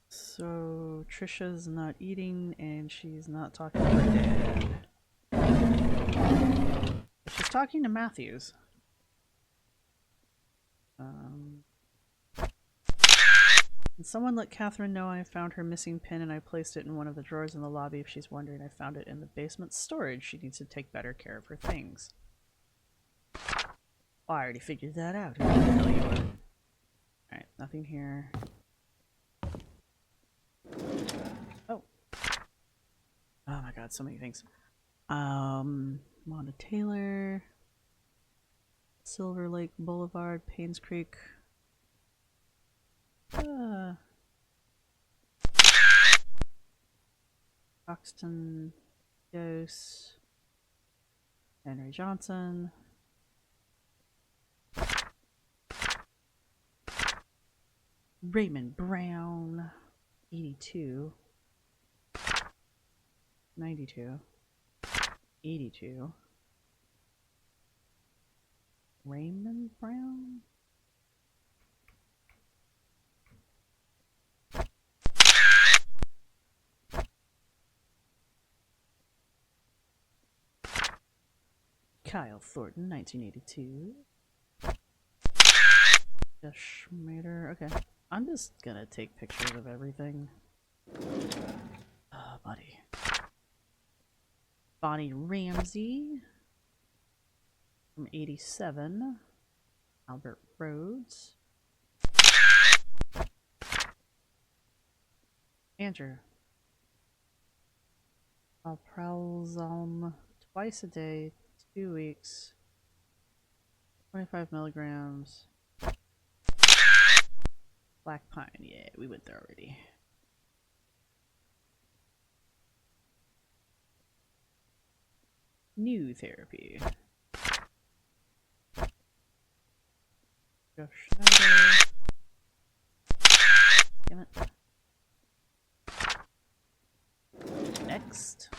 So, Trisha's not eating and she's not talking to her dad. She's talking to Matthews. Can someone let Catherine know I found her missing pin and I placed it in one of the drawers in the lobby. If she's wondering, I found it in the basement storage. She needs to take better care of her things. Oh, I already figured that out. Who the hell you are? Alright, nothing here. Oh. Oh my god, so many things. Wanda Taylor. Silver Lake Boulevard, Painscreek. Oxton, Dose, Henry Johnson, Raymond Brown, 82, 92, 82, Raymond Brown? Kyle Thornton, 1982. Jeff Schmader. Okay. I'm just gonna take pictures of everything. Oh, buddy. Bonnie Ramsey. From 87. Albert Rhodes. Andrew. Alprazolam twice a day, 2 weeks. 25 milligrams. Black pine, yeah, we went there already. New therapy. Josh Schneider. Damn it. Next.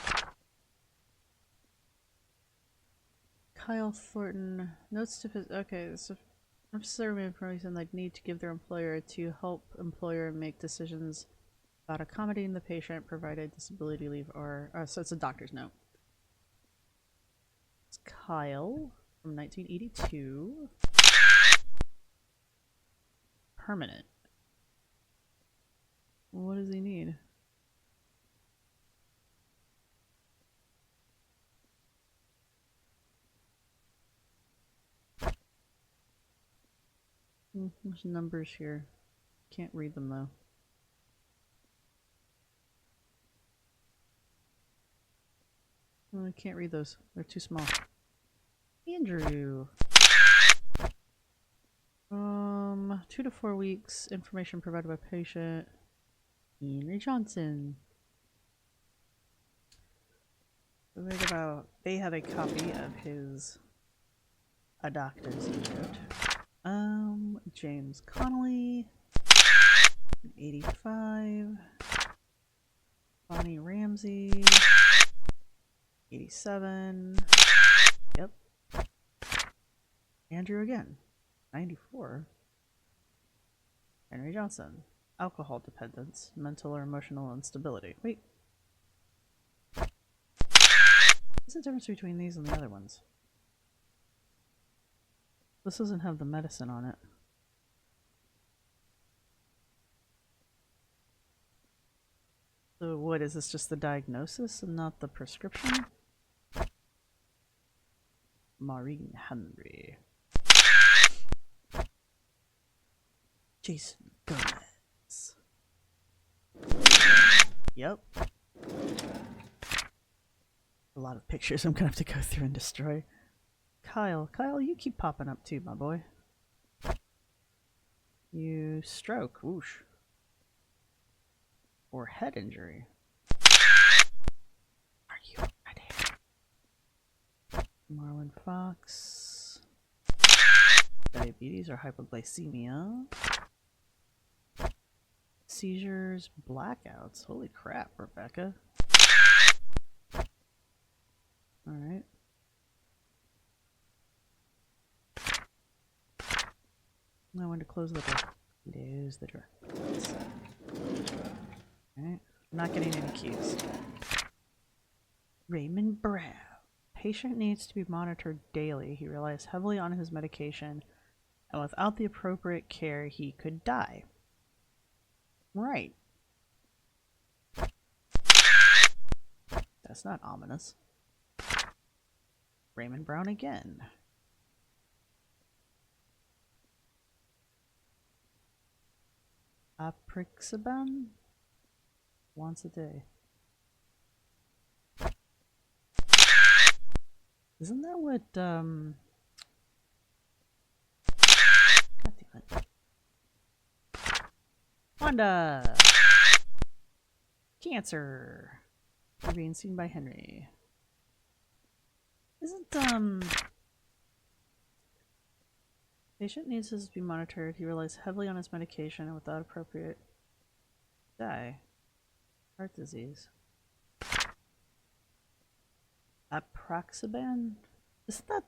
Kyle Thornton. Notes to his. Okay, so necessary information like need to give their employer to help employer make decisions about accommodating the patient, provided disability leave or. So it's a doctor's note. It's Kyle from 1982. Permanent. What does he need? There's numbers here. Can't read them though. Oh, I can't read those. They're too small. Andrew. 2 to 4 weeks. Information provided by patient. Henry Johnson. They have a copy of his A Doctor's Note. James Connolly. 85. Bonnie Ramsey. 87. Yep. Andrew again. 94. Henry Johnson. Alcohol dependence. Mental or emotional instability. Wait. What's the difference between these and the other ones? This doesn't have the medicine on it. So what, is this just the diagnosis and not the prescription? Maureen Henry. Jason Gomez. Yep. A lot of pictures I'm gonna have to go through and destroy. Kyle, you keep popping up too, my boy. You stroke, whoosh. Or head injury. Are you ready? Marlon Fox. Diabetes or hypoglycemia. Seizures, blackouts. Holy crap, Rebecca. Alright. I want to close the door. Close the door. Alright. Not getting any keys. Raymond Brown. Patient needs to be monitored daily. He relies heavily on his medication, and without the appropriate care, he could die. Right. That's not ominous. Raymond Brown again. Aprixaban? Once a day. Isn't that what, God damn it. Wanda! Cancer! You're being seen by Henry. Isn't, patient needs to be monitored. He relies heavily on his medication and without appropriate die. Heart disease. Approxiban? Isn't that,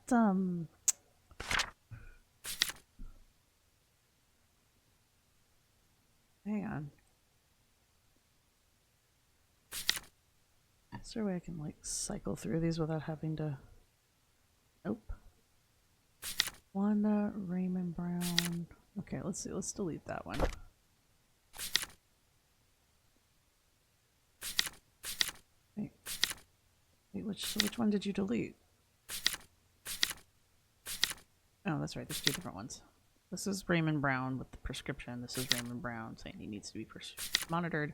hang on. Is there a way I can, like, cycle through these without having to... Nope. Wanda, Raymond Brown. Okay, let's see. Let's delete that one. Wait, which one did you delete? Oh, that's right. There's two different ones. This is Raymond Brown with the prescription. This is Raymond Brown saying he needs to be monitored.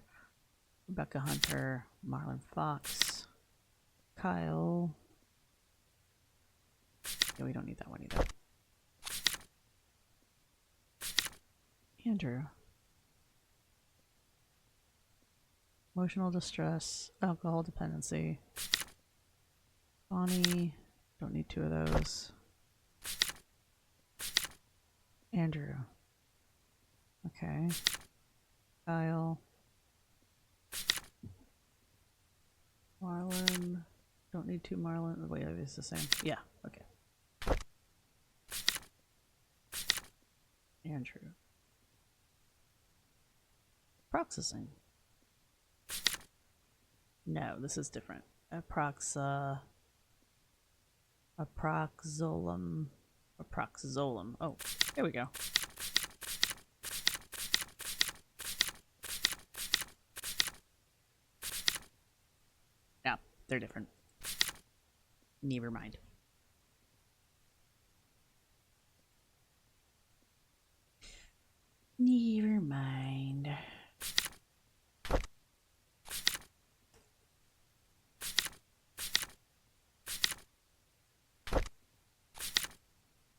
Rebecca Hunter, Marlon Fox. Kyle. Yeah, we don't need that one either. Andrew. Emotional distress, alcohol dependency. Bonnie, don't need 2 of those. Andrew. Okay. Kyle. Marlon. Don't need 2 Marlon. Wait, it's the same. Yeah, okay. Andrew. Processing. No, this is different. Aproxolum. Aproxolum. Oh, there we go. Yeah, they're different. Never mind. Never mind.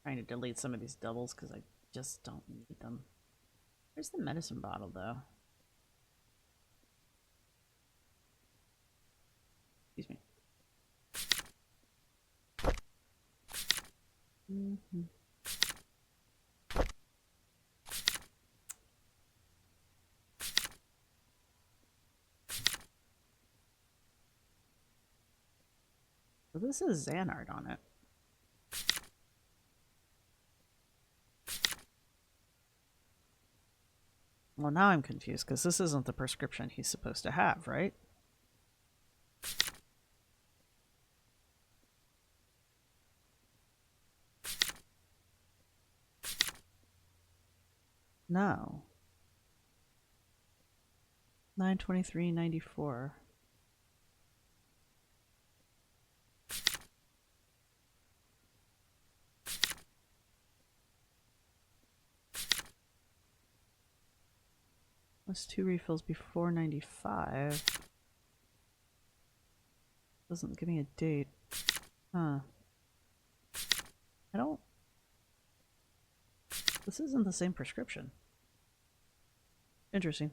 Trying to delete some of these doubles because I just don't need them. Where's the medicine bottle though? Excuse me. Well, this is Xanart on it. Well, now I'm confused because this isn't the prescription he's supposed to have, right? No. 923.94. Was 2 refills before 95. Doesn't give me a date. Huh. I don't... This isn't the same prescription. Interesting.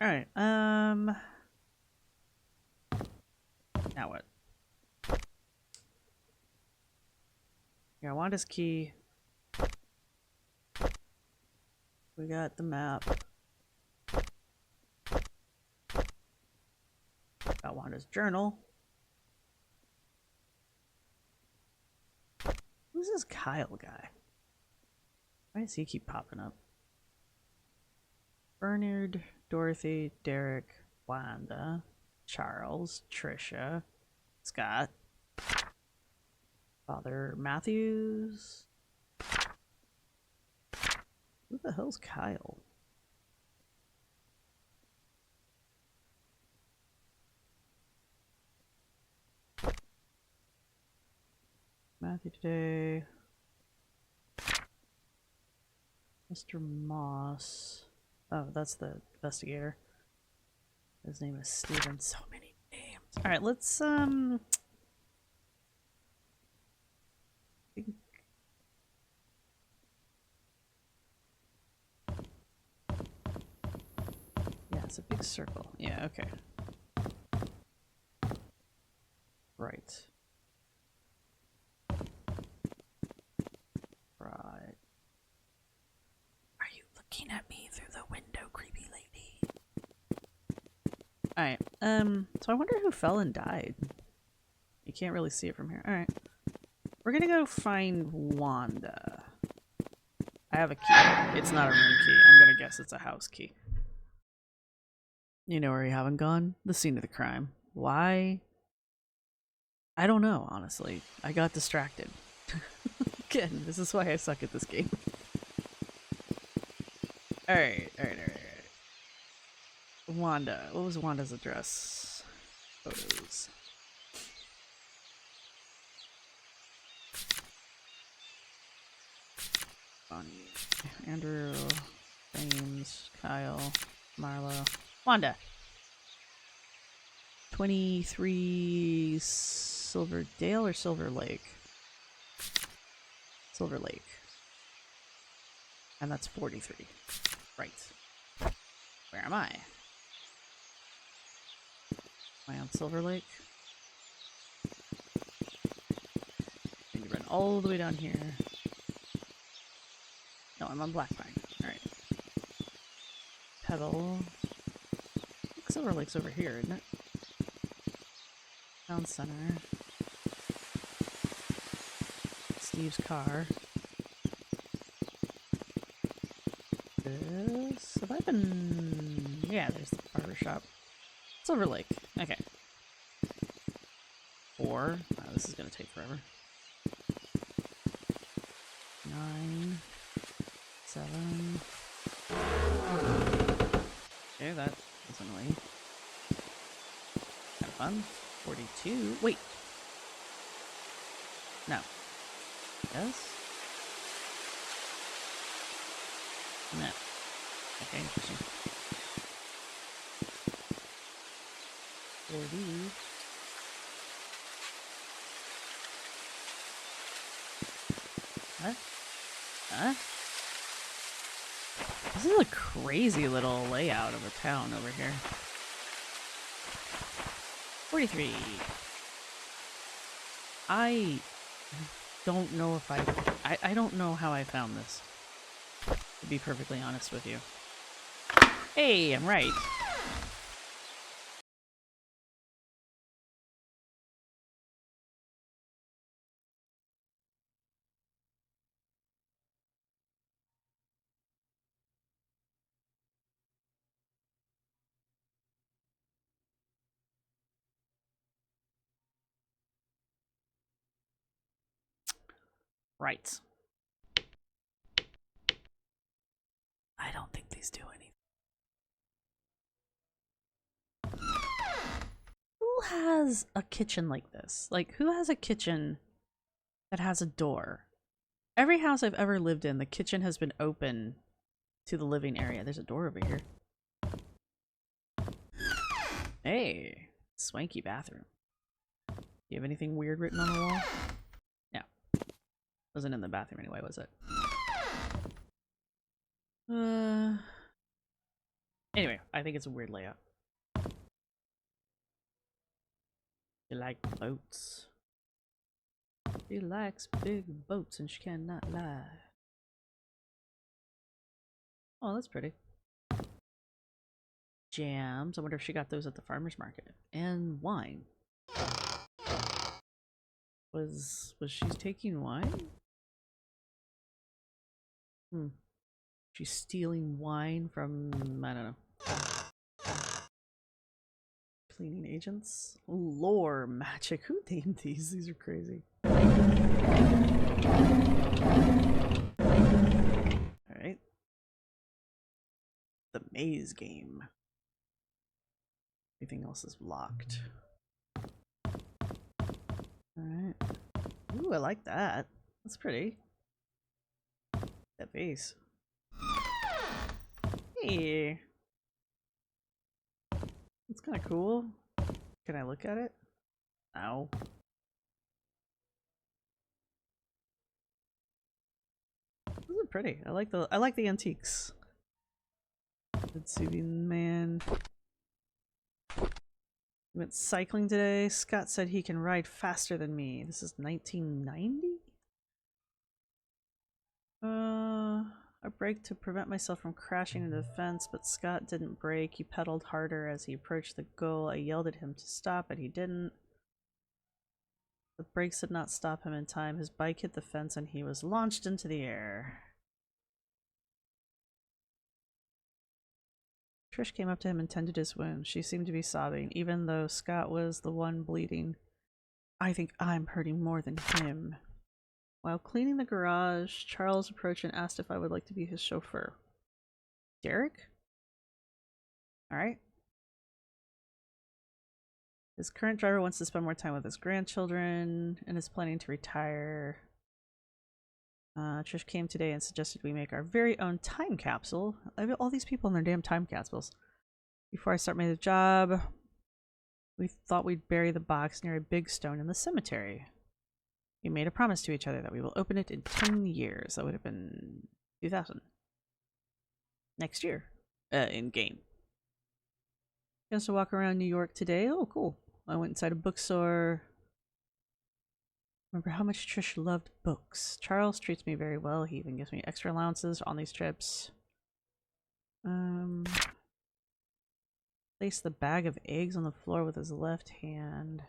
Alright, now what? Yeah, Wanda's key. We got the map. Got Wanda's journal. Who's this Kyle guy? Why does he keep popping up? Bernard, Dorothy, Derek, Wanda, Charles, Trisha, Scott, Father Matthews. Who the hell's Kyle? Matthew today. Mr. Moss. Oh, that's the investigator. His name is Steven. So many names. Alright, let's think. Yeah, it's a big circle. Yeah, okay. Right. Right. Are you looking at me through the window, creepy lady? Alright, so I wonder who fell and died. You can't really see it from here. Alright. We're gonna go find Wanda. I have a key. It's not a room key. I'm gonna guess it's a house key. You know where you haven't gone? The scene of the crime. Why? I don't know, honestly. I got distracted. Again, this is why I suck at this game. Alright. Wanda. What was Wanda's address? Photos. Ronnie, Andrew, James, Kyle, Marlo, Wanda. 23 Silverdale or Silver Lake? Silver Lake. And that's 43. Right. Where am I? Am I on Silver Lake? I need to run all the way down here. No, I'm on Black Pine. Alright. Pebble. I think Silver Lake's over here, isn't it? Town Center. Steve's car. This. Have I been. Yeah, there's the barber shop. Silver Lake. Okay. 4. Wow, this is gonna take forever. 9. 7. Okay, that was annoying. Have fun. 42. Wait. No. Yes? No. Okay, interesting. 40. What? Huh? This is a crazy little layout of a town over here. 43. I don't know if I don't know how I found this, to be perfectly honest with you. Hey, I'm right. Right. I don't think these do anything. Who has a kitchen like this? Like, who has a kitchen that has a door? Every house I've ever lived in, the kitchen has been open to the living area. There's a door over here. Hey, swanky bathroom. You have anything weird written on the wall? No. Wasn't in the bathroom anyway, was it? Anyway, I think it's a weird layout. She likes boats. She likes big boats and she cannot lie. Oh, that's pretty. Jams. I wonder if she got those at the farmer's market. And wine. Was she taking wine? She's stealing wine from, I don't know. Cleaning agents? Lore magic. Who named these? These are crazy. Alright. The maze game. Everything else is locked. Alright. Ooh, I like that. That's pretty. That vase. Hey! It's kind of cool. Can I look at it? Ow. This is pretty. I like the antiques. Good soothing man. We went cycling today. Scott said he can ride faster than me. This is 1990? I braked to prevent myself from crashing into the fence, but Scott didn't brake. He pedaled harder as he approached the goal. I yelled at him to stop, but he didn't. The brakes did not stop him in time. His bike hit the fence and he was launched into the air. Trish came up to him and tended his wound. She seemed to be sobbing, even though Scott was the one bleeding. I think I'm hurting more than him. While cleaning the garage, Charles approached and asked if I would like to be his chauffeur. Derek? Alright. His current driver wants to spend more time with his grandchildren and is planning to retire. Trish came today and suggested we make our very own time capsule. I have all these people in their damn time capsules. Before I start my job, we thought we'd bury the box near a big stone in the cemetery. We made a promise to each other that we will open it in 10 years. That would have been 2000. Next year. In game. Chance to walk around New York today. Oh, cool. I went inside a bookstore. Remember how much Trish loved books. Charles treats me very well. He even gives me extra allowances on these trips. Place the bag of eggs on the floor with his left hand.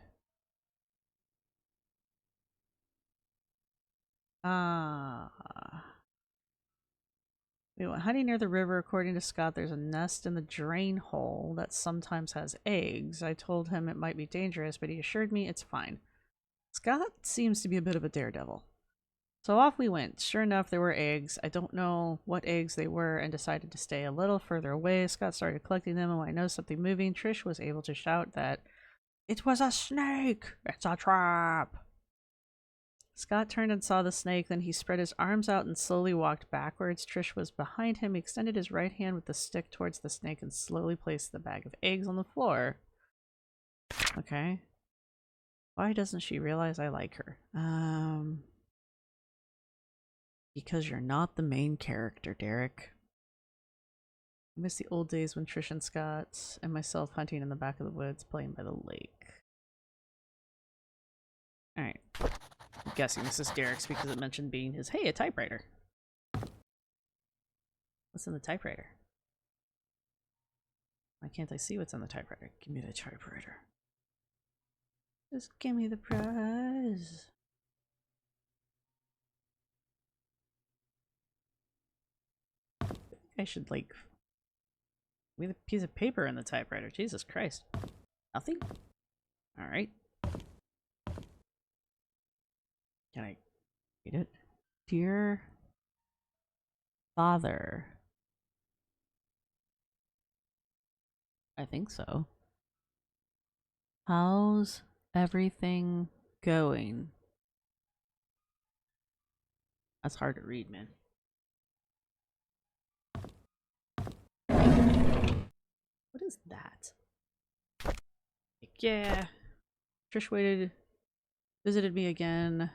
We went hunting near the river. According to Scott, there's a nest in the drain hole that sometimes has eggs. I told him it might be dangerous, but he assured me it's fine. Scott seems to be a bit of a daredevil. So off we went. Sure enough, there were eggs. I don't know what eggs they were and decided to stay a little further away. Scott started collecting them, and when I noticed something moving, Trish was able to shout that it was a snake! It's a trap! Scott turned and saw the snake, then he spread his arms out and slowly walked backwards. Trish was behind him. He extended his right hand with the stick towards the snake and slowly placed the bag of eggs on the floor. Okay. Why doesn't she realize I like her? Because you're not the main character, Derek. I miss the old days when Trish and Scott and myself hunting in the back of the woods, playing by the lake. Alright. I'm guessing this is Derek's because it mentioned being his, hey, a typewriter. What's in the typewriter? Why can't I see what's in the typewriter? Give me the typewriter. Just give me the prize. I should, like, with a piece of paper in the typewriter. Jesus Christ. Nothing? Alright. Can I read it? Dear Father. I think so. How's everything going? That's hard to read, man. What is that? Yeah. Trish visited me again.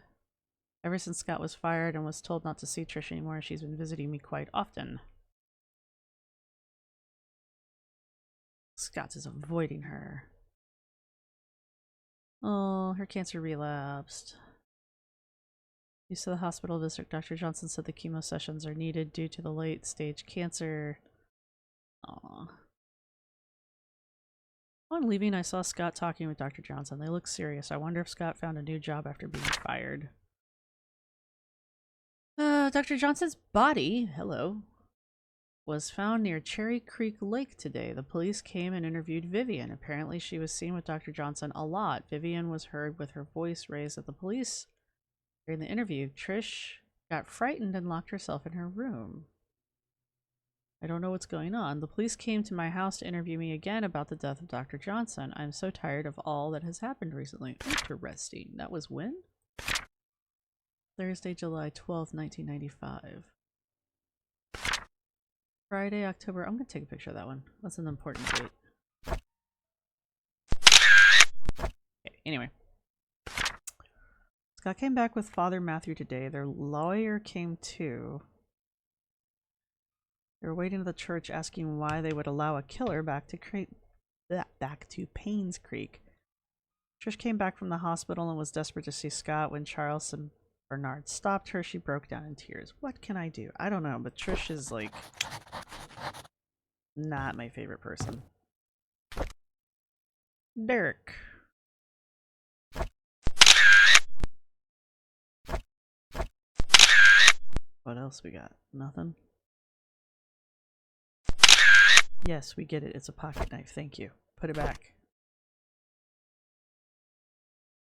Ever since Scott was fired and was told not to see Trish anymore, she's been visiting me quite often. Scott is avoiding her. Oh, her cancer relapsed. Used to the hospital visit, Dr. Johnson said the chemo sessions are needed due to the late stage cancer. Aww. Upon leaving, I saw Scott talking with Dr. Johnson. They look serious. I wonder if Scott found a new job after being fired. Dr. Johnson's body, hello, was found near Cherry Creek Lake today. The police came and interviewed Vivian. Apparently she was seen with Dr. Johnson a lot. Vivian was heard with her voice raised at the police. During the interview, Trish got frightened and locked herself in her room. I don't know what's going on. The police came to my house to interview me again about the death of Dr. Johnson. I'm so tired of all that has happened recently. Interesting. That was when? Thursday, July 12th, 1995. Friday, October. I'm going to take a picture of that one. That's an important date. Okay, anyway. Scott came back with Father Matthew today. Their lawyer came too. They were waiting at the church asking why they would allow a killer back to Painscreek. Trish came back from the hospital and was desperate to see Scott. When Charles and Bernard stopped her, she broke down in tears. What can I do? I don't know, but Trish is like not my favorite person. Derek. What else we got? Nothing? Yes, we get it. It's a pocket knife. Thank you. Put it back.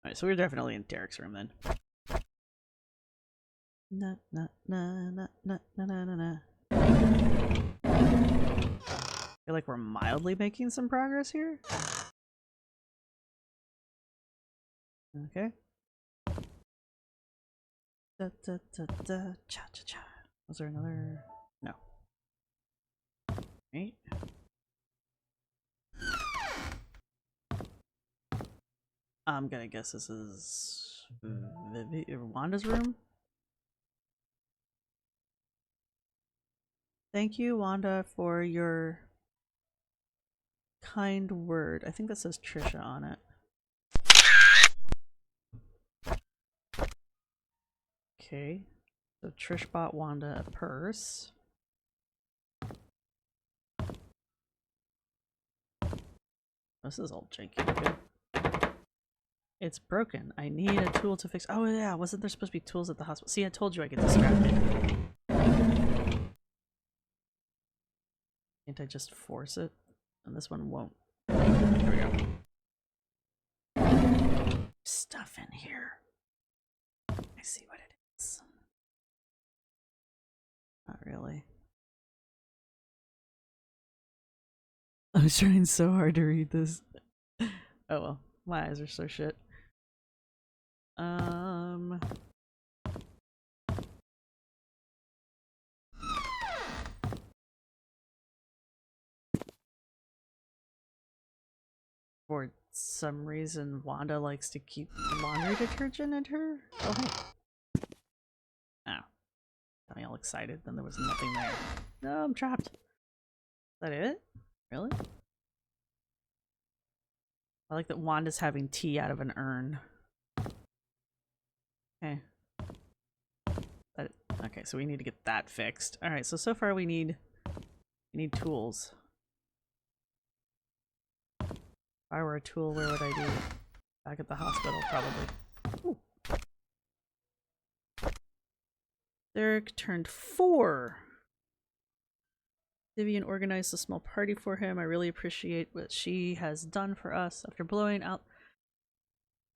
Alright, so we're definitely in Derek's room then. Na na na na na na na na. I feel like we're mildly making some progress here. Okay. Da, da, da, da. Cha cha cha. Was there another? No. Right. I'm gonna guess this is Wanda's room. Thank you, Wanda, for your kind word. I think that says Trisha on it. Okay. So Trish bought Wanda a purse. This is all janky looking. It's broken. I need a tool to fix. Oh yeah, wasn't there supposed to be tools at the hospital? See, I told you I get distracted. Can't I just force it? And this one won't. Here we go. Stuff in here. I see what it is. Not really. I was trying so hard to read this. Oh well, my eyes are so shit. For some reason, Wanda likes to keep laundry detergent in her. Oh, hey. Oh. Got me all excited, then there was nothing there. No, I'm trapped. Is that it? Really? I like that Wanda's having tea out of an urn. Okay. Okay, so we need to get that fixed. Alright, so far we need tools. If I were a tool, where would I be? Back at the hospital, probably. Ooh. Derek turned 4. Vivian organized a small party for him. I really appreciate what she has done for us. After blowing out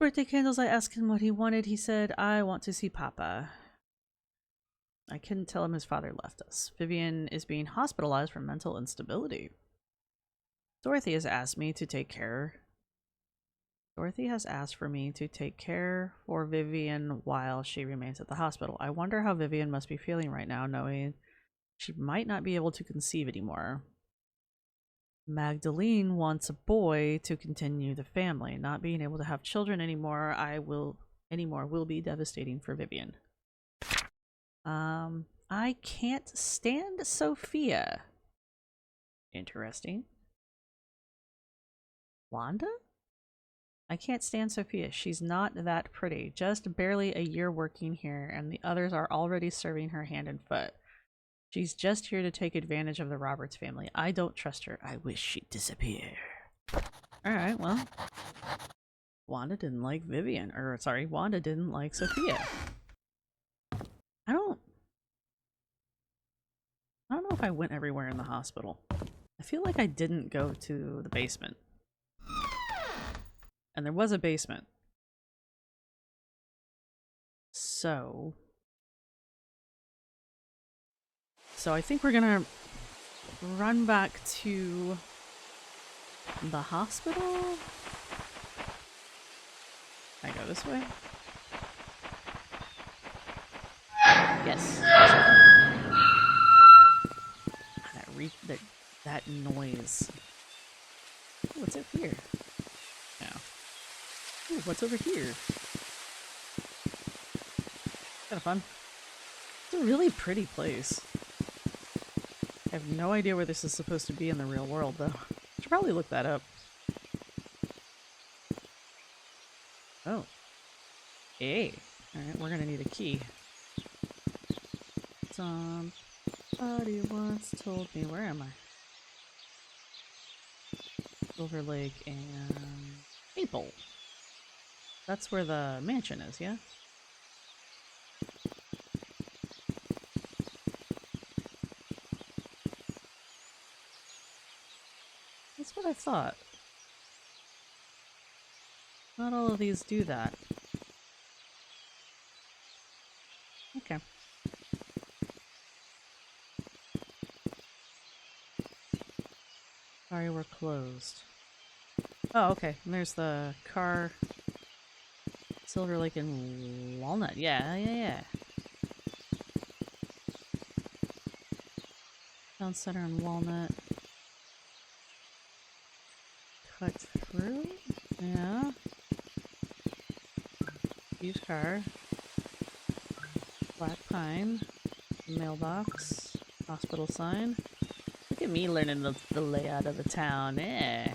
birthday candles, I asked him what he wanted. He said, I want to see Papa. I couldn't tell him his father left us. Vivian is being hospitalized for mental instability. Dorothy has asked me to take care. Dorothy has asked for me to take care for Vivian while she remains at the hospital. I wonder how Vivian must be feeling right now, knowing she might not be able to conceive anymore. Magdalene wants a boy to continue the family. Not being able to have children anymore will be devastating for Vivian. I can't stand Sophia. Interesting. Wanda? I can't stand Sophia. She's not that pretty. Just barely a year working here, and the others are already serving her hand and foot. She's just here to take advantage of the Roberts family. I don't trust her. I wish she'd disappear. Alright, well. Wanda didn't like Vivian. Or, sorry, Wanda didn't like Sophia. I don't know if I went everywhere in the hospital. I feel like I didn't go to the basement. And there was a basement. So I think we're gonna run back to the hospital. Can I go this way? Yes. That noise. Ooh, what's up here? Oh. Ooh, what's over here? Kind of fun. It's a really pretty place. I have no idea where this is supposed to be in the real world, though. I should probably look that up. Oh. Hey. Alright, we're gonna need a key. Somebody once told me... Where am I? Silver Lake and... Maple. That's where the mansion is, yeah? That's what I thought. Not all of these do that. Okay. Sorry, we're closed. Oh, okay. And there's the car. Silver Lake and Walnut. Yeah. Town Center and Walnut. Cut through? Yeah. Used car. Black Pine. Mailbox. Hospital sign. Look at me learning the layout of the town. Eh.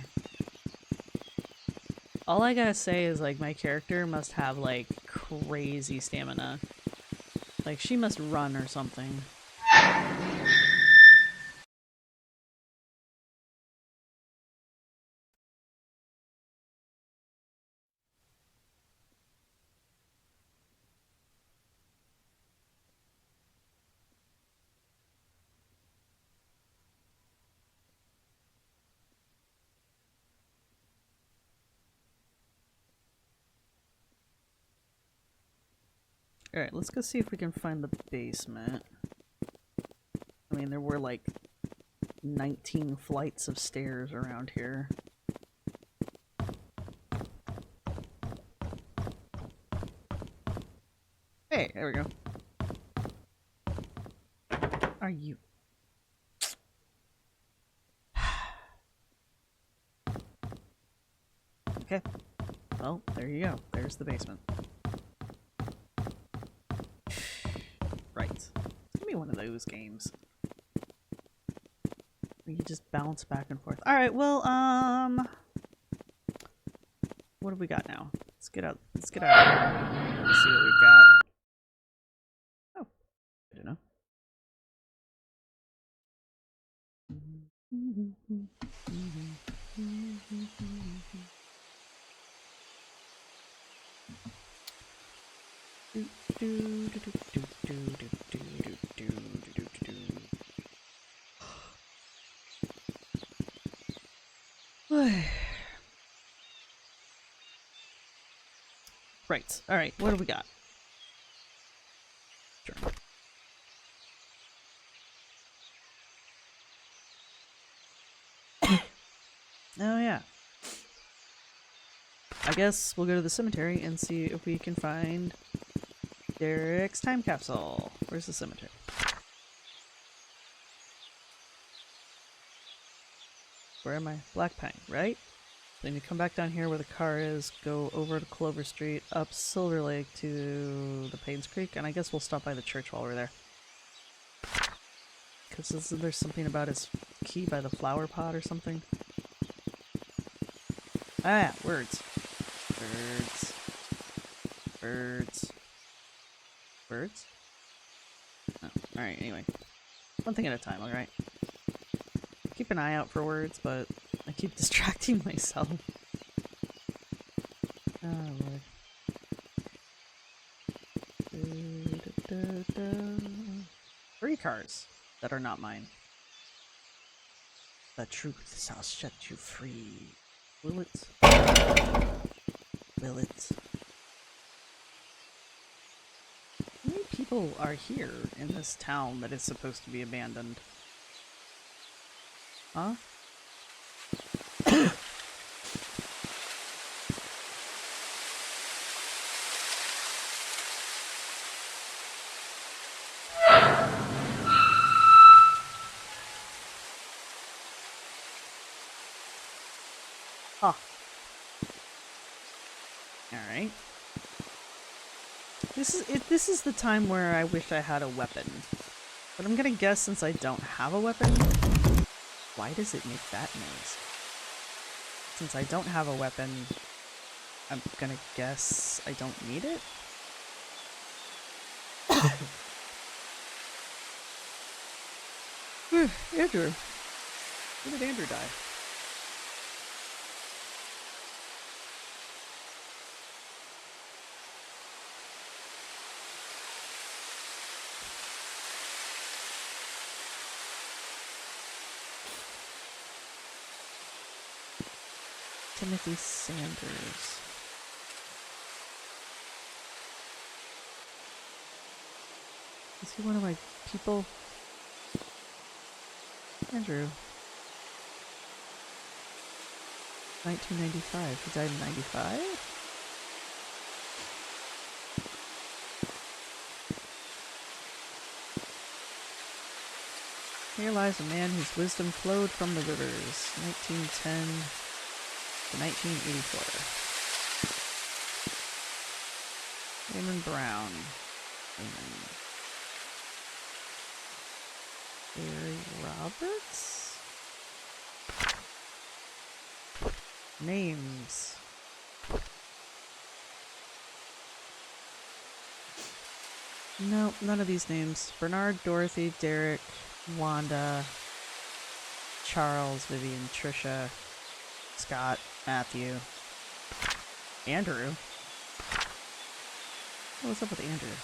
All I gotta say is, like, my character must have, like, crazy stamina. Like, she must run or something. Alright, let's go see if we can find the basement. I mean, there were like 19 flights of stairs around here. Hey, there we go. Are you... Okay. Well, there you go. There's the basement. Right. It's gonna be one of those games. You just bounce back and forth. Alright, well, what have we got now? Let's get out. Let's get out. Let's see what we've got. Oh, I don't know. Right. Alright, what do we got? Sure. Oh yeah. I guess we'll go to the cemetery and see if we can find Derek's time capsule. Where's the cemetery? Where am I? Black Pine, right? Then you come back down here where the car is, go over to Clover Street, up Silver Lake to the Painscreek, and I guess we'll stop by the church while we're there. Because there's something about his key by the flower pot or something. Ah, words. Birds. Birds. Birds? Oh, alright, anyway. One thing at a time, alright? Keep an eye out for words, but I keep distracting myself. Oh, Lord. 3 cars that are not mine. The truth shall set you free. Will it? Will it? How many people are here in this town that is supposed to be abandoned? Huh? Huh. Alright. This is the time where I wish I had a weapon. But I'm gonna guess since I don't have a weapon. Why does it make that noise? Since I don't have a weapon, I'm gonna guess I don't need it? Andrew. Where did Andrew die? Timothy Sanders. Is he one of my people? Andrew. 1995. He died in 95? Here lies a man whose wisdom flowed from the rivers. 1910 to 1984. Raymond Brown. Raymond. Barry Roberts? Names. No, none of these names. Bernard, Dorothy, Derek, Wanda, Charles, Vivian, Trisha, Scott, Matthew, Andrew. What's up with Andrew?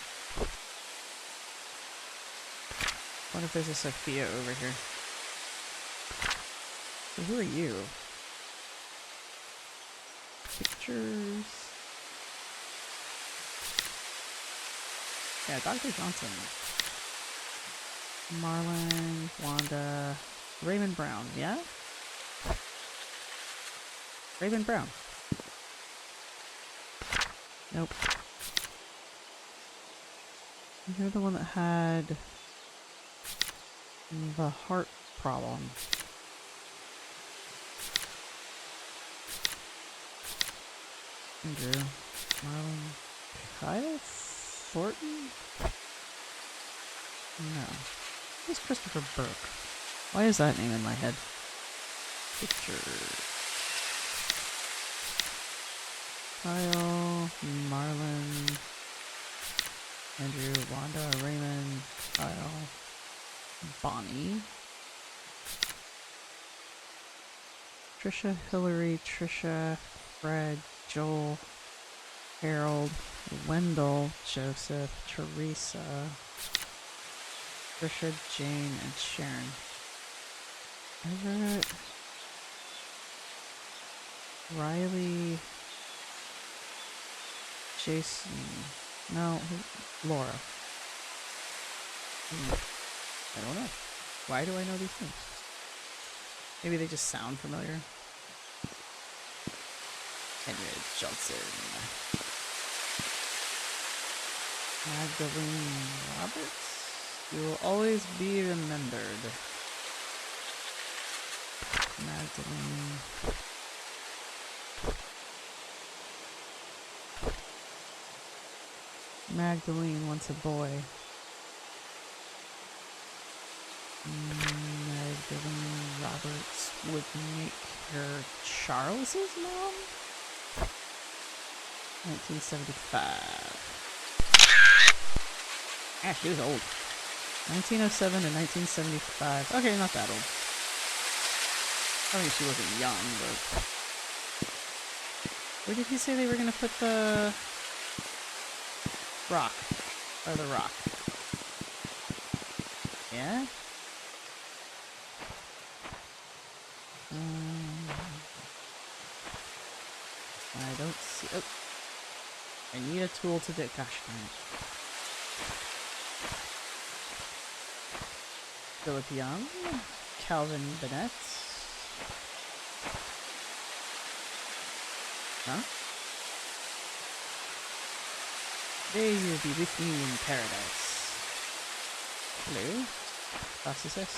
What if there's a Sophia over here? So who are you? Pictures. Yeah, Dr. Johnson. Marlon, Wanda, Raymond Brown, yeah? Raymond Brown. Nope. You're the one that had the heart problem. Andrew. Marlon. Kyle Thornton? No. Who's Christopher Burke? Why is that name in my head? Picture. Kyle, Marlon, Andrew, Wanda, Raymond, Kyle, Bonnie, Trisha, Hillary, Trisha, Fred, Joel, Harold, Wendell, Joseph, Teresa, Trisha, Jane, and Sharon. Everett, Riley, Jason, no, Laura. I don't know. Why do I know these names? Maybe they just sound familiar. Henry Johnson. Magdalene Roberts. You will always be remembered. Magdalene. Magdalene wants a boy. Magdalene Roberts would make her Charles's mom? 1975. Ah, she was old. 1907 to 1975. Okay, not that old. I mean, she wasn't young, but... Where did he say they were going to put the... rock? Or the rock? Yeah? I don't see... Oh! I need a tool to dig... Gosh, darn it. Philip Young, Calvin Bennett. Huh? They will be with me in paradise. Hello? Narcissus.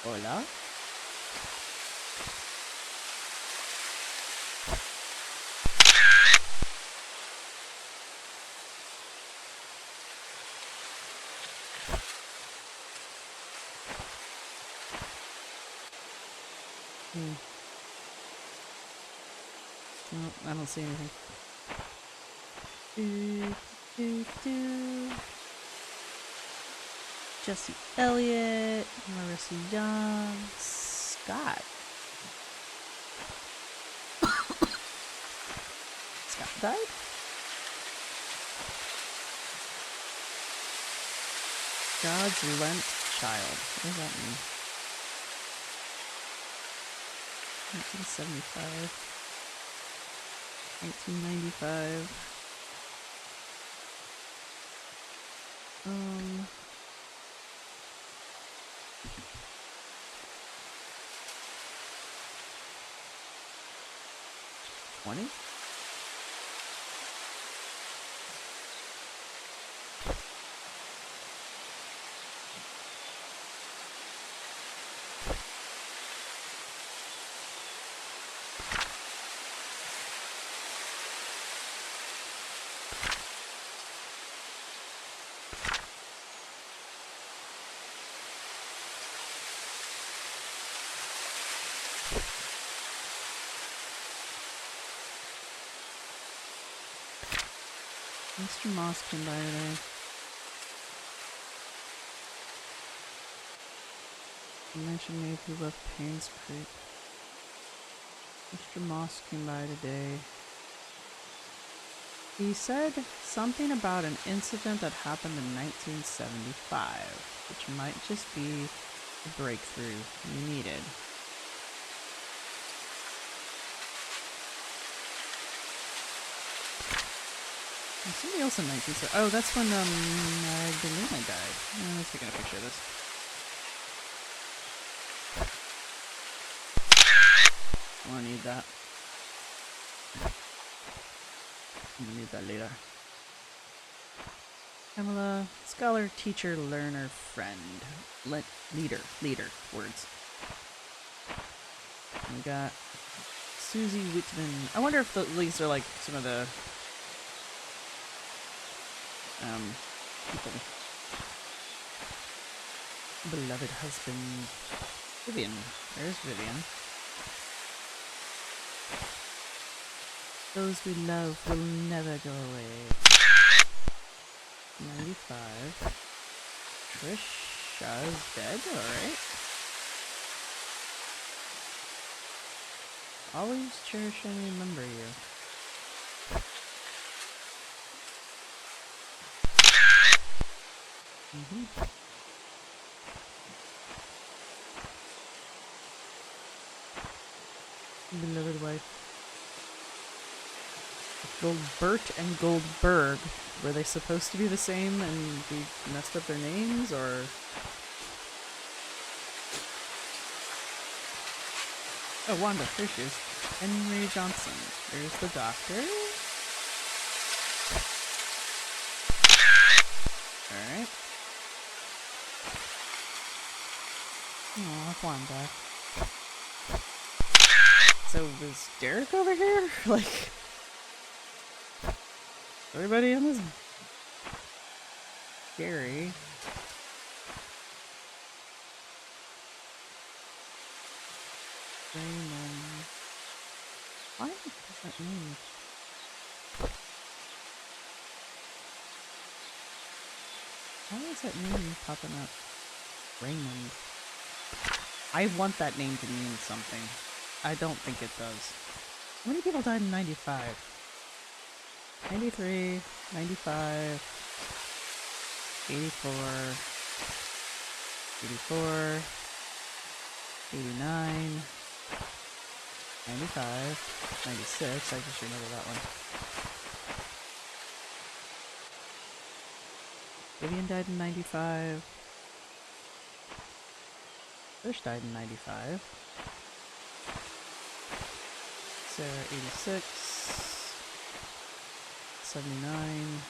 Hola? No, I don't see anything. Jesse Elliott, Marissa Young, Scott. Scott died? God's Lent Child. What does that mean? 1975. 1995. 20? Mr. Moss came by today. You mentioned maybe he left Painscreek. Mr. Moss came by today. He said something about an incident that happened in 1975, which might just be the breakthrough you needed. There's somebody else in 1970. Oh, that's when Magdalena died. Let's take a picture of this. I don't need that. I'm gonna need that later. Pamela, scholar, teacher, learner, friend. Leader. Words. And we got Susie Whitman. I wonder if these are like some of the people. Beloved husband. Vivian. There's Vivian. Those we love will never go away. 95. Trisha's dead, alright. Always cherish and remember you. Beloved wife. Goldbert and Goldberg. Were they supposed to be the same and we messed up their names, or? Oh, Wanda, there she is. Henry Johnson. There's the doctor. Alright. Aw, Wanda. So, was Derek over here? Like... Everybody in this Gary. Raymond. Why does that mean? Why is that name popping up? Raymond. I want that name to mean something. I don't think it does. How many people died in 95? 93, 95, 84, 84, 89, 95, 96, I just remember that one. Vivian died in 95. Fish died in 95. Sarah, 86. 79,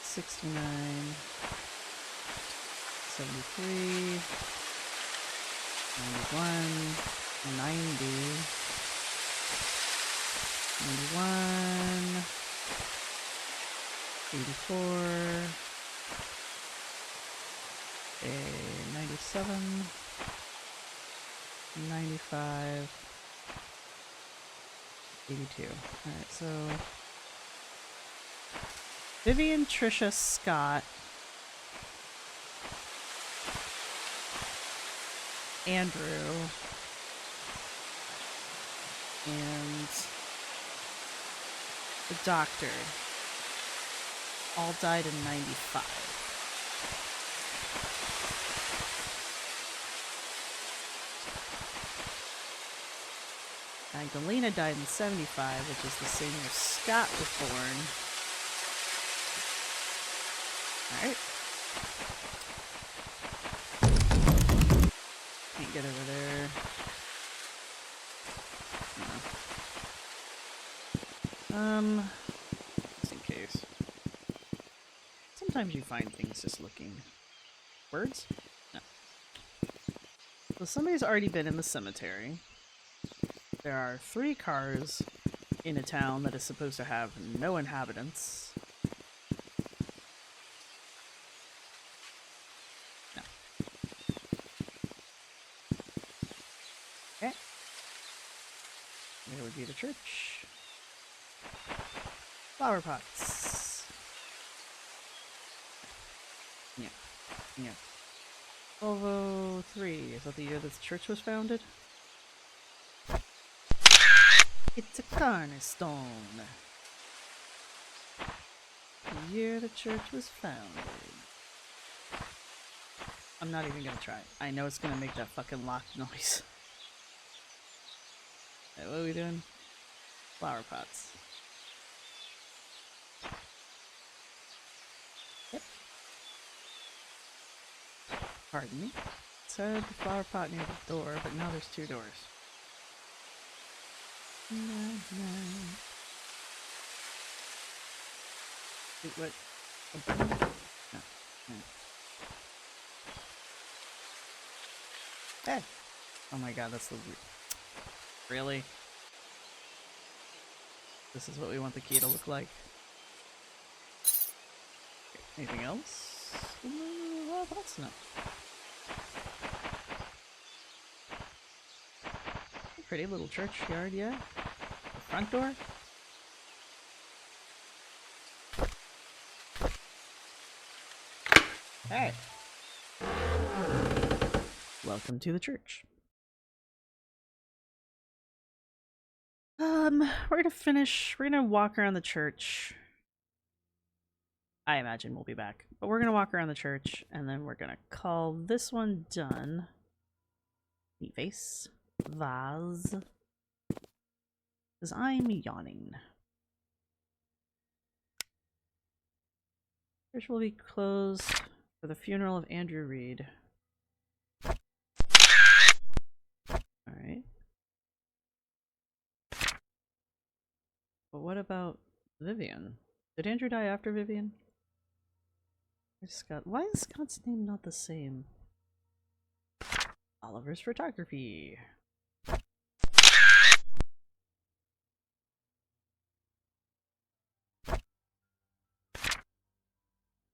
69, 73, 91, 90, 91, 84, 97, 95, 82. Alright, so Vivian, Trisha, Scott, Andrew, and the doctor all died in 95. Magdalena died in 75, which is the same year Scott was born. Alright. Can't get over there. No. Just in case. Sometimes you find things just looking. Birds? No. So somebody's already been in the cemetery. There are 3 cars in a town that is supposed to have no inhabitants. No. Okay. There would be the church. Flower pots. Yeah. Yeah. 1203. Is that the year that the church was founded? It's a cornerstone. The year the church was founded. I'm not even gonna try. I know it's gonna make that fucking locked noise. Hey, what are we doing? Flower pots. Yep. Pardon me. Said the flower pot near the door, but now there's two doors. Wait, what? No. No. Hey! Oh my god, that's the... Really? This is what we want the key to look like. Okay, anything else? Well, that's not... Pretty little churchyard, yeah. The front door? Hey! Welcome to the church. We're gonna finish. We're gonna walk around the church. I imagine we'll be back. But we're gonna walk around the church, and then we're gonna call this one done. Neat face. Vase. Because I'm yawning. Church will be closed for the funeral of Andrew Reed. Alright. But what about Vivian? Did Andrew die after Vivian? Scott. Why is Scott's name not the same? Oliver's photography.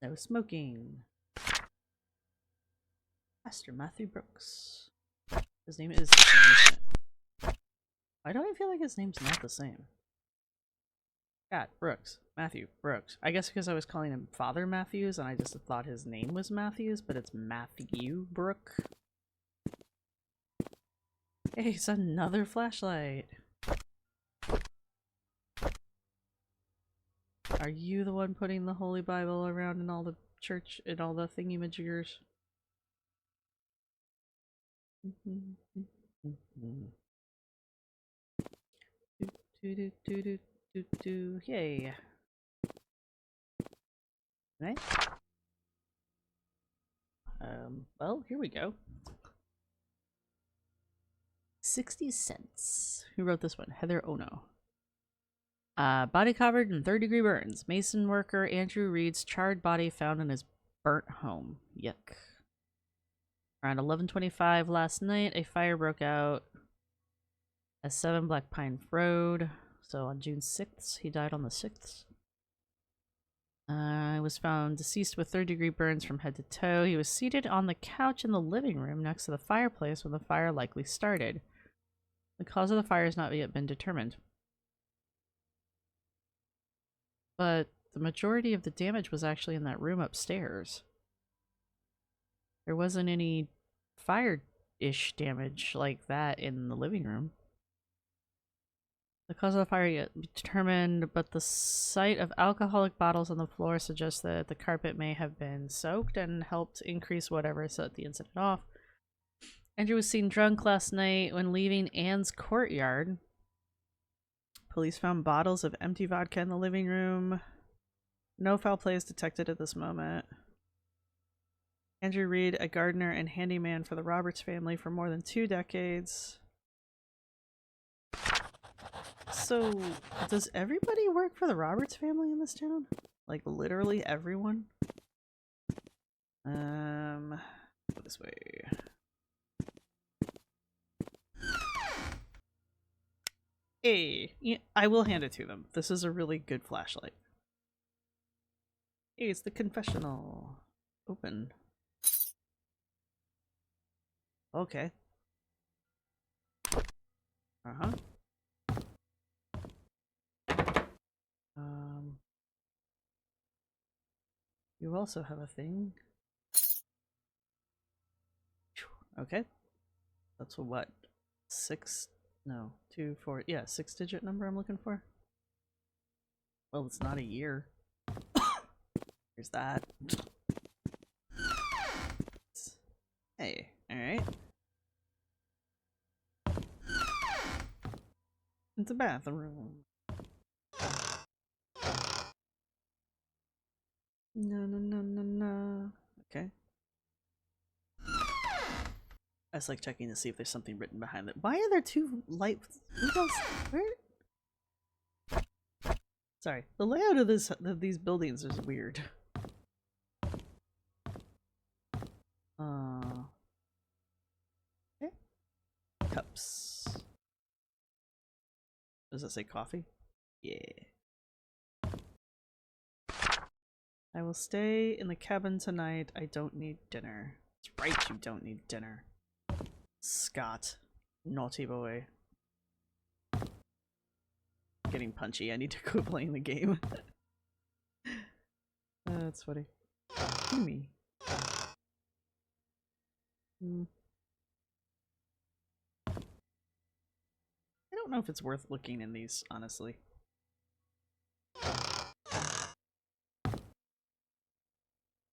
No smoking. Pastor Matthew Brooks. His name is the same, isn't it? Why do I feel like his name's not the same? Scott Brooks. Matthew Brooks. I guess because I was calling him Father Matthews and I just thought his name was Matthews, but it's Matthew Brook. Hey, it's another flashlight. Are you the one putting the Holy Bible around in all the church, in all the thingy-majiggers? Yay. Right? Well, here we go. 60 cents. Who wrote this one? Heather Ono. Body covered in third-degree burns. Mason worker Andrew Reed's charred body found in his burnt home. Yuck. Around 11:25 last night, a fire broke out at 7 Black Pine Road. So on June 6th, he died on the 6th. Was found deceased with third-degree burns from head to toe. He was seated on the couch in the living room next to the fireplace when the fire likely started. The cause of the fire has not yet been determined. But the majority of the damage was actually in that room upstairs. There wasn't any fire-ish damage like that in the living room. The cause of the fire yet determined, but the sight of alcoholic bottles on the floor suggests that the carpet may have been soaked and helped increase whatever set the incident off. Andrew was seen drunk last night when leaving Anne's courtyard. Police found bottles of empty vodka in the living room. No foul play is detected at this moment. Andrew Reed, a gardener and handyman for the Roberts family for more than 2 decades. So, does everybody work for the Roberts family in this town? Like, literally everyone? Go this way. Hey, yeah, I will hand it to them. This is a really good flashlight. Hey, it's the confessional. Open. Okay. Uh-huh. You also have a thing. Okay. That's a what? 6? No, 2, 4. Yeah, 6-digit number I'm looking for. Well, it's not a year. Here's that. Hey, alright. It's a bathroom. No. Okay. I just like checking to see if there's something written behind it. Why are there 2 lights? Where? Sorry, the layout of these buildings is weird. Okay. Cups. Does it say coffee? Yeah. I will stay in the cabin tonight. I don't need dinner. That's right, you don't need dinner. Scott. Naughty boy. Getting punchy. I need to go playing the game. That's funny. Me. I don't know if it's worth looking in these, honestly.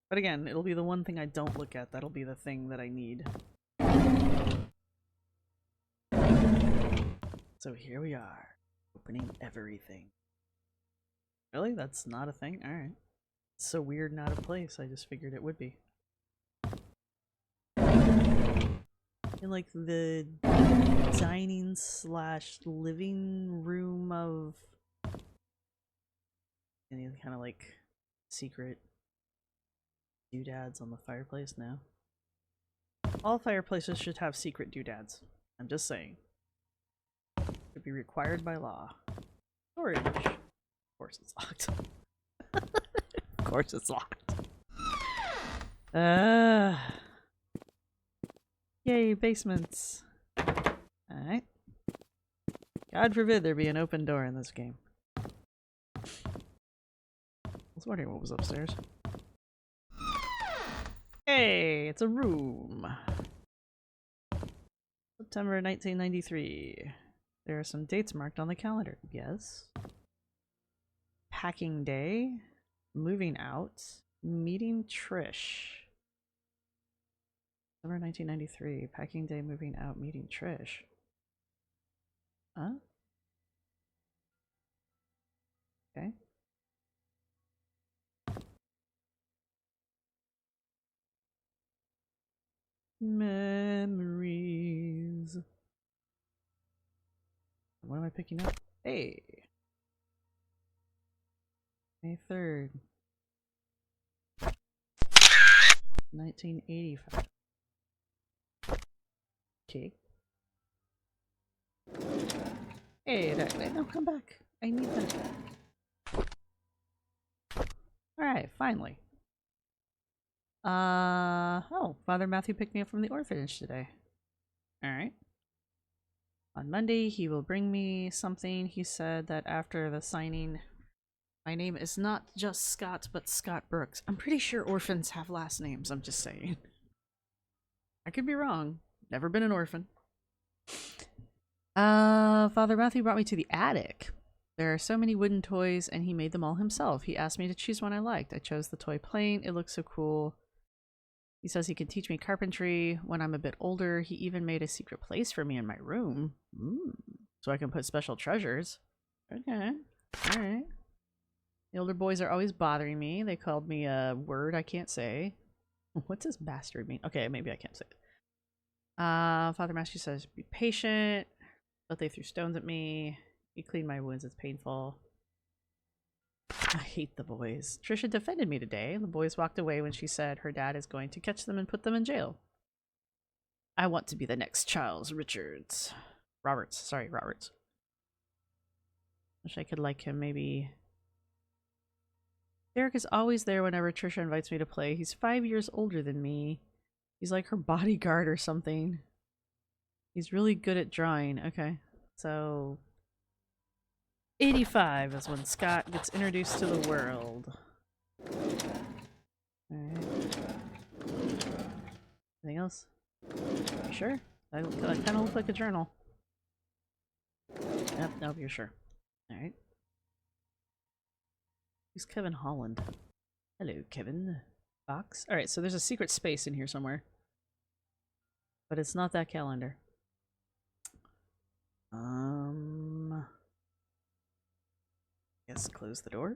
But again, it'll be the one thing I don't look at. That'll be the thing that I need. So here we are. Opening everything. Really? That's not a thing? Alright. It's so weird and out of place. I just figured it would be. In like the dining / living room of any kind of like secret doodads on the fireplace now. All fireplaces should have secret doodads. I'm just saying. Should be required by law. Storage. Of course it's locked. Of course it's locked. Yay, basements. Alright. God forbid there be an open door in this game. I was wondering what was upstairs. Hey, it's a room. September 1993. There are some dates marked on the calendar. Yes. Packing day. Moving out. Meeting Trish. September 1993. Packing day, moving out, meeting Trish. Huh? Okay. Memories. What am I picking up? Hey! May 3rd. 1985. Okay. Hey, no, come back. I need that. Alright, finally. Oh, Father Matthew picked me up from the orphanage today. Alright. On Monday, he will bring me something. He said that after the signing, my name is not just Scott, but Scott Brooks. I'm pretty sure orphans have last names, I'm just saying. I could be wrong. Never been an orphan. Father Matthew brought me to the attic. There are so many wooden toys, and he made them all himself. He asked me to choose one I liked. I chose the toy plane. It looks so cool. He says he can teach me carpentry when I'm a bit older. He even made a secret place for me in my room. So I can put special treasures. Okay. Alright. The older boys are always bothering me. They called me a word I can't say. What's this bastard mean? Okay, maybe I can't say it. Father Matthew says, be patient. But they threw stones at me. He cleaned my wounds. It's painful. I hate the boys. Trisha defended me today. The boys walked away when she said her dad is going to catch them and put them in jail. I want to be the next Charles Roberts. Wish I could like him, maybe. Derek is always there whenever Trisha invites me to play. He's 5 years older than me. He's like her bodyguard or something. He's really good at drawing. Okay, so 85 is when Scott gets introduced to the world. Anything else? You sure? I kind of look like a journal. Yep, nope, you're sure. Alright. Who's Kevin Holland? Hello, Kevin. Box? Alright, so there's a secret space in here somewhere. But it's not that calendar. Guess close the door?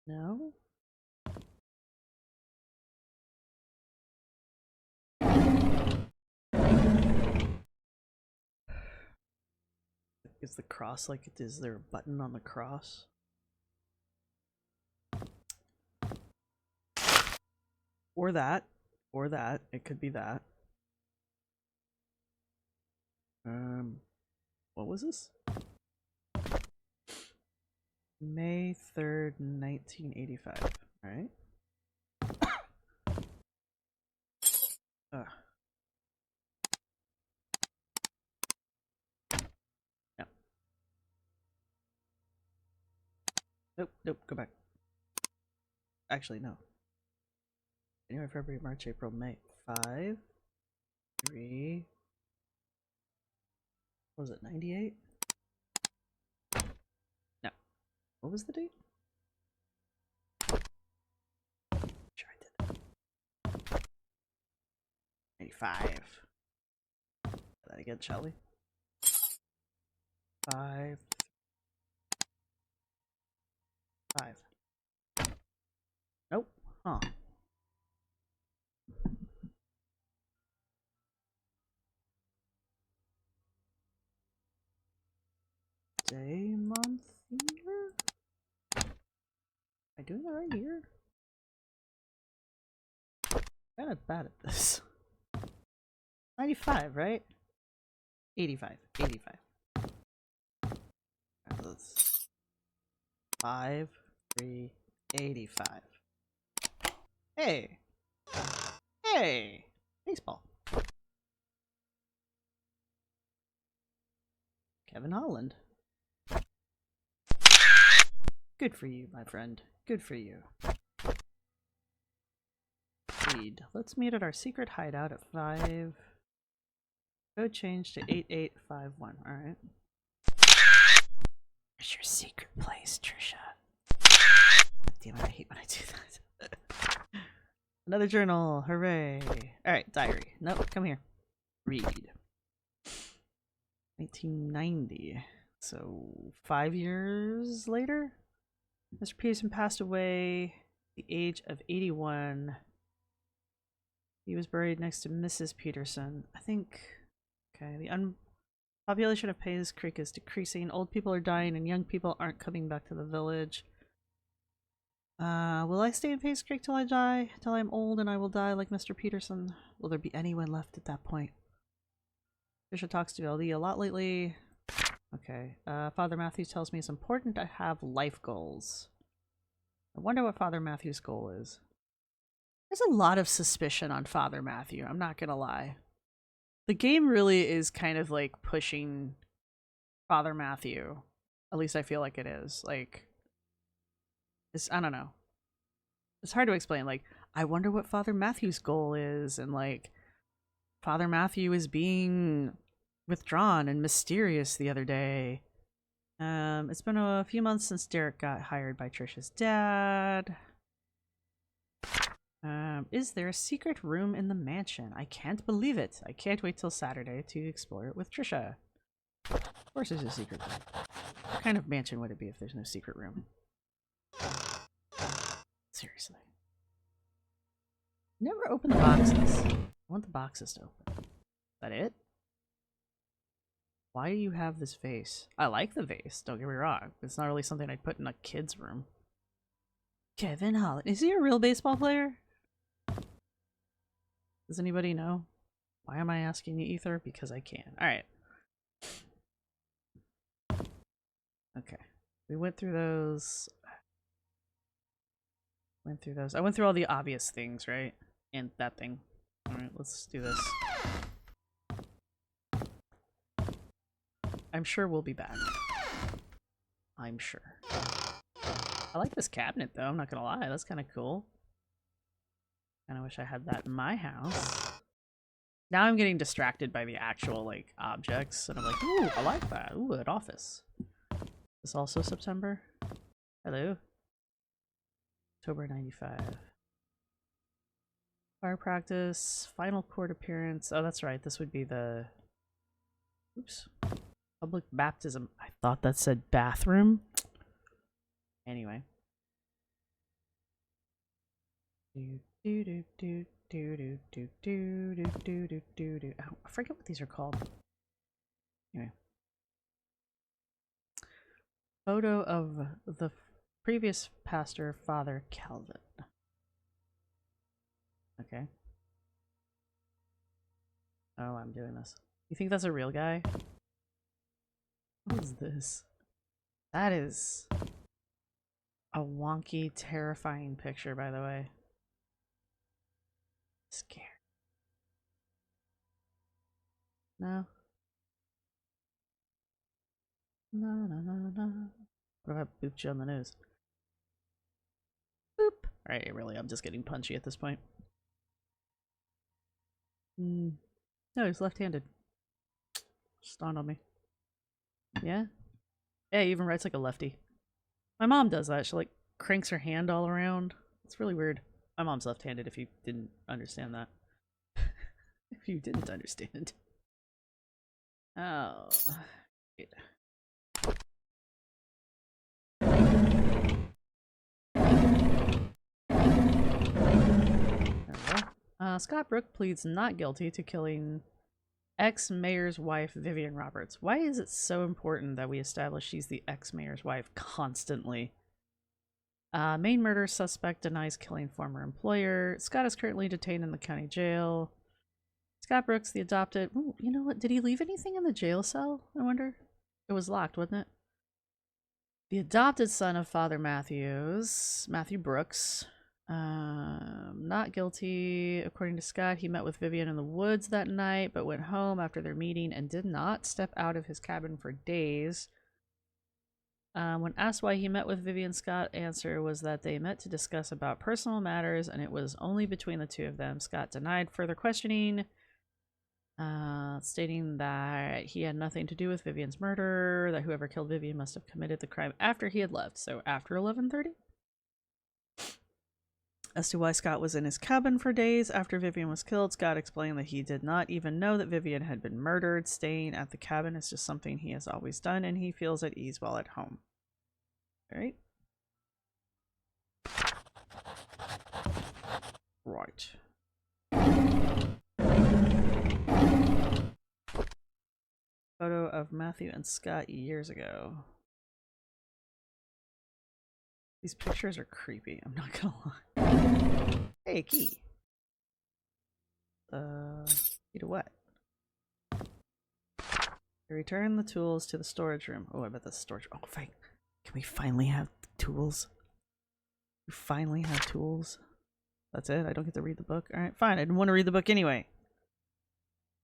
No? Is the cross like it is there a button on the cross? Or that. Or that. It could be that. What was this? May 3rd, 1985. Alright. No. Nope, nope, go back. Actually, no. January, February, March, April, May. 5, 3. What was it, 98? No. What was the date? Sure I did. 95. That again, shall we? 5. 5. Nope. Huh. Day, month, year? Am I doing the right year? I'm kinda bad at this. 95, right? 85. 85. Right, let's 5, 3, 85. Hey! Hey! Baseball. Kevin Holland. Good for you, my friend. Good for you. Read. Let's meet at our secret hideout at 5. Code change to 8851. Alright. Where's your secret place, Trisha? Damn it, I hate when I do that. Another journal. Hooray. Alright, diary. Nope, come here. Read. 1990. So, 5 years later? Mr. Peterson passed away at the age of 81. He was buried next to Mrs. Peterson. I think... Okay, the population of Painscreek is decreasing. Old people are dying and young people aren't coming back to the village. Will I stay in Painscreek till I die? Till I'm old and I will die like Mr. Peterson? Will there be anyone left at that point? Trisha talks to LD a lot lately. Okay. Father Matthews tells me it's important to have life goals. I wonder what Father Matthews' goal is. There's a lot of suspicion on Father Matthew, I'm not gonna lie. The game really is kind of like pushing Father Matthew. At least I feel like it is. Like, I don't know. It's hard to explain. Like, I wonder what Father Matthew's goal is, and like, Father Matthew is being withdrawn and mysterious the other day. It's been a few months since Derek got hired by Trisha's dad. Is there a secret room in the mansion? I can't believe it. I can't wait till Saturday to explore it with Trisha. Of course there's a secret room. What kind of mansion would it be if there's no secret room? Seriously. Never open the boxes. I want the boxes to open. Is that it? Why do you have this vase? I like the vase, don't get me wrong. It's not really something I'd put in a kid's room. Kevin Holland. Is he a real baseball player? Does anybody know? Why am I asking you, Ether? Because I can. Alright. Okay. We went through those. I went through all the obvious things, right? And that thing. Alright, let's do this. I'm sure we'll be back. I'm sure. I like this cabinet, though. I'm not gonna lie. That's kind of cool. kind of wish I had that in my house. Now I'm getting distracted by the actual, like, objects, and I'm like, ooh, I like that. Ooh, an office. Is this also September? Hello? October 95. Fire practice, final court appearance. Oh, that's right. This would be the... Oops. Public baptism. I thought that said bathroom. Anyway. Do do do do do do do do do do do do do. Oh, I forget what these are called. Anyway. Photo of the previous pastor, Father Calvin. Okay. Oh, I'm doing this. You think that's a real guy? What is this? That is a wonky, terrifying picture, by the way. Scared. No. No, no, no, no. What if I booped you on the nose? Boop. Alright, really, I'm just getting punchy at this point. No, he's left-handed. Just dawned on me. Yeah? Yeah, he even writes like a lefty. My mom does that. She like cranks her hand all around. It's really weird. My mom's left-handed if you didn't understand that. If you didn't understand. Oh. Wait. Scott Brooke pleads not guilty to killing ex-mayor's wife, Vivian Roberts. Why is it so important that we establish she's the ex-mayor's wife constantly? Main murder suspect denies killing former employer. Scott is currently detained in the county jail. Scott Brooks, the adopted... Ooh, you know what? Did he leave anything in the jail cell? I wonder. It was locked, wasn't it? The adopted son of Father Matthews, Matthew Brooks. Not guilty. According to Scott, he met with Vivian in the woods that night, but went home after their meeting and did not step out of his cabin for days. When asked why he met with Vivian, Scott's answer was that they met to discuss about personal matters and it was only between the two of them. Scott denied further questioning, stating that he had nothing to do with Vivian's murder, that whoever killed Vivian must have committed the crime after he had left. So after 11:30? As to why Scott was in his cabin for days after Vivian was killed, Scott explained that he did not even know that Vivian had been murdered. Staying at the cabin is just something he has always done, and he feels at ease while at home. Alright. Right. Photo of Matthew and Scott years ago. These pictures are creepy, I'm not gonna lie. Hey, a key. Key to what? Return the tools to the storage room. Oh, I bet that's storage. Oh, fine. Can we finally have tools? We finally have tools. That's it? I don't get to read the book? Alright, fine. I didn't want to read the book anyway.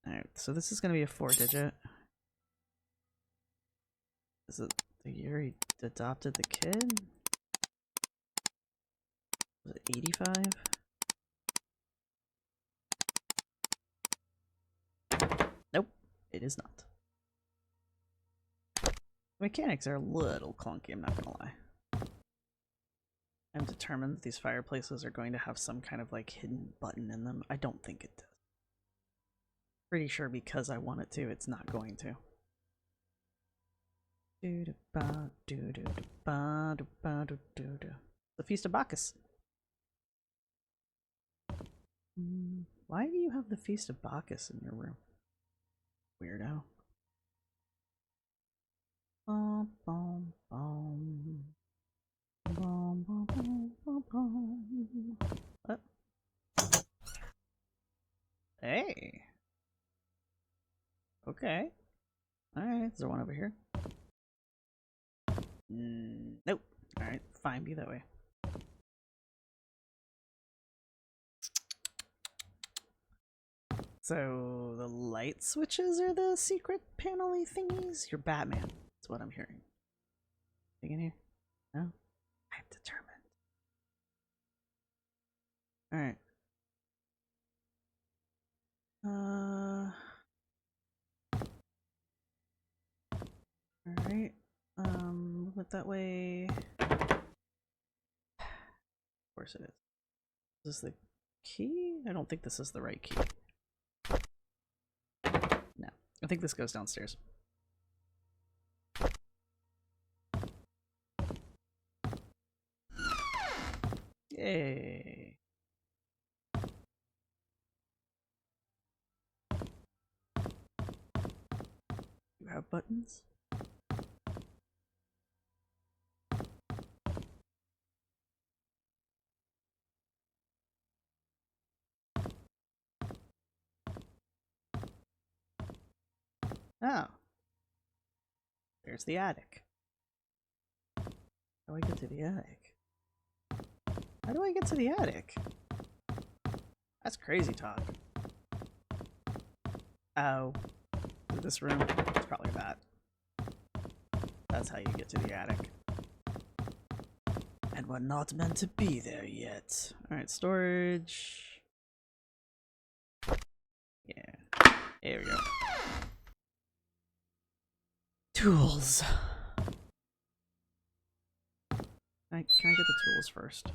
Alright, so this is going to be a 4-digit. Is it the year he adopted the kid? Was it 85? Nope, it is not. Mechanics are a little clunky, I'm not gonna lie. I'm determined that these fireplaces are going to have some kind of like hidden button in them. I don't think it does. Pretty sure because I want it to, it's not going to. The Feast of Bacchus. Why do you have the Feast of Bacchus in your room? Weirdo. Bum, bum, bum. Bum, bum, bum, bum, bum. What? Hey. Okay. Alright, is there one over here? Nope. Alright, fine, be that way. So, the light switches are the secret panel-y thingies? You're Batman. That's what I'm hearing. Anything in here? No? I'm determined. Alright. Alright. Move it that way. Of course it is. Is this the key? I don't think this is the right key. No. I think this goes downstairs. Yay. You have buttons? Oh. There's the attic. How do I get to the attic? How do I get to the attic? That's crazy talk. Oh. This room? It's probably that. That's how you get to the attic. And we're not meant to be there yet. Alright, storage. Yeah. There we go. Tools. Can I get the tools first?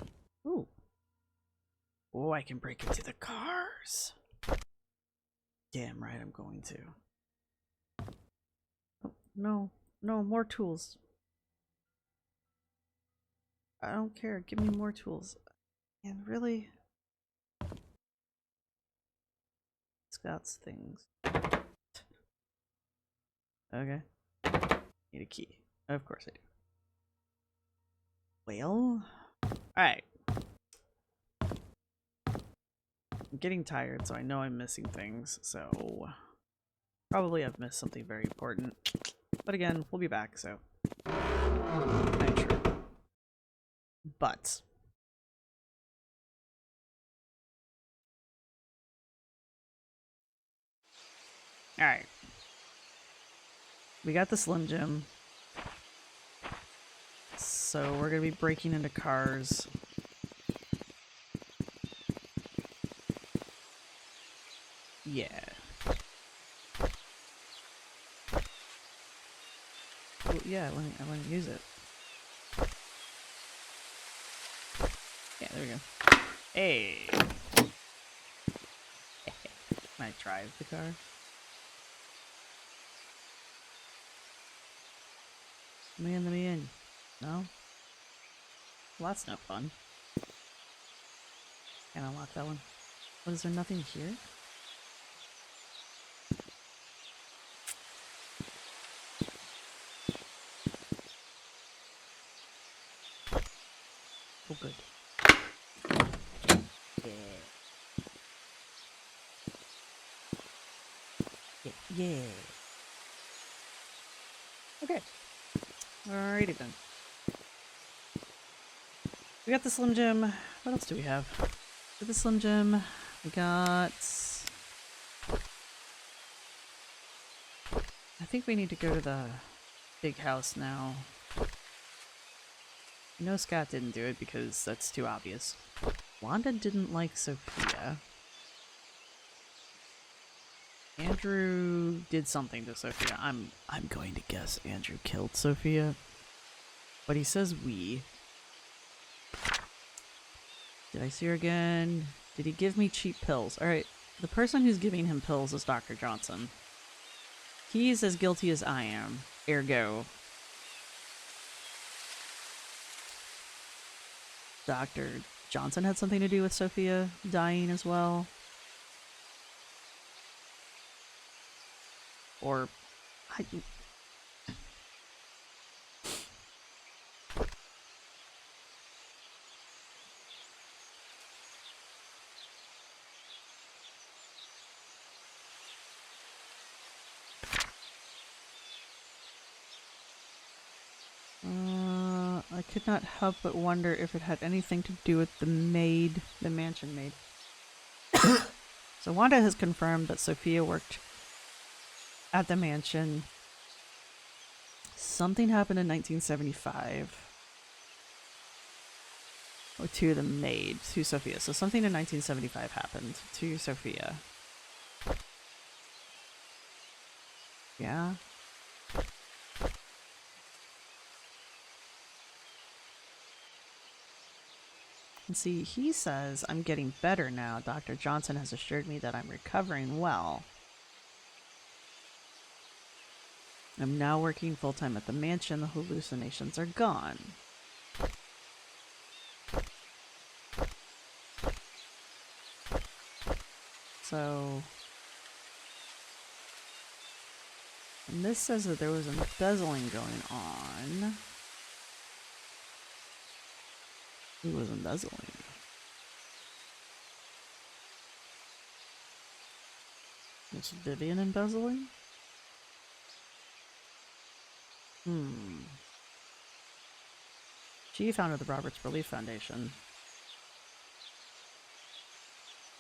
Ooh. Oh, I can break into the cars. Damn right I'm going to. Oh, no. No, more tools. I don't care. Give me more tools. And really? Scott's things. Okay. Need a key. Of course I do. Well, alright. I'm getting tired, so I know I'm missing things, so probably I've missed something very important. But again, we'll be back, so I'm sure. But alright. We got the Slim Jim. So we're gonna be breaking into cars. Yeah. Oh, yeah, I want to use it. Yeah, there we go. Hey! Can I drive the car? Let me in. No? Well, that's no fun. Can't unlock that one. What, is there nothing here? Oh, good. Yeah. Okay. Alrighty then. We got the Slim Jim. What else do we have? We got the Slim Jim. We got... I think we need to go to the big house now. I know Scott didn't do it because that's too obvious. Wanda didn't like Sophia. Andrew did something to Sophia. I'm going to guess Andrew killed Sophia. But he says we. Did I see her again? Did he give me cheap pills? Alright, the person who's giving him pills is Dr. Johnson. He's as guilty as I am. Ergo. Dr. Johnson had something to do with Sophia dying as well. Or... I could not help but wonder if it had anything to do with the maid, the mansion maid. So Wanda has confirmed that Sophia worked at the mansion. Something happened in 1975. Or to the maid, to Sophia. So something in 1975 happened to Sophia. Yeah. And see, he says, I'm getting better now. Dr. Johnson has assured me that I'm recovering well. I'm now working full-time at the mansion. The hallucinations are gone. So... And this says that there was embezzling going on. Who was embezzling? Was Vivian embezzling? She founded the Roberts Relief Foundation.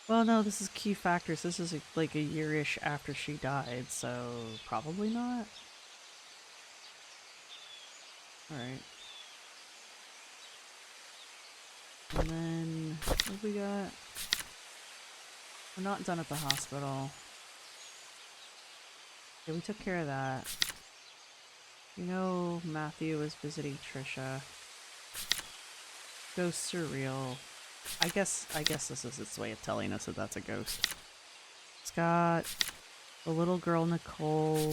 Well, no, this is key factors. This is like a year-ish after she died, so probably not. Alright. And then, what have we got? We're not done at the hospital. Yeah, we took care of that. You know, Matthew was visiting Trisha. Ghosts are real. I guess this is its way of telling us that that's a ghost. Scott, the little girl Nicole,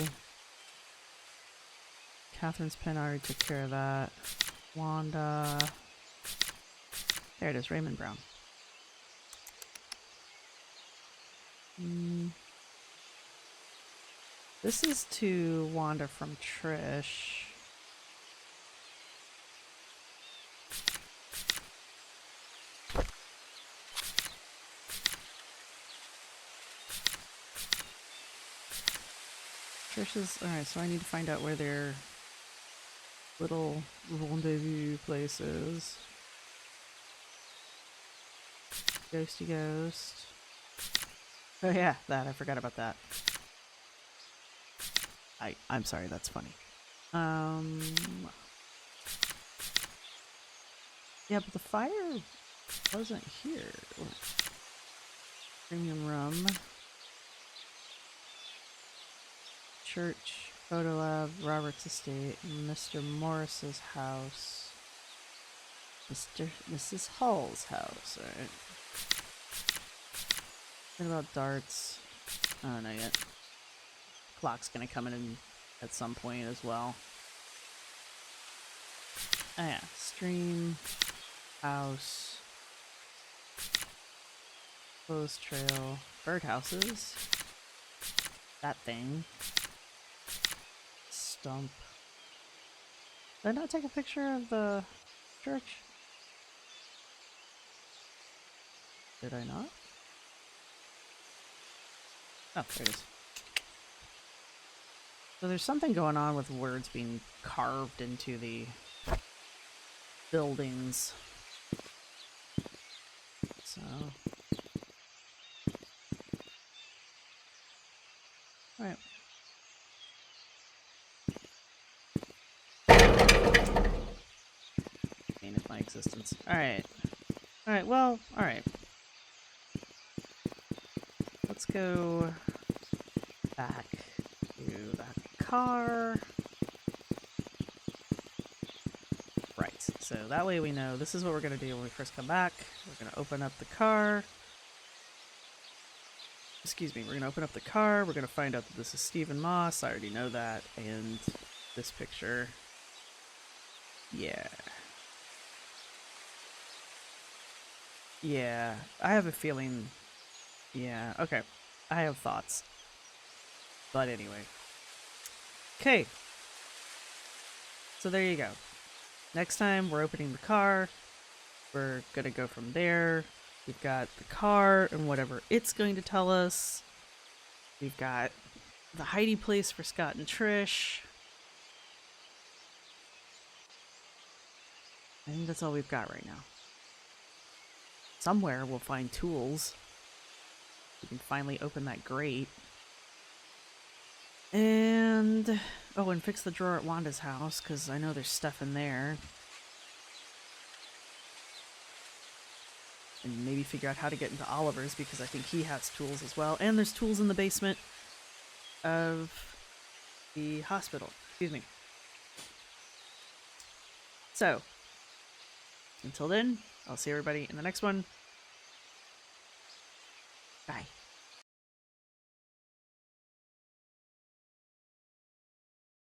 Catherine's pen, I already took care of that. Wanda. There it is, Raymond Brown. This is to Wanda from Trish. Trish's... Alright, so I need to find out where their little rendezvous place is. Ghosty ghost. Oh yeah, that. I forgot about that. I'm sorry, that's funny. Yeah, but the fire wasn't here. Premium room. Church, photo lab, Robert's estate, Mr. Morris's house, Mrs. Hall's house. Alright. What about darts? I don't know yet. Clock's gonna come in at some point as well. Oh yeah, stream, house, closed trail, birdhouses, that thing. Stump. Did I not take a picture of the church? Did I not? Oh, there it is. So there's something going on with words being carved into the buildings. So... Alright. Painted my existence. Alright. Alright, well, alright. Let's go back to that car. Right, so that way we know this is what we're going to do when we first come back. We're going to open up the car. Excuse me, we're going to open up the car. We're going to find out that this is Stephen Moss. I already know that. And this picture. Yeah. Yeah, I have a feeling... Yeah, okay. I have thoughts. But anyway. Okay. So there you go. Next time we're opening the car. We're gonna go from there. We've got the car and whatever it's going to tell us. We've got the hiding place for Scott and Trish. I think that's all we've got right now. Somewhere we'll find tools. We can finally open that grate. And... oh, and fix the drawer at Wanda's house, because I know there's stuff in there. And maybe figure out how to get into Oliver's, because I think he has tools as well. And there's tools in the basement of the hospital. Excuse me. So, until then, I'll see everybody in the next one. Bye.